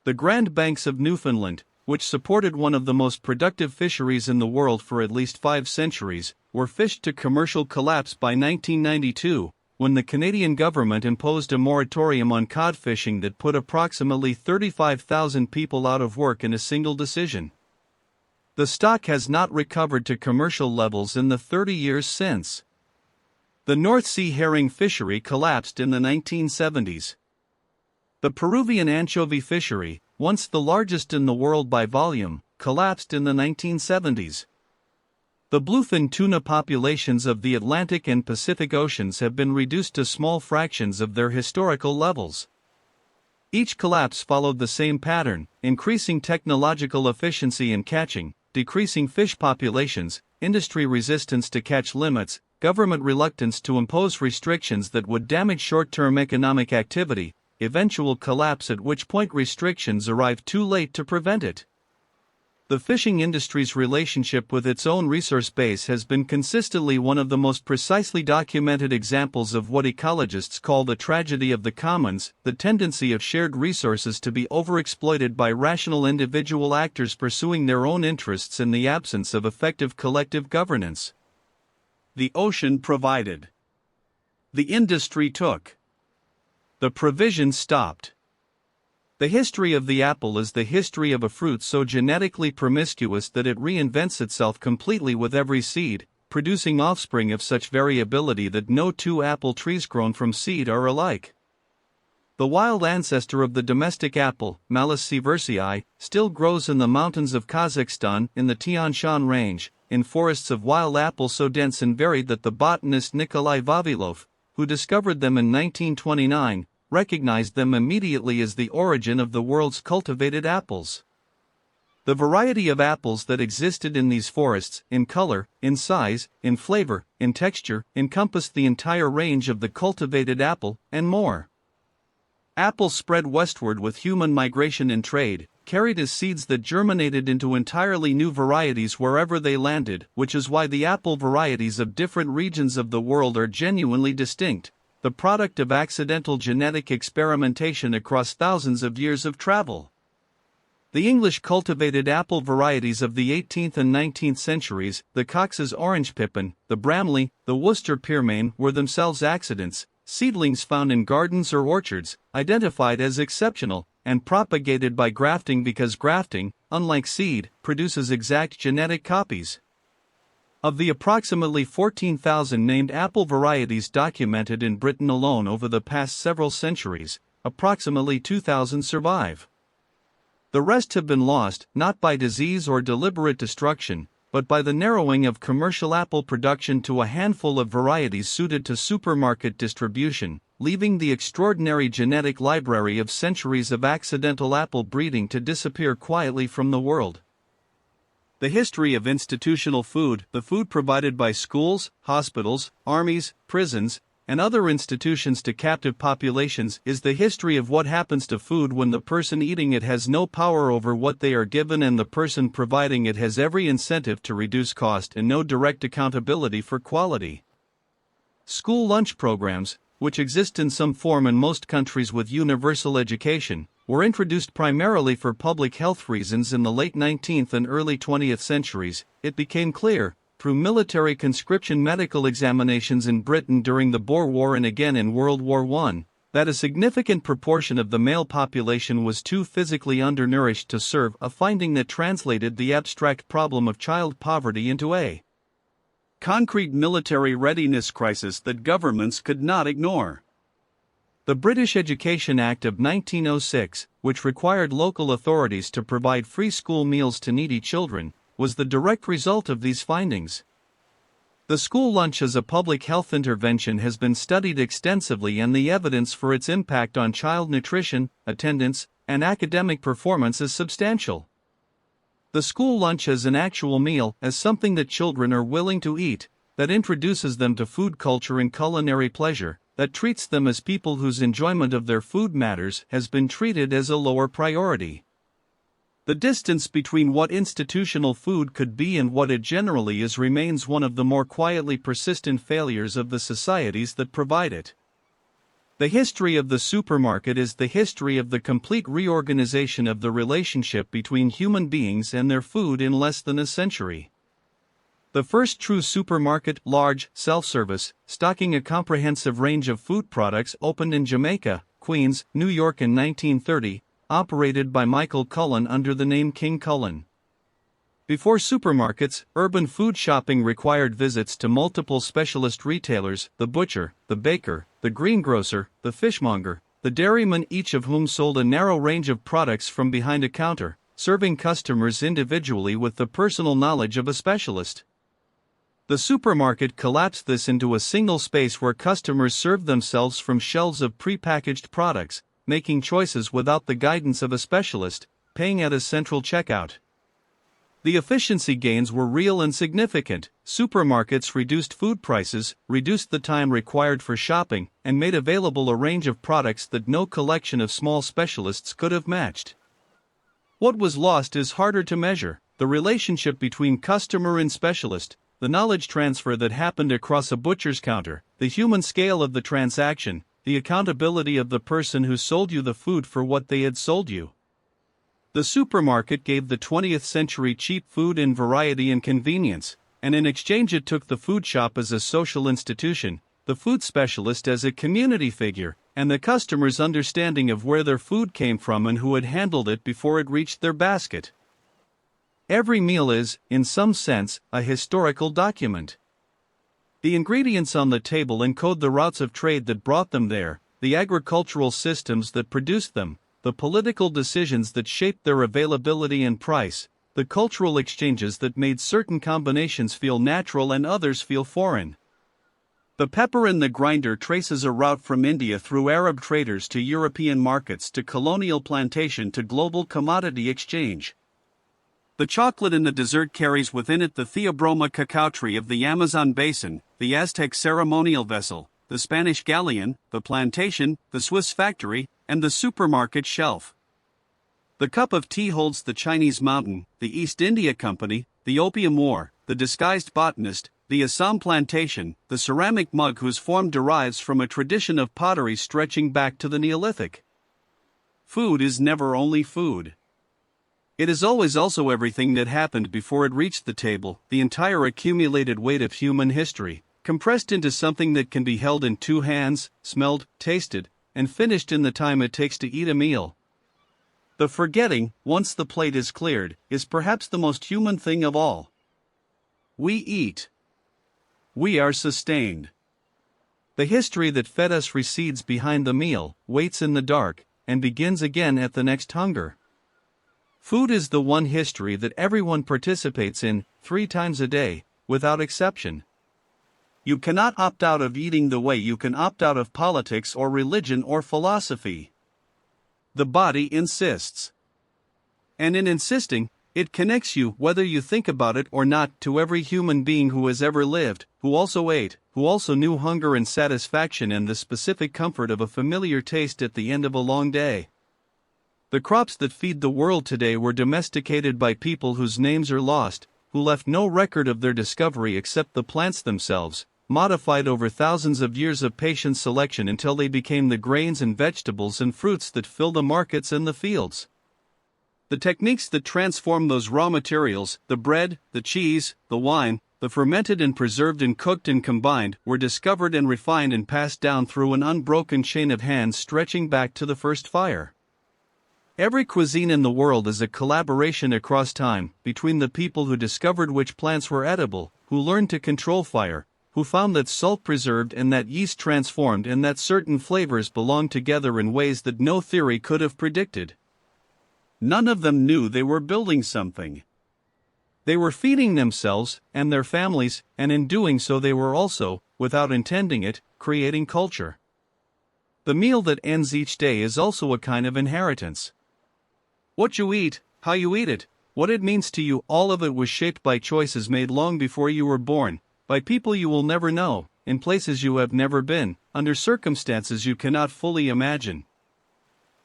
The Grand Banks of Newfoundland, which supported one of the most productive fisheries in the world for at least 5 centuries, were fished to commercial collapse by 1992, when the Canadian government imposed a moratorium on cod fishing that put approximately 35,000 people out of work in a single decision. The stock has not recovered to commercial levels in the 30 years since. The North Sea herring fishery collapsed in the 1970s. The Peruvian anchovy fishery, once the largest in the world by volume, collapsed in the 1970s. The bluefin tuna populations of the Atlantic and Pacific Oceans have been reduced to small fractions of their historical levels. Each collapse followed the same pattern: increasing technological efficiency in catching, decreasing fish populations, industry resistance to catch limits, government reluctance to impose restrictions that would damage short-term economic activity, eventual collapse at which point restrictions arrived too late to prevent it. The fishing industry's relationship with its own resource base has been consistently one of the most precisely documented examples of what ecologists call the tragedy of the commons, the tendency of shared resources to be overexploited by rational individual actors pursuing their own interests in the absence of effective collective governance. The ocean provided. The industry took. The provision stopped. The history of the apple is the history of a fruit so genetically promiscuous that it reinvents itself completely with every seed, producing offspring of such variability that no two apple trees grown from seed are alike. The wild ancestor of the domestic apple, Malus sieversii, still grows in the mountains of Kazakhstan in the Tian Shan range, in forests of wild apples so dense and varied that the botanist Nikolai Vavilov, who discovered them in 1929, recognized them immediately as the origin of the world's cultivated apples. The variety of apples that existed in these forests, in color, in size, in flavor, in texture, encompassed the entire range of the cultivated apple, and more. Apples spread westward with human migration and trade, carried as seeds that germinated into entirely new varieties wherever they landed, which is why the apple varieties of different regions of the world are genuinely distinct, the product of accidental genetic experimentation across thousands of years of travel. The English cultivated apple varieties of the 18th and 19th centuries, the Cox's orange pippin, the Bramley, the Worcester pearmain, were themselves accidents, seedlings found in gardens or orchards, identified as exceptional, and propagated by grafting because grafting, unlike seed, produces exact genetic copies. Of the approximately 14,000 named apple varieties documented in Britain alone over the past several centuries, approximately 2,000 survive. The rest have been lost, not by disease or deliberate destruction, but by the narrowing of commercial apple production to a handful of varieties suited to supermarket distribution, leaving the extraordinary genetic library of centuries of accidental apple breeding to disappear quietly from the world. The history of institutional food, the food provided by schools, hospitals, armies, prisons, and other institutions to captive populations, is the history of what happens to food when the person eating it has no power over what they are given and the person providing it has every incentive to reduce cost and no direct accountability for quality. School lunch programs, which exist in some form in most countries with universal education, were introduced primarily for public health reasons in the late 19th and early 20th centuries. It became clear, through military conscription medical examinations in Britain during the Boer War and again in World War I, that a significant proportion of the male population was too physically undernourished to serve, a finding that translated the abstract problem of child poverty into a concrete military readiness crisis that governments could not ignore. The British Education Act of 1906, which required local authorities to provide free school meals to needy children, was the direct result of these findings. The school lunch as a public health intervention has been studied extensively, and the evidence for its impact on child nutrition, attendance, and academic performance is substantial. The school lunch as an actual meal, as something that children are willing to eat, that introduces them to food culture and culinary pleasure, that treats them as people whose enjoyment of their food matters, has been treated as a lower priority. The distance between what institutional food could be and what it generally is remains one of the more quietly persistent failures of the societies that provide it. The history of the supermarket is the history of the complete reorganization of the relationship between human beings and their food in less than a century. The first true supermarket, large, self-service, stocking a comprehensive range of food products, opened in Jamaica, Queens, New York in 1930, operated by Michael Cullen under the name King Cullen. Before supermarkets, urban food shopping required visits to multiple specialist retailers, the butcher, the baker, the greengrocer, the fishmonger, the dairyman, each of whom sold a narrow range of products from behind a counter, serving customers individually with the personal knowledge of a specialist. The supermarket collapsed this into a single space where customers served themselves from shelves of prepackaged products, making choices without the guidance of a specialist, paying at a central checkout. The efficiency gains were real and significant. Supermarkets reduced food prices, reduced the time required for shopping, and made available a range of products that no collection of small specialists could have matched. What was lost is harder to measure: the relationship between customer and specialist, the knowledge transfer that happened across a butcher's counter, the human scale of the transaction, the accountability of the person who sold you the food for what they had sold you. The supermarket gave the 20th century cheap food in variety and convenience, and in exchange it took the food shop as a social institution, the food specialist as a community figure, and the customer's understanding of where their food came from and who had handled it before it reached their basket. Every meal is, in some sense, a historical document. The ingredients on the table encode the routes of trade that brought them there, the agricultural systems that produced them, the political decisions that shaped their availability and price, the cultural exchanges that made certain combinations feel natural and others feel foreign. The pepper in the grinder traces a route from India through Arab traders to European markets to colonial plantation to global commodity exchange. The chocolate in the dessert carries within it the Theobroma cacao tree of the Amazon basin, the Aztec ceremonial vessel, the Spanish galleon, the plantation, the Swiss factory, and the supermarket shelf. The cup of tea holds the Chinese mountain, the East India Company, the opium war, the disguised botanist, the Assam plantation, the ceramic mug whose form derives from a tradition of pottery stretching back to the Neolithic. Food is never only food. It is always also everything that happened before it reached the table, the entire accumulated weight of human history, compressed into something that can be held in two hands, smelled, tasted, and finished in the time it takes to eat a meal. The forgetting, once the plate is cleared, is perhaps the most human thing of all. We eat. We are sustained. The history that fed us recedes behind the meal, waits in the dark, and begins again at the next hunger. Food is the one history that everyone participates in, 3 times a day, without exception. You cannot opt out of eating the way you can opt out of politics or religion or philosophy. The body insists. And in insisting, it connects you, whether you think about it or not, to every human being who has ever lived, who also ate, who also knew hunger and satisfaction and the specific comfort of a familiar taste at the end of a long day. The crops that feed the world today were domesticated by people whose names are lost, who left no record of their discovery except the plants themselves, modified over thousands of years of patient selection until they became the grains and vegetables and fruits that fill the markets and the fields. The techniques that transform those raw materials, the bread, the cheese, the wine, the fermented and preserved and cooked and combined, were discovered and refined and passed down through an unbroken chain of hands stretching back to the first fire. Every cuisine in the world is a collaboration across time, between the people who discovered which plants were edible, who learned to control fire, who found that salt preserved and that yeast transformed and that certain flavors belonged together in ways that no theory could have predicted. None of them knew they were building something. They were feeding themselves and their families, and in doing so they were also, without intending it, creating culture. The meal that ends each day is also a kind of inheritance. What you eat, how you eat it, what it means to you, all of it was shaped by choices made long before you were born, by people you will never know, in places you have never been, under circumstances you cannot fully imagine.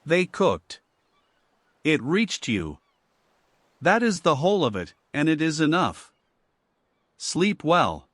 They cooked. It reached you. That is the whole of it, and it is enough. Sleep well.